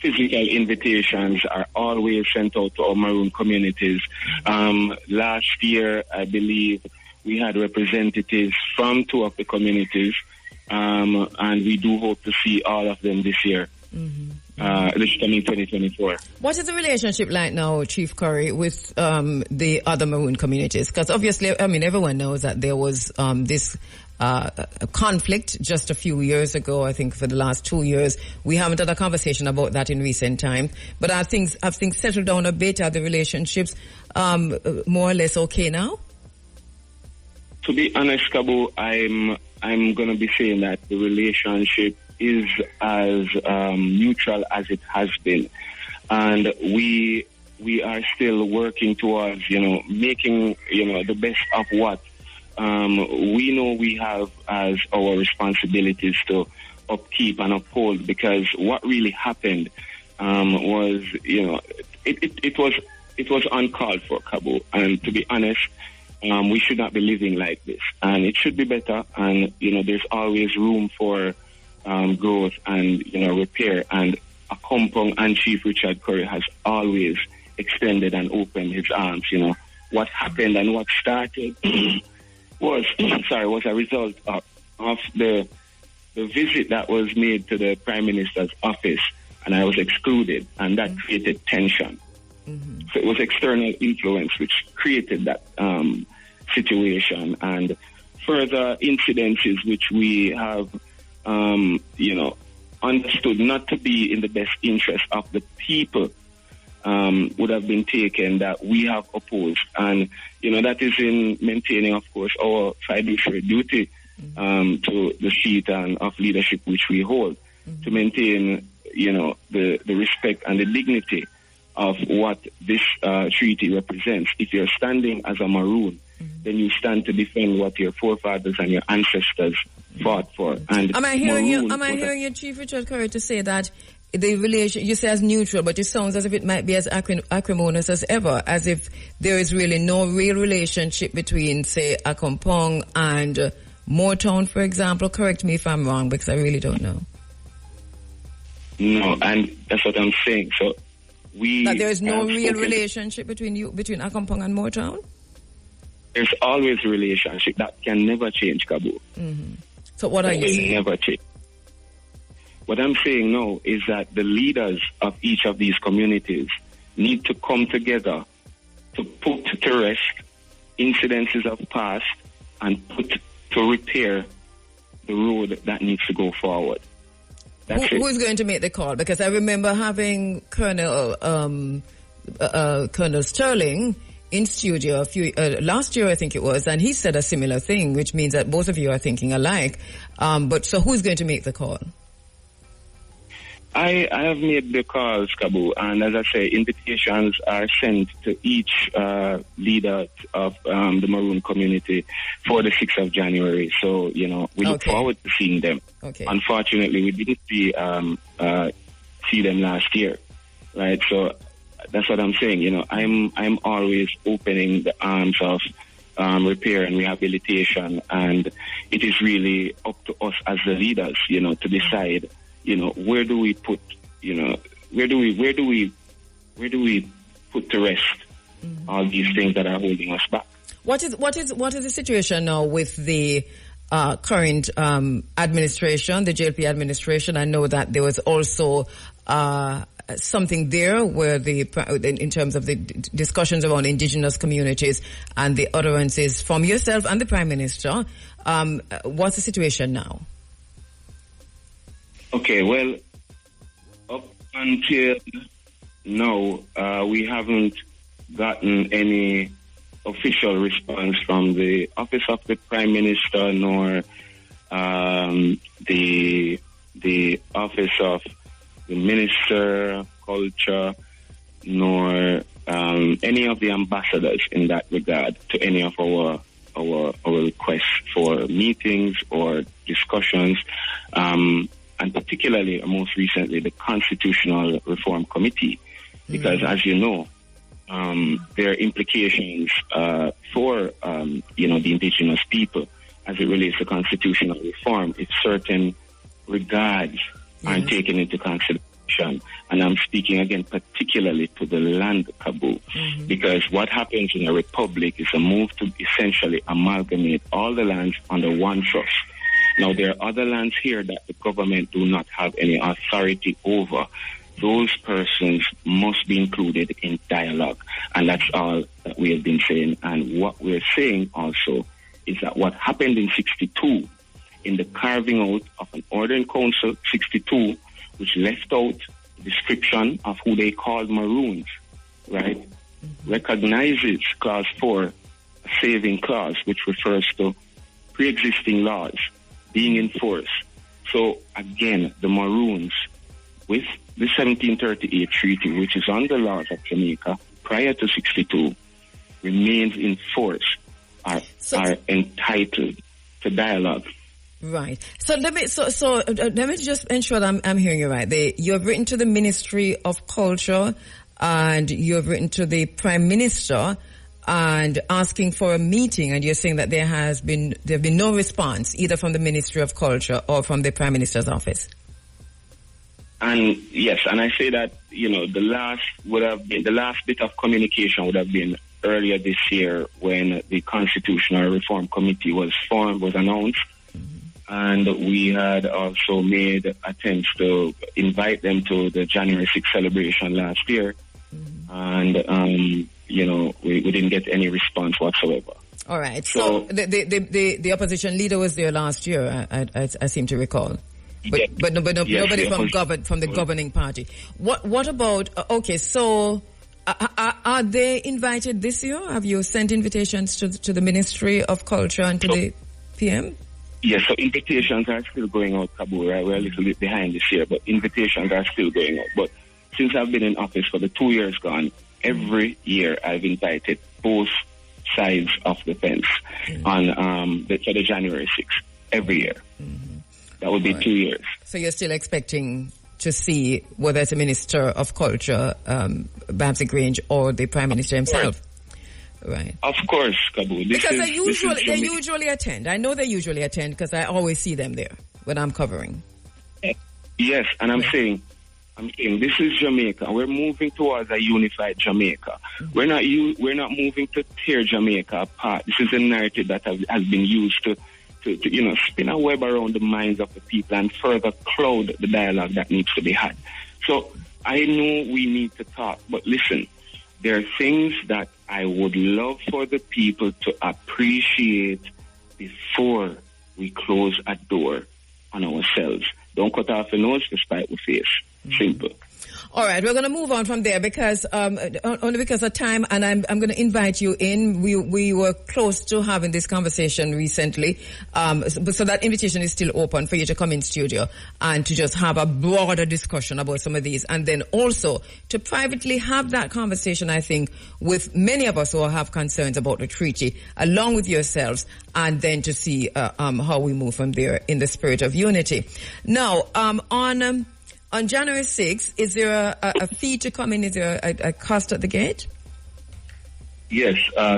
physical invitations are always sent out to our maroon communities. Last year, I believe, we had representatives from 2 of the communities, and we do hope to see all of them this year. This coming 2024.
What is the relationship like now, Chief Curry, with the other maroon communities? Because obviously, I mean, everyone knows that there was this conflict just a few years ago. I think for the last 2 years, we haven't had a conversation about that in recent time. But have things settled down a bit? Are the relationships more or less okay now?
To be honest, KABU, I'm going to be saying that the relationship is as neutral as it has been, and we are still working towards making the best of what we know we have as our responsibilities to upkeep and uphold. Because what really happened was it was uncalled for, KABU, and to be honest, we should not be living like this, and it should be better. And there's always room for growth and repair, and Akompong and Chief Richard Curry has always extended and opened his arms. What happened and what started was a result of the visit that was made to the Prime Minister's office, and I was excluded, and that created tension. So it was external influence which created that situation, and further incidences which we have understood not to be in the best interest of the people would have been taken, that we have opposed. And, that is in maintaining, of course, our fiduciary duty to the seat and of leadership which we hold, to maintain, the respect and the dignity of what this treaty represents. If you're standing as a Maroon, then you stand to defend what your forefathers and your ancestors fought for. And
am I hearing you, Chief Richard Curry, to say that the relation, you say as neutral, but it sounds as if it might be as acrimonious as ever, as if there is really no real relationship between, say, Akompong and Moortown, for example? Correct me if I'm wrong, because I really don't know.
No, and that's what I'm saying. So
that there is no real relationship between Akompong and Moortown?
There's always a relationship that can never change, KABU.
So what are you saying?
Never change. What I'm saying now is that the leaders of each of these communities need to come together to put to rest incidences of past and put to repair the road that needs to go forward.
Who's going to make the call? Because I remember having Colonel Sterling in studio last year, I think it was, and he said a similar thing, which means that both of you are thinking alike. But so who's going to make the call?
I have made the calls, KABU, and as I say, invitations are sent to each leader of the Maroon community for the 6th of January. So, we look forward to seeing them.
Okay.
Unfortunately, we didn't see them last year, right? So that's what I'm saying. I'm always opening the arms of repair and rehabilitation, and it is really up to us as the leaders, to decide. Where do we put, where do we put to rest all these things that are holding us back?
What is the situation now with the current administration, the JLP administration? I know that there was also something there where in terms of the discussions around indigenous communities and the utterances from yourself and the Prime Minister. What's the situation now?
Okay, well, up until now, we haven't gotten any official response from the Office of the Prime Minister nor the office of the Minister of Culture, nor any of the ambassadors in that regard to any of our requests for meetings or discussions, and particularly most recently the Constitutional Reform Committee, because as you know, there are implications for the indigenous people as it relates to constitutional reform if certain regards aren't taken into consideration. And I'm speaking again particularly to the land KABU, because what happens in a republic is a move to essentially amalgamate all the lands under one trust. Now, there are other lands here that the government do not have any authority over. Those persons must be included in dialogue. And that's all that we have been saying. And what we're saying also is that what happened in 62, in the carving out of an order in council 62, which left out the description of who they called Maroons, right, recognizes clause 4, a saving clause, which refers to pre-existing laws being enforced. So again, the Maroons, with the 1738 treaty, which is on the laws of Jamaica prior to 62, remains in force, are entitled to dialogue.
Right. So let me just ensure that I'm hearing you right. You have written to the Ministry of Culture and you have written to the Prime Minister and asking for a meeting, and you're saying that there have been no response either from the Ministry of Culture or from the Prime Minister's office.
And yes, and I say that, the last bit of communication would have been earlier this year when the Constitutional Reform Committee was announced. And we had also made attempts to invite them to the January 6th celebration last year. And, we didn't get any response whatsoever.
All right. So the opposition leader was there last year, I seem to recall. But nobody from the governing party. What about, so are they invited this year? Have you sent invitations to the Ministry of Culture and to the PM?
Yes, so invitations are still going out, KABU, right? We're a little bit behind this year, but invitations are still going out. But since I've been in office for the 2 years gone, every year I've invited both sides of the fence for the January 6th, every year. That would be 2 years.
So you're still expecting to see whether it's a Minister of Culture, Babsy Grange, or the Prime Minister himself? Right.
Of course, KABU.
Because they usually attend. I know they usually attend because I always see them there when I'm covering.
Yes, and I'm saying this is Jamaica. We're moving towards a unified Jamaica. We're not moving to tear Jamaica apart. This is a narrative that has been used to spin a web around the minds of the people and further cloud the dialogue that needs to be had. So I know we need to talk, but listen, there are things that I would love for the people to appreciate before we close a door on ourselves. Don't cut off a nose to spite the face. Simple.
All right, we're going to move on from there because only because of time, and I'm going to invite you in. We were close to having this conversation recently, so that invitation is still open for you to come in studio and to just have a broader discussion about some of these, and then also to privately have that conversation, I think, with many of us who have concerns about the treaty, along with yourselves, and then to see how we move from there in the spirit of unity. Now, on January 6th, is there a fee to come in? Is there a cost at the gate?
Yes.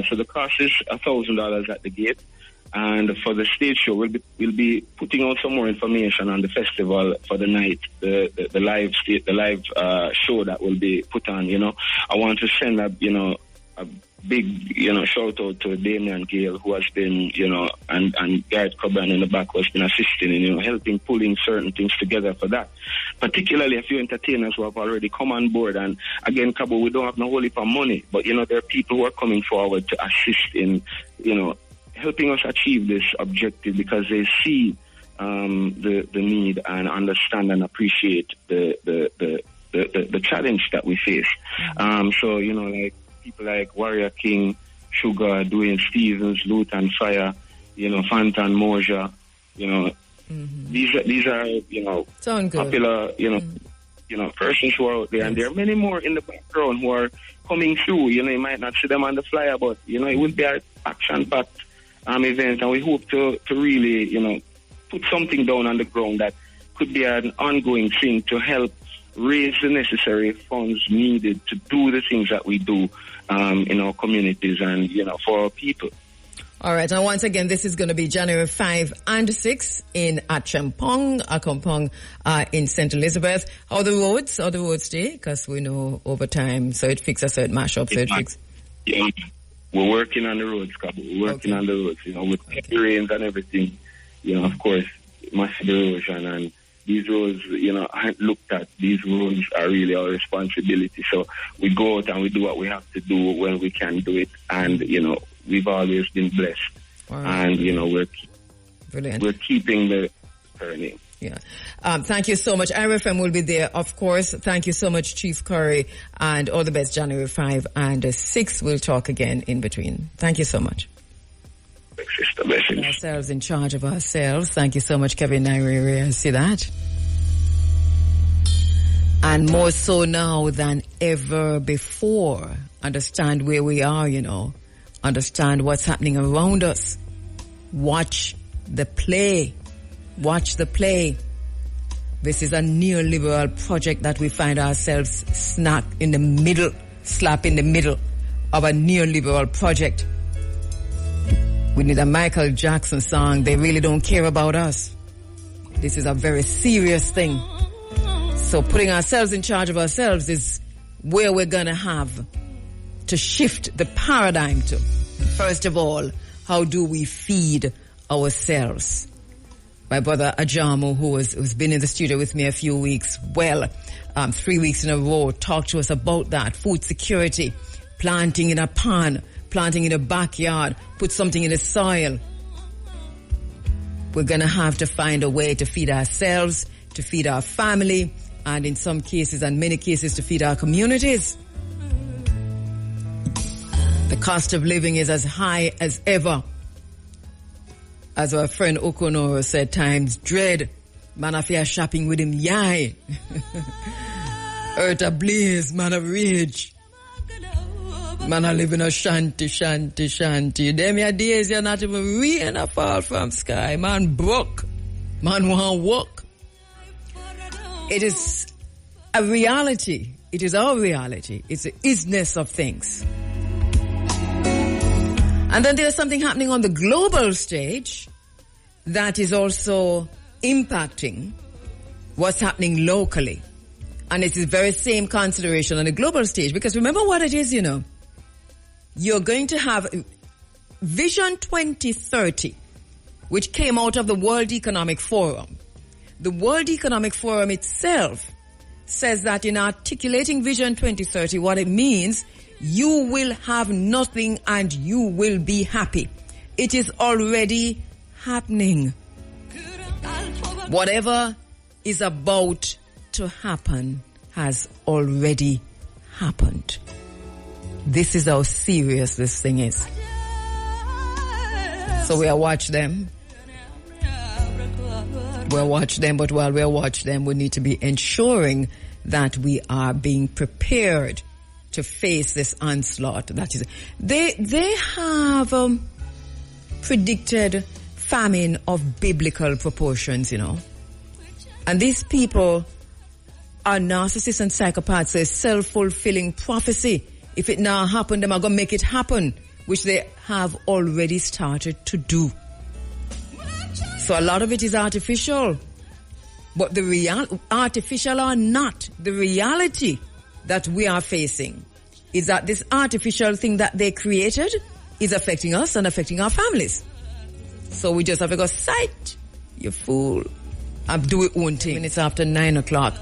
So the cost is $1,000 at the gate, and for the stage show, we'll be putting out some more information on the festival for the night, the live show that will be put on. I want to send a big shout out to Damian Gale, who has been and Garrett Coburn in the back, who has been assisting in helping pulling certain things together for that. Particularly a few entertainers who have already come on board. And again, KABU, we don't have no whole heap of money, but there are people who are coming forward to assist in helping us achieve this objective because they see the need and understand and appreciate the challenge that we face. So like people like Warrior King, Sugar, Dwayne Stevens, Lutan Fire, Fantan Moja, These are, you know, popular, you know, persons who are out there, and there are many more in the background who are coming through. You know, you might not see them on the flyer, but, you know, it will be an action-packed event, and we hope to really, you know, put something down on the ground that could be an ongoing thing to help raise the necessary funds needed to do the things that we do in our communities and, you know, for our people.
All right. And once again, this is going to be January 5 and 6 at Achompong, in St. Elizabeth. How the roads stay? Because we know over time, so it fixes a certain mashup.
Yeah, we're working on the roads, KABU. We're working on the roads, you know, with heavy rains and everything. You know, of course, massive erosion, and these roads, you know, I looked at. These roads are really our responsibility. So we go out and we do what we have to do when we can do it. And, you know, we've always been blessed. Wow. And, you know, we're keeping the name.
Yeah. Thank you so much. IRFM will be there, of course. Thank you so much, Chief Curry, and all the best January 5 and 6. We'll talk again in between. Thank you so much. Ourselves in charge of ourselves. Thank you so much, Kevin Nairiri. I see that. And more so now than ever before. Understand where we are, you know. Understand what's happening around us. Watch the play. Watch the play. This is a neoliberal project that we find ourselves slap in the middle of a neoliberal project. We need a Michael Jackson song. They really don't care about us. This is a very serious thing. So putting ourselves in charge of ourselves is where we're going to have to shift the paradigm to. First of all, how do we feed ourselves? My brother Ajamu, who's been in the studio with me a few weeks, 3 weeks in a row, talked to us about that. Food security, planting in a pan, planting in a backyard, put something in the soil. We're going to have to find a way to feed ourselves, to feed our family, and in some cases, and many cases, to feed our communities. The cost of living is as high as ever. As our friend Okonoro said, times dread. Man, if you're shopping with him, yay. Earth ablaze, man of rage. Man, I live in a shanty. Them your days, you're not even rain a fall from sky. Man broke. Man won't walk. It is a reality. It is our reality. It's the isness of things. And then there's something happening on the global stage that is also impacting what's happening locally. And it's the very same consideration on the global stage. Because remember what it is, you know. You're going to have Vision 2030, which came out of the World Economic Forum. The World Economic Forum itself says that in articulating Vision 2030, what it means, you will have nothing and you will be happy. It is already happening. Whatever is about to happen has already happened. This is how serious this thing is. So we'll watch them. We'll watch them, but while we'll watch them, we need to be ensuring that we are being prepared to face this onslaught. That is, they have predicted famine of biblical proportions, you know. And these people are narcissists and psychopaths. So it's self-fulfilling prophecy. If it now happened, them are going to make it happen, which they have already started to do. So a lot of it is artificial. But the artificial or not, the reality that we are facing is that this artificial thing that they created is affecting us and affecting our families. So we just have to go, sight, you fool, and do it one thing. Minutes after 9 o'clock,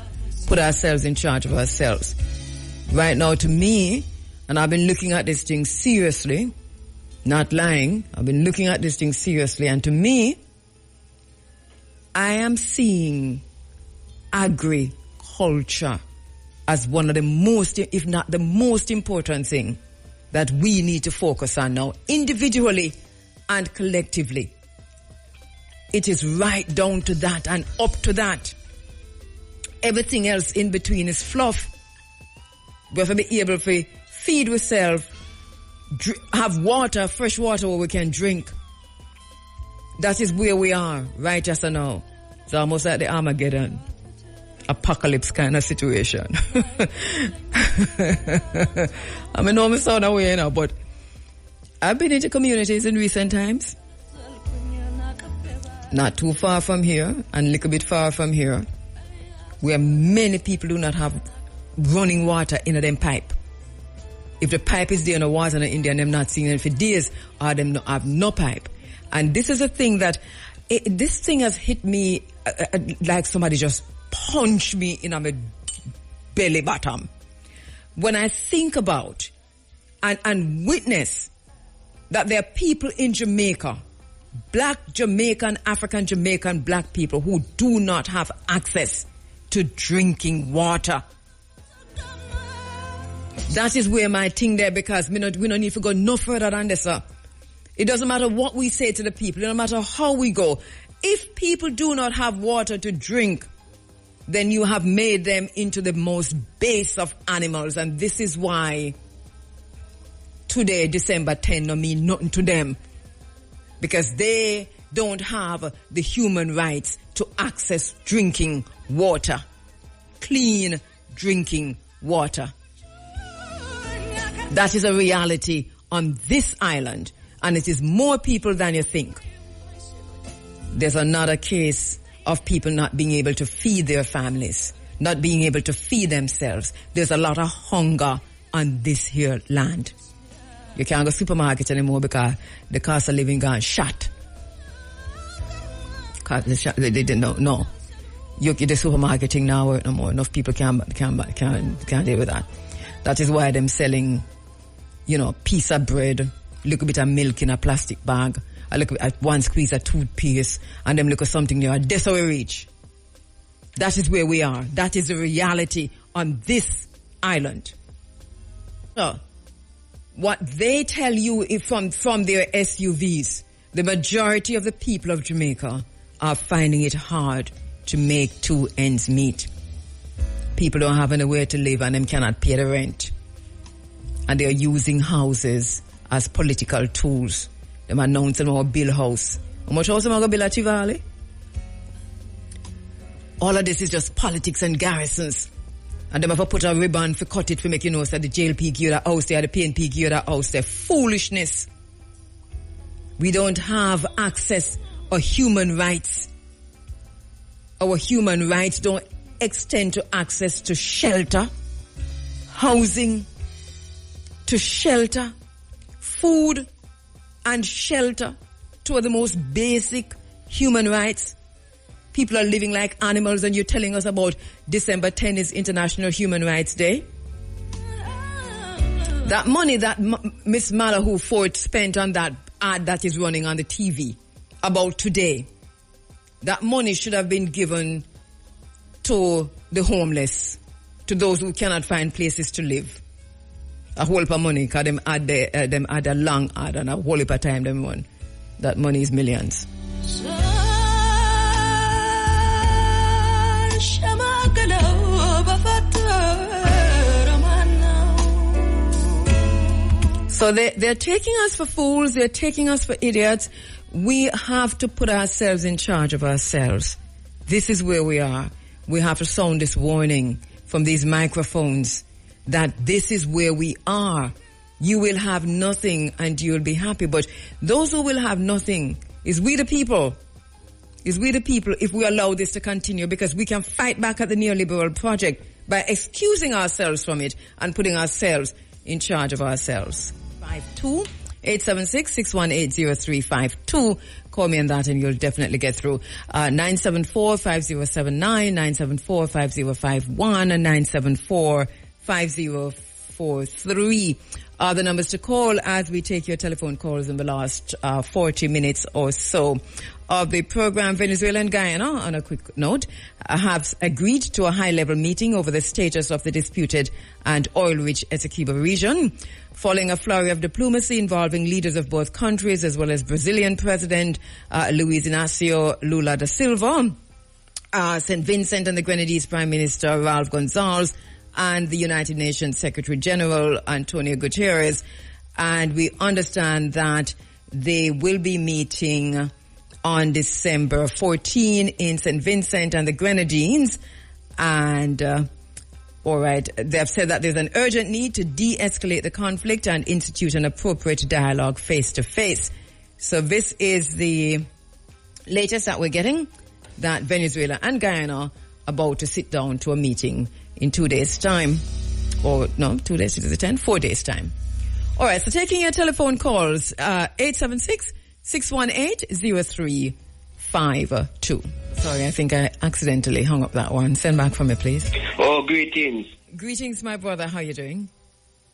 put ourselves in charge of ourselves. Right now, to me, and I've been looking at this thing seriously, not lying, I've been looking at this thing seriously, and to me, I am seeing agriculture as one of the most, if not the most important thing that we need to focus on now, individually and collectively. It is right down to that and up to that. Everything else in between is fluff. We have to be able to feed ourselves, have water, fresh water where we can drink. That is where we are right just now. It's almost like the Armageddon apocalypse kind of situation. I mean, I'm sound away now, but I've been into communities in recent times. Not too far from here and a little bit far from here, where many people do not have running water in them pipe. If the pipe is there and the water in there and them not seeing it for days, or them not have no pipe. And this is a thing that, this thing has hit me like somebody just punched me in my belly bottom. When I think about and witness that there are people in Jamaica, black Jamaican, African Jamaican black people who do not have access to drinking water. That is where my thing there, because we don't need to go no further than this, sir. It doesn't matter what we say to the people. It doesn't matter how we go. If people do not have water to drink, then you have made them into the most base of animals. And this is why today, December 10, don't mean nothing to them. Because they don't have the human rights to access drinking water. Clean drinking water. That is a reality on this island. And it is more people than you think. There's another case of people not being able to feed their families, not being able to feed themselves. There's a lot of hunger on this here land. You can't go to supermarket anymore because the cost of living gone shot. They didn't know. The supermarket thing now work no more. Enough people can't deal with that. That is why them selling, piece of bread, little bit of milk in a plastic bag, a little at one squeeze of toothpaste, and them look at something there. That's how we reach. That is where we are. That is the reality on this island. So, what they tell you from their SUVs, the majority of the people of Jamaica are finding it hard to make two ends meet. People don't have anywhere to live and them cannot pay the rent. And they are using houses as political tools. Them announcing about build house. How much house am I going to build at Chivali? All of this is just politics and garrisons. And them have to put a ribbon for cut it for make you know that the JLP give you that house there, the PNP give you that house there. Foolishness. We don't have access or human rights. Our human rights don't extend to access to shelter, housing, to shelter, food and shelter, two of the most basic human rights. People are living like animals and you're telling us about December 10 is International Human Rights Day. That money that Miss Malahoo Ford spent on that ad that is running on the TV about today, that money should have been given to the homeless, to those who cannot find places to live. A whole heap of money, because them add a long ad and a whole heap of time them run. That money is millions. So they're taking us for fools, they're taking us for idiots. We have to put ourselves in charge of ourselves. This is where we are. We have to sound this warning from these microphones that this is where we are. You will have nothing and you'll be happy. But those who will have nothing is we the people. Is we the people if we allow this to continue, because we can fight back at the neoliberal project by excusing ourselves from it and putting ourselves in charge of ourselves. 876-618-0352. Call me on that and you'll definitely get through. 974-5079, 974-5051, and 974-50 888-9-543 are the numbers to call as we take your telephone calls in the last 40 minutes or so of the program. Venezuela and Guyana, on a quick note, have agreed to a high-level meeting over the status of the disputed and oil-rich Essequibo region, following a flurry of diplomacy involving leaders of both countries, as well as Brazilian President Luiz Inácio Lula da Silva, St. Vincent and the Grenadines Prime Minister Ralph Gonzalez, and the United Nations Secretary General Antonio Guterres. And we understand that they will be meeting on December 14 in St. Vincent and the Grenadines. And, all right, they have said that there's an urgent need to de-escalate the conflict and institute an appropriate dialogue face-to-face. So this is the latest that we're getting, that Venezuela and Guyana about to sit down to a meeting in 2 days' time. Or, no, 2 days to the 10th, 4 days' time. All right, so taking your telephone calls, 876-618-0352. Sorry, I think I accidentally hung up that one. Send back for me, please.
Oh, greetings.
Greetings, my brother. How you doing?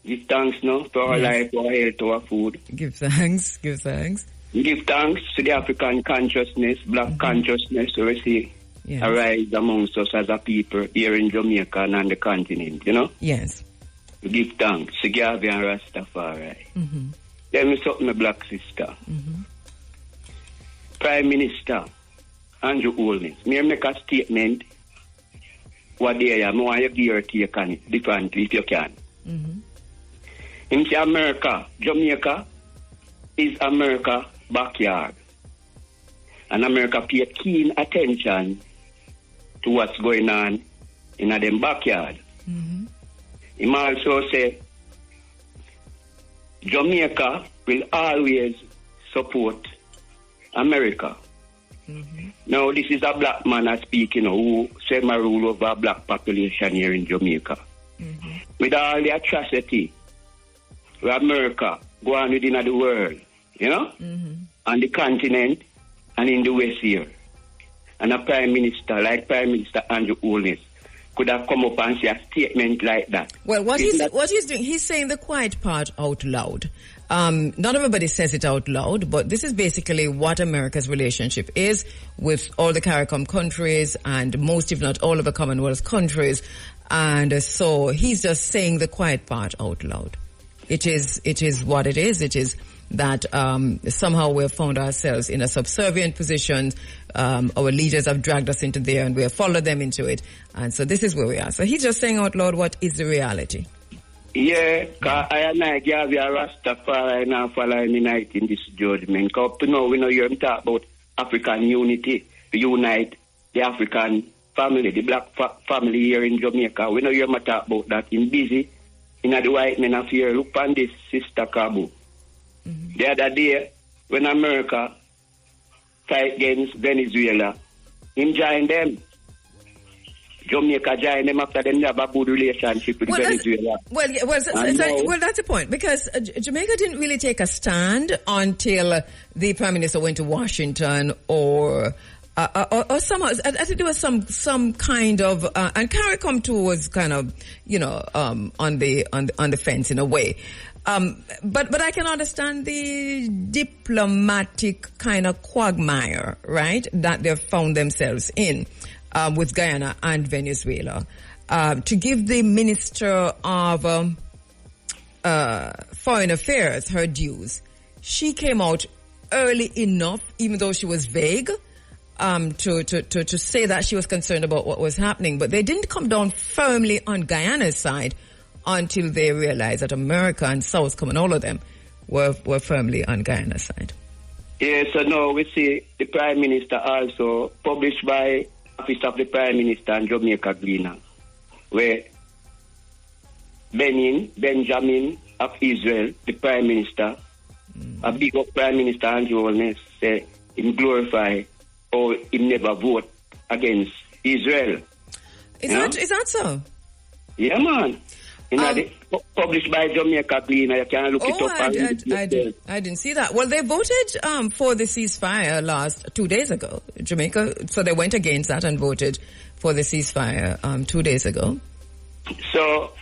Give thanks, no, to our life, to our health, to our food.
Give thanks. Give thanks.
Give thanks to the African consciousness, black consciousness, so we see arise amongst us as a people here in Jamaica and on the continent, you know?
Yes.
We give thanks to Garvey and Rastafari.
Mm-hmm.
Tell me something, my black sister.
Mm-hmm.
Prime Minister Andrew Holness, may I make a statement? What they are, I want you to give your take on it differently if you can.
Mm-hmm.
In America, Jamaica is America's backyard. And America pay keen attention to what's going on in them backyard.
Mm-hmm.
He also say Jamaica will always support America.
Mm-hmm.
Now, this is a black man speaking who semi-rule over a black population here in Jamaica.
Mm-hmm.
With all the atrocity where America go on within the world, you know, on the continent and in the West here. And a Prime Minister like Prime Minister Andrew Holness could have come up and say a statement like that.
Well, what he's doing, he's saying the quiet part out loud. Not everybody says it out loud, but this is basically what America's relationship is with all the CARICOM countries and most, if not all, of the Commonwealth countries. And so he's just saying the quiet part out loud. It is what it is. It is that somehow we have found ourselves in a subservient position. Our leaders have dragged us into there and we have followed them into it. And so this is where we are. So he's just saying out loud what is the reality.
Yeah, because I and I give you a Rastafari and I follow in this judgment. Because we know you're talking about African unity, to unite the African family, the black family here in Jamaica. We know you're talking about that in busy. In the white men affair, look on this, Sister KABU. Mm-hmm. The other day, when America fight against Venezuela, him join them. Jamaica join them after them have a good relationship with Venezuela.
Well, that's the point, because Jamaica didn't really take a stand until the Prime Minister went to Washington or somehow, I think there was some kind of, and CARICOM too was kind of, on the fence in a way. But I can understand the diplomatic kind of quagmire, right, that they've found themselves in, with Guyana and Venezuela. To give the Minister of, Foreign Affairs her dues, she came out early enough, even though she was vague, to say that she was concerned about what was happening, but they didn't come down firmly on Guyana's side until they realized that America and South, all of them, were firmly on Guyana's side.
Yeah, so now we see the Prime Minister also published by Office of the Prime Minister in Jamaica Gleaner, where Benjamin of Israel, the Prime Minister, a big up Prime Minister Andrew Holness, say him glorify or him never vote against Israel.
Is that so?
Yeah, man. Published by Jamaica Gleaner, you can look it up.
I didn't see that. Well, they voted for the ceasefire 2 days ago, Jamaica, so they went against that and voted for the ceasefire 2 days ago.
So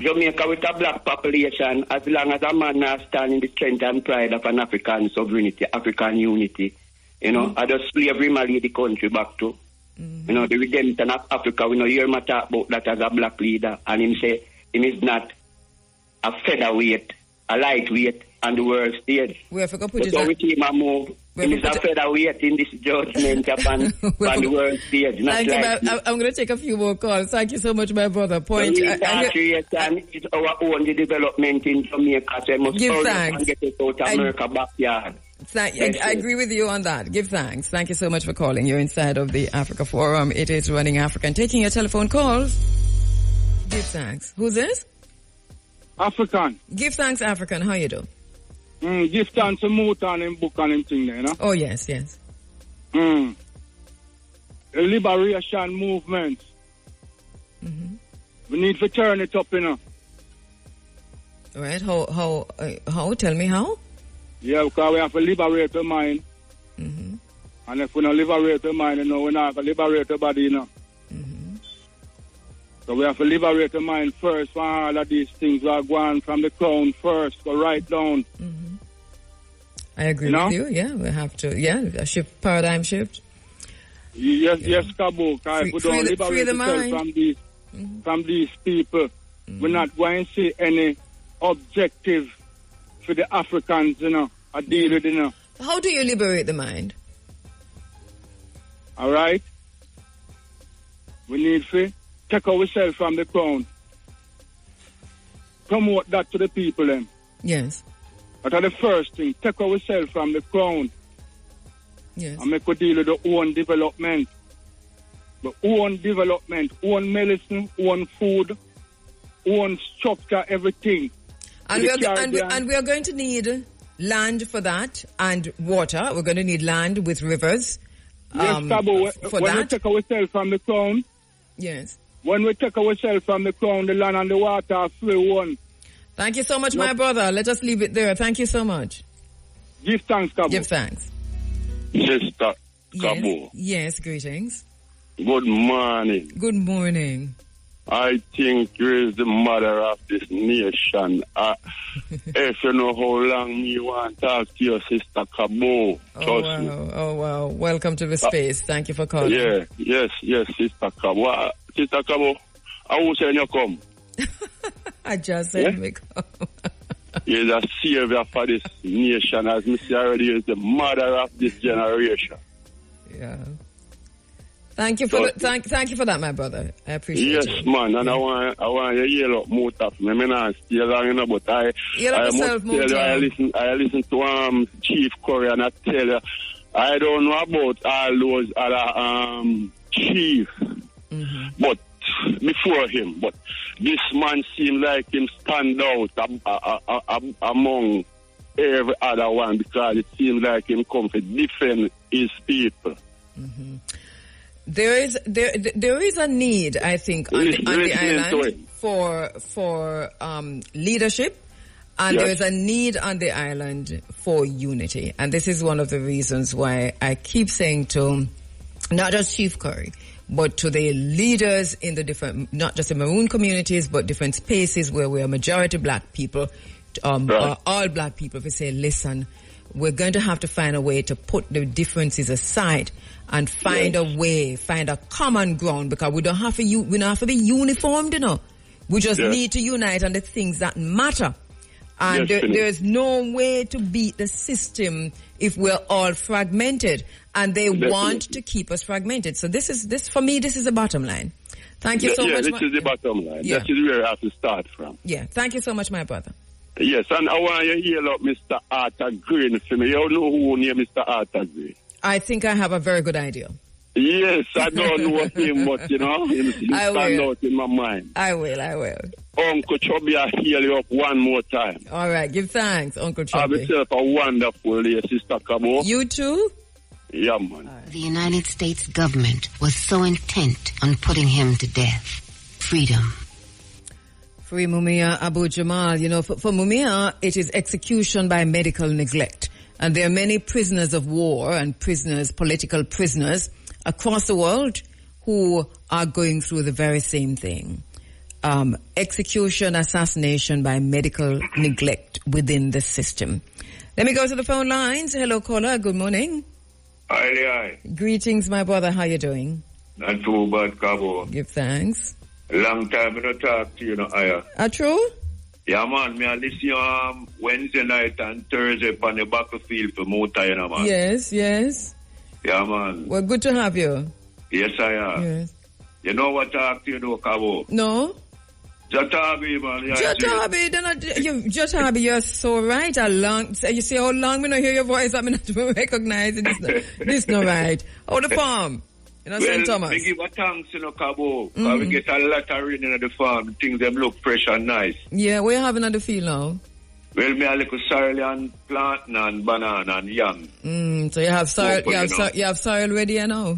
Jamaica with a black population, as long as a man not stand in the strength and pride of an African sovereignty, African unity, you know, I just slavery marry the country back to. You know, the redemption of Africa, we know hear him talk about that as a black leader, and him say him is not a featherweight, a lightweight on the world stage.
We have to put
so we see him move. Him is a featherweight in this judgment upon the world stage. Not
Thank you, I'm going to take a few more calls. Thank you so much, my brother. Point.
It's our own development in Jamaica, so we must
give thanks.
Get it out of America backyard.
I agree with you on that. Give thanks. Thank you so much for calling. You're inside of the Africa Forum. It is Running African. Taking your telephone calls. Give thanks. Who's this?
African.
Give thanks, African. How you do?
Give thanks to Moutan and book on him thing there, you know?
Oh, yes.
The liberation movement. We need to turn it up, you know?
Right. How? Tell me how?
Yeah, because we have to liberate the mind. And if we don't liberate the mind, you know, we're not going to liberate the body, you know. So we have to liberate the mind first for all of these things that are going from the crown first, go right down.
I agree with you. Yeah, we have to. Yeah, a shift, paradigm shift.
Yes, KABU. Because if we don't liberate ourselves from these people, we're not going to see any objective for the Africans, you know, I deal with, you know.
How do you liberate the mind?
All right. We need to take ourselves from the crown. Promote that to the people, then.
Yes.
That are the first thing. Take ourselves from the crown.
Yes.
And make a deal with the own development. The own development, own medicine, own food, own structure, everything.
And we are going to need land for that and water. We're going to need land with rivers.
Yes, KABU, when we take ourselves from the crown.
Yes.
When we take ourselves from the crown, the land and the water are free one.
Thank you so much, my brother. Let us leave it there. Thank you so much.
Give thanks, KABU.
Give thanks.
Sister KABU.
Yes, greetings.
Good morning.
Good morning.
I think you is the mother of this nation. If you know how long you want to talk to your sister KABU.
Oh, wow. Welcome to the space. Thank you for calling.
Yes, Sister KABU. Sister KABU, I will say you come.
I just said me come.
He is a savior for this nation, as Mr. already is the mother of this generation.
Yeah. Thank you for thank you for that, my brother. I appreciate it.
Yes, man, and I want you yell up more tough. I mean, I stay long, you know, but I must tell you, I listen to Chief Curry, and I tell you, I don't know about all those other chiefs, but before him, but this man seemed like him stand out among every other one, because it seems like him come to defend his people.
There is a need, I think, on the island for leadership, and there is a need on the island for unity. And this is one of the reasons why I keep saying to not just Chief Curry, but to the leaders in the different, not just the Maroon communities, but different spaces where we are majority black people, or all black people, if we say, listen, we're going to have to find a way to put the differences aside and find a way, find a common ground, because we don't have to be uniformed, you know. We just need to unite on the things that matter. And there's no way to beat the system if we're all fragmented, and they want to keep us fragmented. So this for me, this is the bottom line. Thank you so much.
This is the bottom line. That is where I have to start from.
Yeah. Thank you so much, my brother.
Yes, and I want you to hear up Mr. Arthur Green for me. You know who named Mr. Arthur Green? I
think I have a very good idea.
Yes, I don't know him, but you know, he stand out in my mind.
I will.
Uncle Chubby, I hear you up one more time.
All right, give thanks, Uncle Chubby.
Have yourself a wonderful day, Sister KABU.
You too?
Yeah, man.
The United States government was so intent on putting him to death. Freedom.
Free Mumia Abu Jamal. You know, for Mumia, it is execution by medical neglect. And there are many prisoners of war and political prisoners across the world who are going through the very same thing. execution, assassination by medical neglect within the system. Let me go to the phone lines. Hello, caller. Good morning.
Hi.
Greetings, my brother. How you doing?
Not too bad, Cabo.
Give thanks.
Long time I don't talk to you, Aya.
True?
Yeah, man. Me I listen Wednesday night and Thursday on the battlefield for Mota, man.
Yes.
Yeah, man.
Well, good to have you.
Yes, I am.
Yes.
You know what talk to you, Cabo?
No?
Jatabi, man.
Jatabi, you're so right. You see how long me not hear your voice, I mean not to recognize it. This no right. How the farm? St. Thomas.
We give a thanks, Cabo. Because we get a lot of rain in the farm. Things them look fresh and nice.
Yeah, what you having on the field now?
Well, me a little sorrel and plantain and banana and yam.
So you have sorrel, you have sorrel ready now?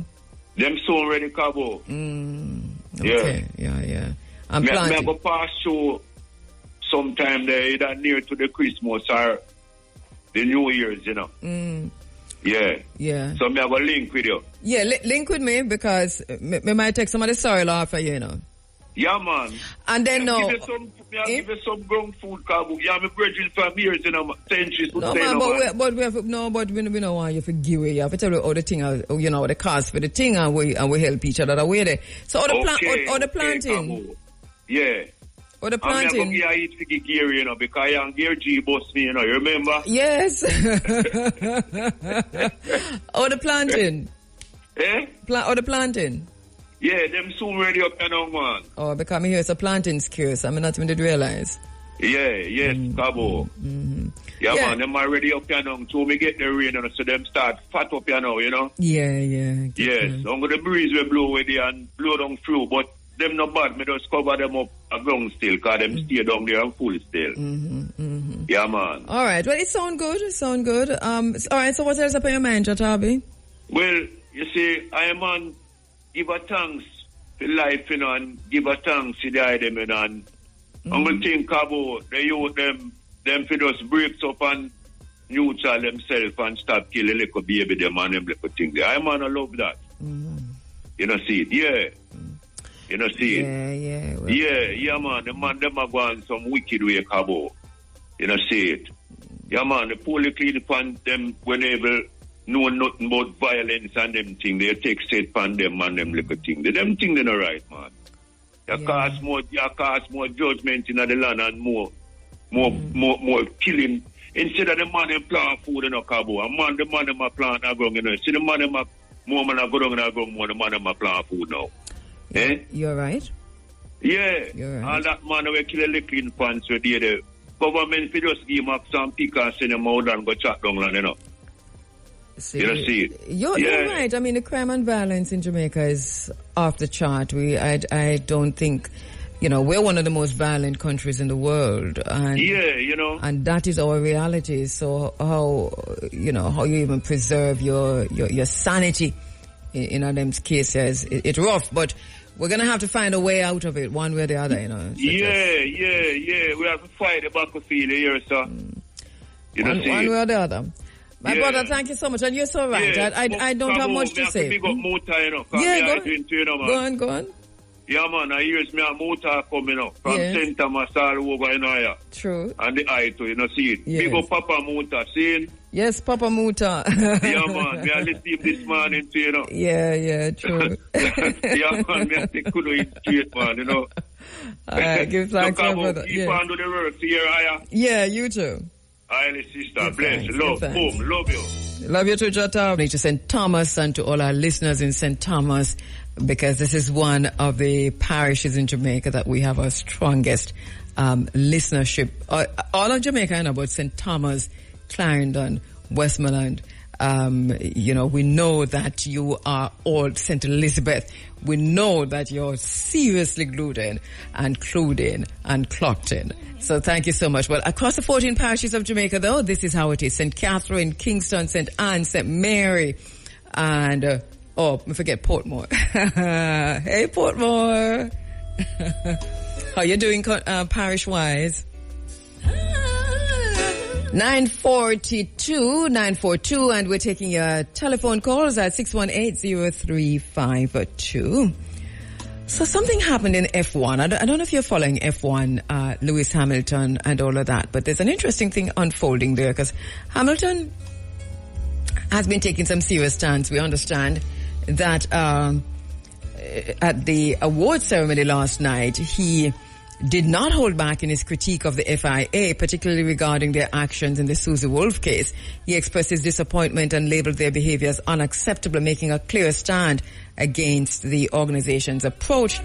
Them soon ready, Cabo.
Okay. Yeah. I'm planting.
Me go pass through sometime there, either near to the Christmas or the New Year's, Yeah. So me have a link with you.
Yeah, link with me because me might take some of the sorrel off of you,
Yeah, man.
And then
give you some ground food, Cabo. Yeah, me brethren from years, centuries.
But we don't want you to give away. You have to tell you all the thing, the cost for the thing, and we help each other that way there. So all the planting.
Yeah.
Or the planting.
I'm going to eat for gear, because I am gear G boss me, you remember?
Yes. Or the planting. Or the planting.
Yeah, them soon ready up man.
Oh, because me here it's a planting scarce. I'm not even to realize.
Yes, Cabo. Yeah, man, them are ready up so we get the rain, so them start fat up
Yeah.
Yes, I'm going to breeze will blow with and blow down through, but them not bad, me just cover them up a ground still, because them stay down there and full still. Yeah, man.
All right, well, it sound good. All right, so what else up on your mind, Jatabi?
Well, you see, I am on give a thanks for life, and give a thanks to the item, and I'm going to think about the youth, them for just breaks up and neutral themselves and stop killing little baby, them and them little things. I man, I love that. See it? Yeah. See it?
Yeah. Well.
Yeah, man. The man, them are going some wicked way, Cabo. See it? Yeah, man. The poorly clean upon them whenever know nothing about violence and them things. They take state upon them and them little things. Them things they're not right, man. You cause more judgment in the land and more killing. Instead of the man them plant food in a Cabo, the man them a plant a ground, See the man them a more man a go down in a ground, more the man them a plant food now.
You're right.
Yeah.
You're right.
And that man will kill a little in pants where the government will just give him some pick and send him out and go chat down land,
See,
see it?
You're right. I mean, the crime and violence in Jamaica is off the chart. I don't think, we're one of the most violent countries in the world. And, and that is our reality. So how you even preserve your sanity in them cases, it's rough, but we're going to have to find a way out of it one way or the other,
Yeah. We have to fight the battlefield here, sir.
One way or the other. My brother, thank you so much. And you're so right. I don't have much to say.
Big up Mota,
Go on.
Yeah, man, I hear me a motor coming up from St. Thomas all over,
True.
And the eye to, see it.
Yes.
Big up Papa Mota, see it?
Yes, Papa Muta.
Yeah, man. Me I listen this morning too,
Yeah, true.
Yeah, man. Me I think could eat straight, man,
All right, give thanks, my brother.
Keep on do the work here, Aya.
Yeah, you too.
Aye, sister. Bless. Love. Boom. Love you.
Love you too, Jota. To St. Thomas and to all our listeners in St. Thomas, because this is one of the parishes in Jamaica that we have our strongest listenership. All of Jamaica, but St. Thomas, Clarendon, Westmoreland. We know that you are all St. Elizabeth. We know that you're seriously glued in and clued in and clocked in. So thank you so much. Well, across the 14 parishes of Jamaica, though, this is how it is. St. Catherine, Kingston, St. Anne, St. Mary, and, we forget Portmore. Hey, Portmore. How you doing, parish-wise? 942, and we're taking your telephone calls at 618-0352. So something happened in F1. I don't know if you're following F1, Lewis Hamilton and all of that, but there's an interesting thing unfolding there because Hamilton has been taking some serious stance. We understand that at the award ceremony last night, he did not hold back in his critique of the FIA, particularly regarding their actions in the Susie Wolf case. He expressed his disappointment and labeled their behavior as unacceptable, making a clear stand against the organization's approach.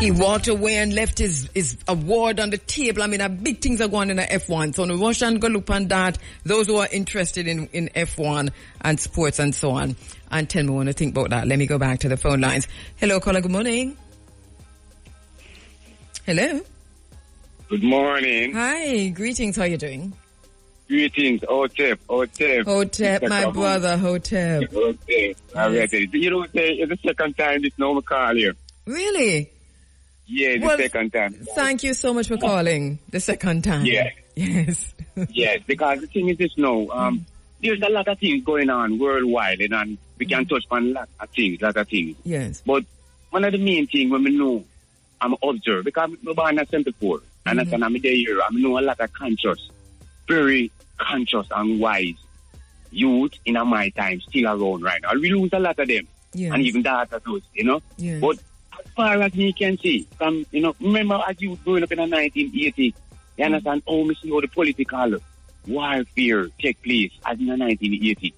He walked away and left his award on the table. I mean, big things are going on in F1. So, no rush and go look on that. Those who are interested in F1 and sports and so on. And tell me what you think about that. Let me go back to the phone lines. Hello, caller. Good morning. Hello.
Good morning.
Hi. Greetings. How are you doing?
Greetings. Hotep,
my brother, Hotep.
Hotep.
Yes.
You know, it's the second time this now I call you.
Really?
Yeah, the second time.
Thank you so much for calling the second time.
Yeah.
Yes.
Yes, because the thing is this now, there's a lot of things going on worldwide and we can touch on a lot of things.
Yes.
But one of the main things when we know, I'm observed because I'm born at 74 and I'm there here, I know a lot of very conscious and wise youth in my time still around right now. We lose a lot of them.
Yes.
And even that as us, you know.
Yes.
But as far as me can see, remember as you growing up in the 1980, you understand how we see how the political warfare take place as in the 1980.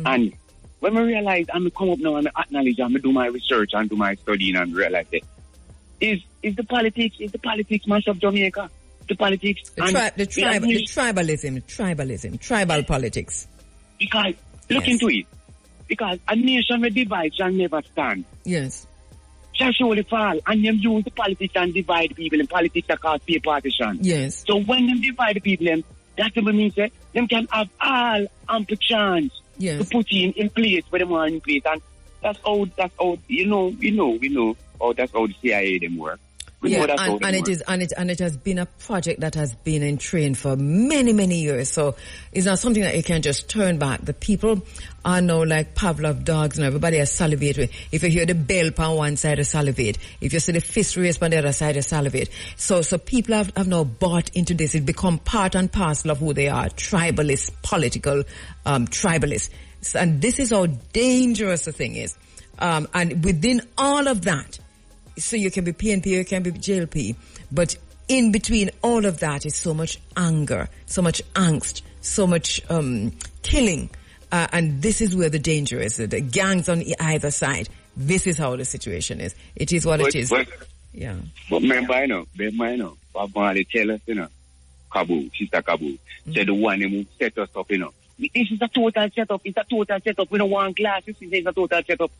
And when we realize I'm come up now and I acknowledge and I do my research and do my studying and realize that is the politics mash up Jamaica? The politics tribal politics. Because look into it. Because a nation with divide shall never stand.
Yes.
Shall surely fall. And them use the politics and divide people and politics that cause peer partition.
Yes.
So when them divide the people, that's what means that them can have all ample chance to put in place where they want in place. And that's how you know. Oh, that's how the CIA them work.
It has been a project that has been in train for many, many years. So it's not something that you can just turn back. The people are now like Pavlov dogs and everybody is salivating. If you hear the bell on one side, they salivate. If you see the fist raised on the other side, they salivate. So people have now bought into this. It become part and parcel of who they are. Tribalist, political, tribalist. And this is how dangerous the thing is. And within all of that, so you can be PNP, you can be JLP, but in between all of that is so much anger, so much angst, so much killing, and this is where the danger is. The gangs on either side. This is how the situation is. It is what it is. Yeah.
But remember, I know, Bob Marley tell us, KABU, Sister KABU, said the one who set us up, This is a total setup. It's a total setup. We don't want glasses. It's a total setup.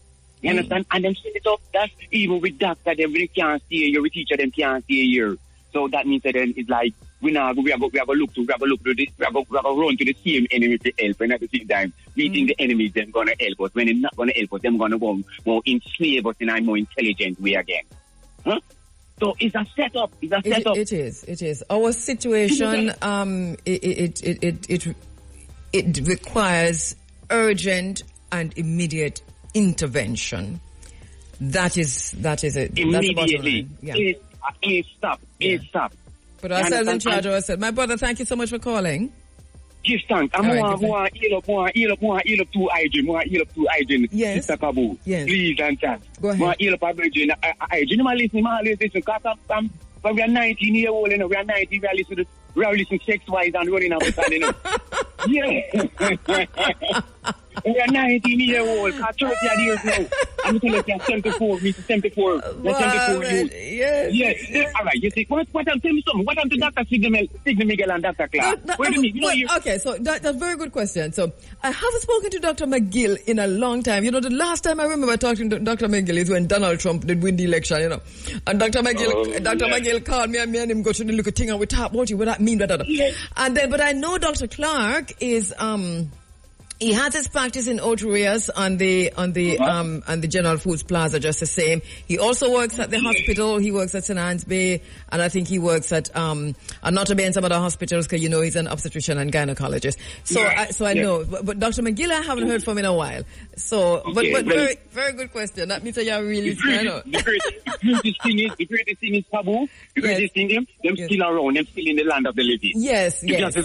You understand? And them set it up. That's even with doctor, them we can't stay here. With teacher, them can't stay here. So that means that then it's like we are going to look to this. We are going to run to the same enemy to help. And at the same time, we think the enemy is then going to help us. When they're not going to help us, they're going to go more enslave us in a more intelligent way again. Huh? So it's a setup. It's a setup.
It is. Our situation, it requires urgent and immediate intervention. That is it.
Immediately.
Stop. Put ourselves in charge of ourselves. My brother, thank you so much for calling.
Give thanks. I'm more heal up to hygiene.
Yes.
Mr. KABU.
Yes.
Please and chat.
Go ahead.
More heal up hygiene. Hygiene, listen. Because when we are 19 years old, we are 19, we are listening sex-wise and running out of time, Yeah. We are 19 years old, 30 years now. I'm telling you, 74, Mr. 74. You're 74 youth. Yes. All right, you see, what tell me something. What happened to Dr. Signa Miguel and Dr. Clark? What do you mean?
Okay, so that's a very good question. So I haven't spoken to Dr. McGill in a long time. The last time I remember talking to Dr. McGill is when Donald Trump did win the election, And Dr. McGill called me and him go to the little thing and we talk about you, what that mean, Yes. And then, but I know Dr. Clark is, He has his practice in Otrias on the General Foods Plaza, just the same. He also works at the hospital. He works at St. Anne's Bay, and I think he works at Notre Bay and some other hospitals, because he's an obstetrician and gynecologist. So I know. But Dr. McGill, I haven't heard from in a while. So, but very, very good question. That means that you're really
the greatest thing is KABU. The greatest thing them still around. Them still in the land of the living.
Yes.
We just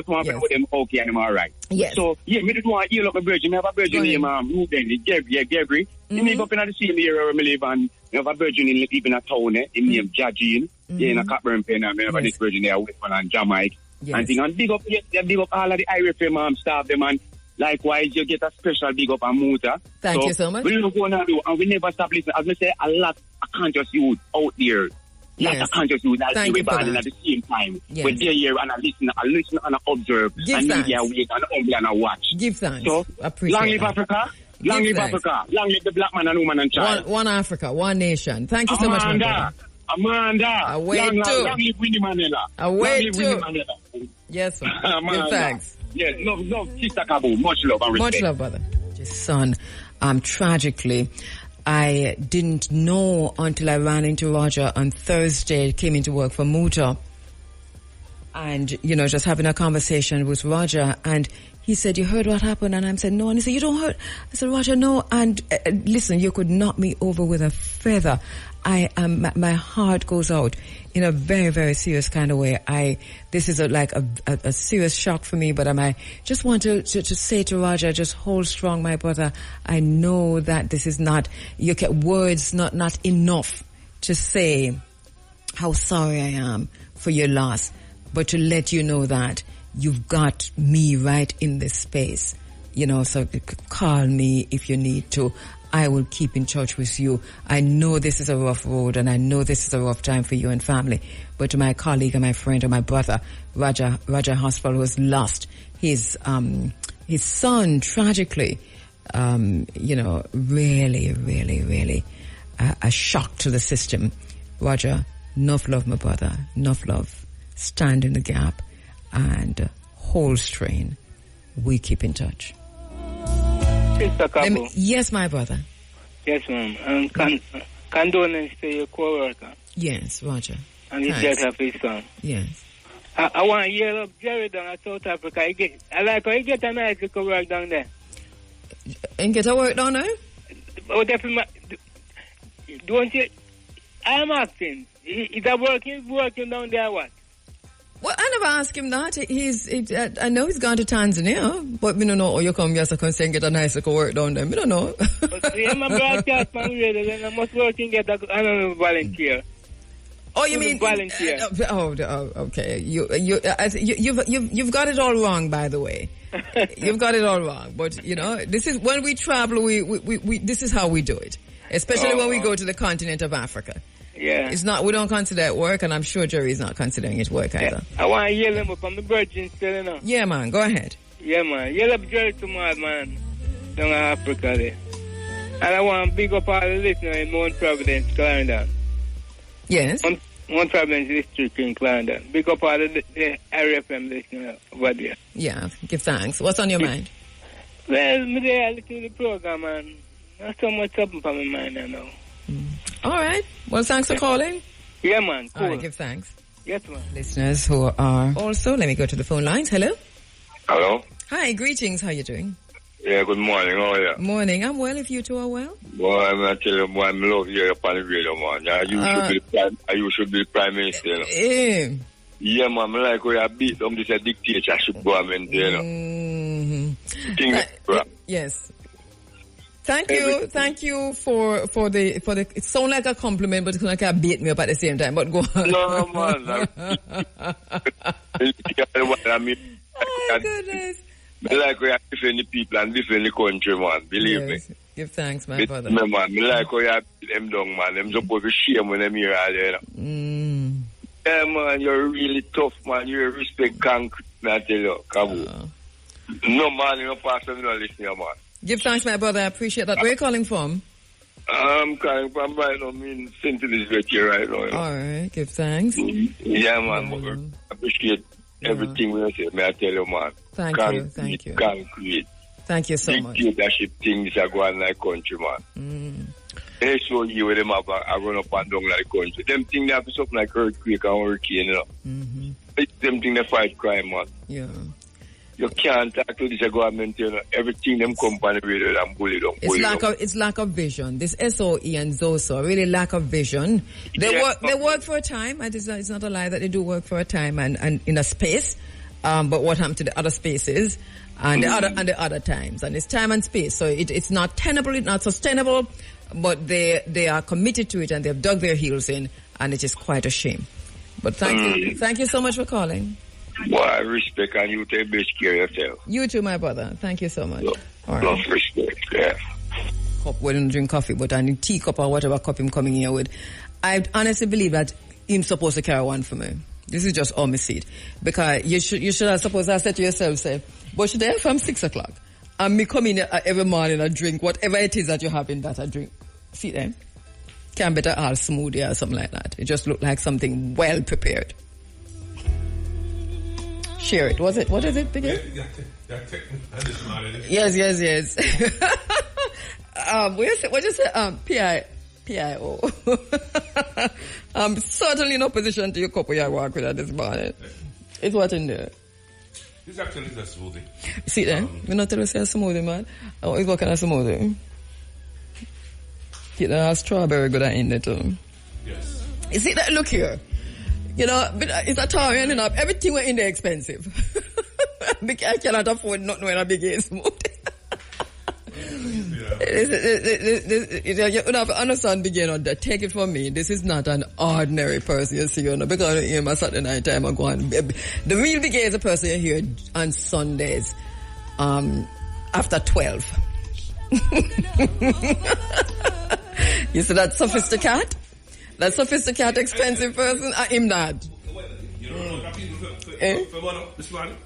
want to put them okay and them all right.
Yes.
So me just want to hear like a virgin. I have a virgin named Ruben, Gabriel. He live up in the same area where I live, and I have a virgin in a town, named Jajin, in a Cockburn Pen, and I have this virgin there with and Jamaica. And big up all of the IRFM staff, them, and likewise you get a special big up and Muta.
Thank you so much.
We don't go and do, and we never stop listening. As I say, a lot of conscious youth out there. Yes. Of conscious youth that we bad at the same time. Yes. But they're here and I listen and I observe.
Give
and
thanks.
They wait and humble and I watch.
Give thanks.
So,
appreciate
long live Africa. Long live Africa. Long live the black man and woman and child.
One Africa, one nation. Thank you so much,
Amanda.
Long
live Winnie Mandela.
Yes, man. Give thanks.
Yes, love, Sister KABU. Much love and respect.
Much love, brother. Son, tragically, I didn't know until I ran into Roger on Thursday, came into work for Muta. And, just having a conversation with Roger, and he said, "You heard what happened?" And I said, "No." And he said, "You don't heard?" I said, "Roger, no." And listen, you could knock me over with a feather. My heart goes out in a very, very serious kind of way. This is a serious shock for me, but I just want to say to Roger, just hold strong, my brother. I know that this is not, words not enough to say how sorry I am for your loss, but to let you know that you've got me right in this space, so call me if you need to. I will keep in touch with you. I know this is a rough road and I know this is a rough time for you and family. But to my colleague and my friend and my brother, Raja Hospital was lost. His son tragically, really, really, really a shock to the system. Roger, enough love, my brother. Enough love. Stand in the gap and hold strain. We keep in touch.
Sister KABU.
Yes, my brother.
Yes, ma'am. And condolence to your co-worker.
Yes, Roger.
And the death of his son.
Yes.
I want to hear up Jerry down at South Africa. I like how he get a nice little work down there.
And get a work down there?
Oh, definitely. Don't you? I'm asking. Is that working down there or what?
Well, I never asked him that. I know he's gone to Tanzania, but we don't know. You come here so can say and get a nice little work down there. We don't know.
But see, I'm a broadcast man radio, then I must work and get a volunteer.
Oh, you mean
volunteer?
Okay. You've got it all wrong, by the way. You've got it all wrong. But this is when we travel. We this is how we do it, especially when we go to the continent of Africa.
Yeah.
It's not, we don't consider it work, and I'm sure Jerry's not considering it work either.
I want to yell him up. I'm the virgin still,
Yeah, man, go ahead.
Yeah, man. Yell up Jerry tomorrow, man. Down in Africa there. And I want to big up all the listeners in Mount Providence, Clarendon.
Yes.
Mount Providence District in Clarendon. Big up all the RFM listeners over there.
Yeah, give thanks. What's on your mind?
Well, me there listen to the program, man. Not so much up on my mind now.
All right. Well, thanks for calling.
Yeah, man. Cool.
All right, give thanks.
Yes, man.
Listeners who are also, let me go to the phone lines. Hello.
Hello.
Hi, greetings. How you doing?
Yeah, good morning. How are you?
Morning. I'm well, if you two are well.
Boy, I'm going to tell you, boy, I love you upon the radio, man. You should be the Prime Minister, Yeah, man, I like how you beat them this dictatorship government,
Yes. Thank you for the. It sounds like a compliment, but it's like a beat me up at the same time. But go on.
No, man.
Oh goodness.
I like how you defend the people and defend the country, man. Believe me.
Give thanks, my brother.
Man, I like how you beat them down, man. Them supposed to shame when them here all there. Yeah, man, you're really tough, man. You respect concrete, I tell you, KABU. No, man, you're passing no listening, man.
Give thanks, my brother. I appreciate that. Where are you calling from?
I'm calling from right now. St. Elizabeth here right now.
All right. Give thanks.
Yeah, man. I appreciate everything we say. May I tell you, man.
Thank you.
Concrete.
Thank you so much.
Dictatorship things are going like country, man. They show you where them have a run up and down like country. Them things they have something like earthquake and hurricane, you know. Them things they fight crime, man.
Yeah.
You can't talk to this government, you know. Everything them company with and bully them.
It's lack of vision. This SOE and ZOSO really lack of vision. They work for a time. It's not a lie that they do work for a time and in a space. But what happened to the other spaces and the other times? And it's time and space. So it's not tenable, it's not sustainable, but they are committed to it and they've dug their heels in, and it is quite a shame. But thank you so much for calling.
Well, I respect, and you take best care of yourself.
You too, my brother. Thank you so much.
All right. Respect, yeah.
We don't drink coffee, but I need teacup or whatever cup him coming here with. I honestly believe that he's supposed to carry one for me. This is just all me seed. Because you should have supposed to have said to yourself, say, but should I from 6 o'clock? And me come in every morning and drink whatever it is that you have in that I drink. See them? Can better all smoothie or something like that. It just looked like something well prepared. Share it. What is it again? Yes. What you say? PIO. I'm certainly in opposition to your couple you work with this morning. It's what in there?
It's actually a smoothie.
See there? We're not telling you say a smoothie, man. Oh, it's what kind of smoothie? Get a strawberry good in there too.
Yes.
You see that? Look here. You know, it's a Tarian enough. Everything were in there expensive. I cannot afford not knowing a big smoothie. You have to understand, begin take it from me. This is not an ordinary person you see, because you know, Saturday night time I go on. The real big is a person you hear on Sundays, after 12. You see that sophisticated? That sophisticated, expensive person? I'm not.
You run out of people for bono this morning?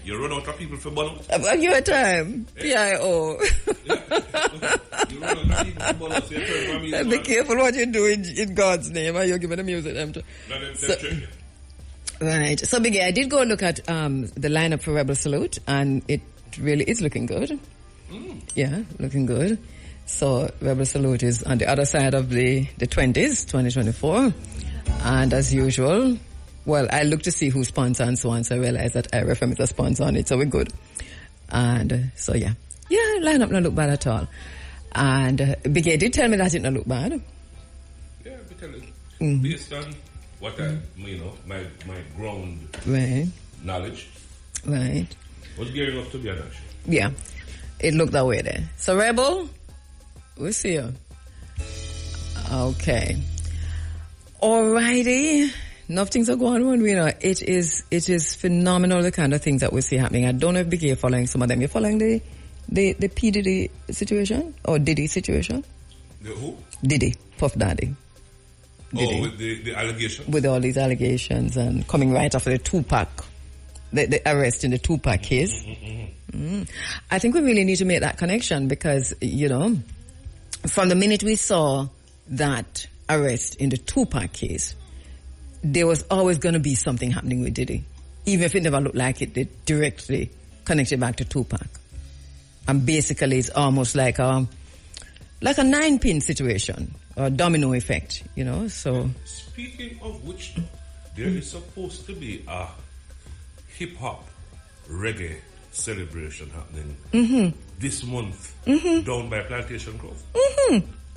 You run out of people for bono?
About your time. PIO.
You run out of people for bono, so you turn from me.
Be careful what you do in God's name, or you're giving the music them to. Right. So, Biggie, I did go look at the lineup for Rebel Salute, and it really is looking good. Yeah, looking good. So, Rebel Salute is on the other side of the 20s, 2024. And as usual, well, I look to see who sponsors and so on, so I realize that IRFM is a sponsor on it, so we're good. And so, yeah. Yeah, lineup not look bad at all. And Biggie did tell me that it not look bad.
Yeah, because based on what I, my ground knowledge.
Right.
Was gearing up to be an action.
Yeah. It looked that way there. So, Rebel, we'll see you. Okay. Alrighty. Enough things are going on, It is phenomenal, the kind of things that we see happening. I don't know if Biggie is following some of them. You're following the P. Diddy situation? Or Diddy situation?
The who?
Diddy. Puff Daddy.
Diddy. Oh, with the allegations?
With all these allegations and coming right after the Tupac. The arrest in the Tupac case. I think we really need to make that connection because, from the minute we saw that arrest in the Tupac case, there was always going to be something happening with Diddy, even if it never looked like it did directly connected back to Tupac. And basically it's almost like a 9-pin situation, or domino effect, so.
Speaking of which, there is supposed to be a hip-hop reggae celebration happening this month down by Plantation Grove.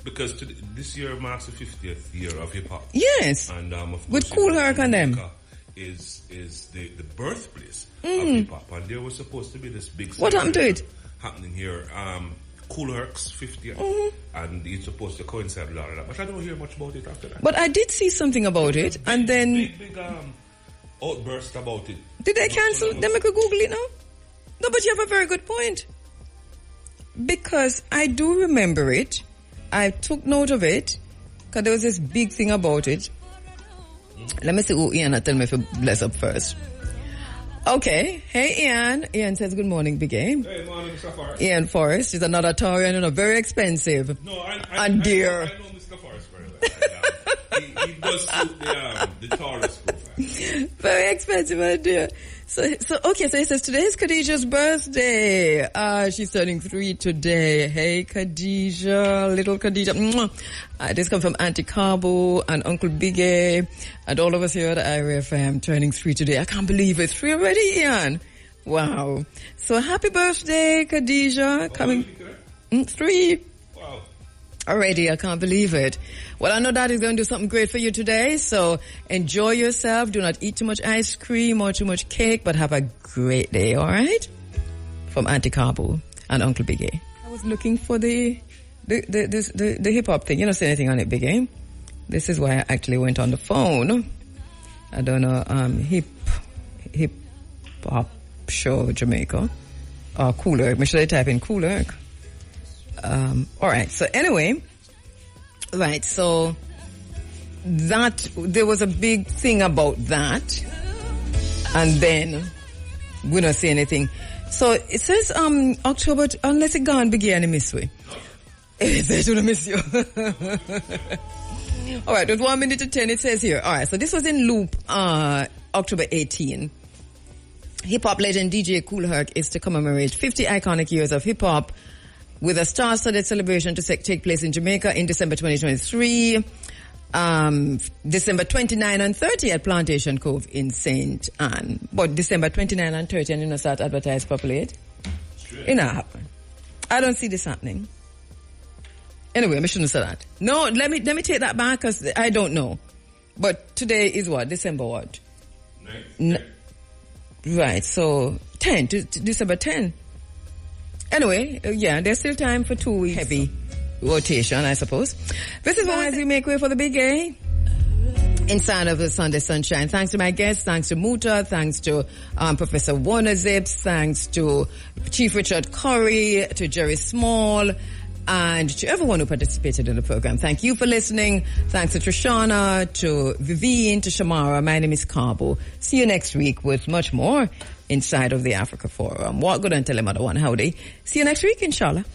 Because this year marks the 50th year of hip-hop.
Yes.
And of course,
with Cool Herc and them.
Is the birthplace of hip-hop. And there was supposed to be this big
what happened to it?
Happening here. Cool Herc's 50th. And it's supposed to coincide with all of that. But I don't hear much about it after that.
But I did see something about it. And then...
Big outburst about it.
Did they cancel? Then we could Google it now? No, but you have a very good point. Because I do remember it. I took note of it. Because there was this big thing about it. Let me see who Ian tell me if you bless up first. Okay. Hey, Ian. Ian says, good morning, Big A.
Hey, morning, Mr. Forrest.
Ian Forrest is another Taurian, very expensive.
No,
and dear.
I know Mr. Forrest very well. He does suit the Taurus profile.
Very expensive and dear. So he says today is Khadijah's birthday. She's turning 3 today. Hey, Khadijah, little Khadijah. This comes from Auntie KABU and Uncle Biggie and all of us here at Area FM turning 3 today. I can't believe it. 3 already, Ian. Wow. So happy birthday, Khadijah. Coming 3.
Wow.
Already, I can't believe it. Well, I know Dad is going to do something great for you today, so enjoy yourself. Do not eat too much ice cream or too much cake, but have a great day, all right? From Auntie KABU and Uncle Biggie. I was looking for the hip-hop thing. You don't say anything on it, Biggie. This is why I actually went on the phone. I don't know, hip-hop show Jamaica. Or Cool Herc. Should I type in Cool Herc? All right. So anyway, right. So there was a big thing about that, and then we don't say anything. So it says October unless it gone begin and miss we. They don't miss you. All right. There's 1 minute to 10. It says here. All right. So this was in loop October 18. Hip hop legend DJ Kool Herc is to commemorate 50 iconic years of hip hop, with a star-studded celebration to take place in Jamaica in December 2023, December 29 and 30 at Plantation Cove in St. Anne. But December 29 and 30, and you know, start advertise properly. It not happen. I don't see this happening. Anyway, I shouldn't say that. No, let me take that back because I don't know. But today is what? December what? 9. Right, so 10, December 10. Anyway, yeah, there's still time for 2 weeks. Heavy rotation, I suppose. This is why we make way for the big A. Inside of the Sunday Sunshine. Thanks to my guests, thanks to Muta, thanks to Professor Warner Zips, thanks to Chief Richard Curry, to Jerry Small, and to everyone who participated in the program. Thank you for listening. Thanks to Trishana, to Vivian, to Shamara. My name is KABU. See you next week with much more inside of the Africa Forum. Walk good and tell them other one howdy. See you next week, inshallah.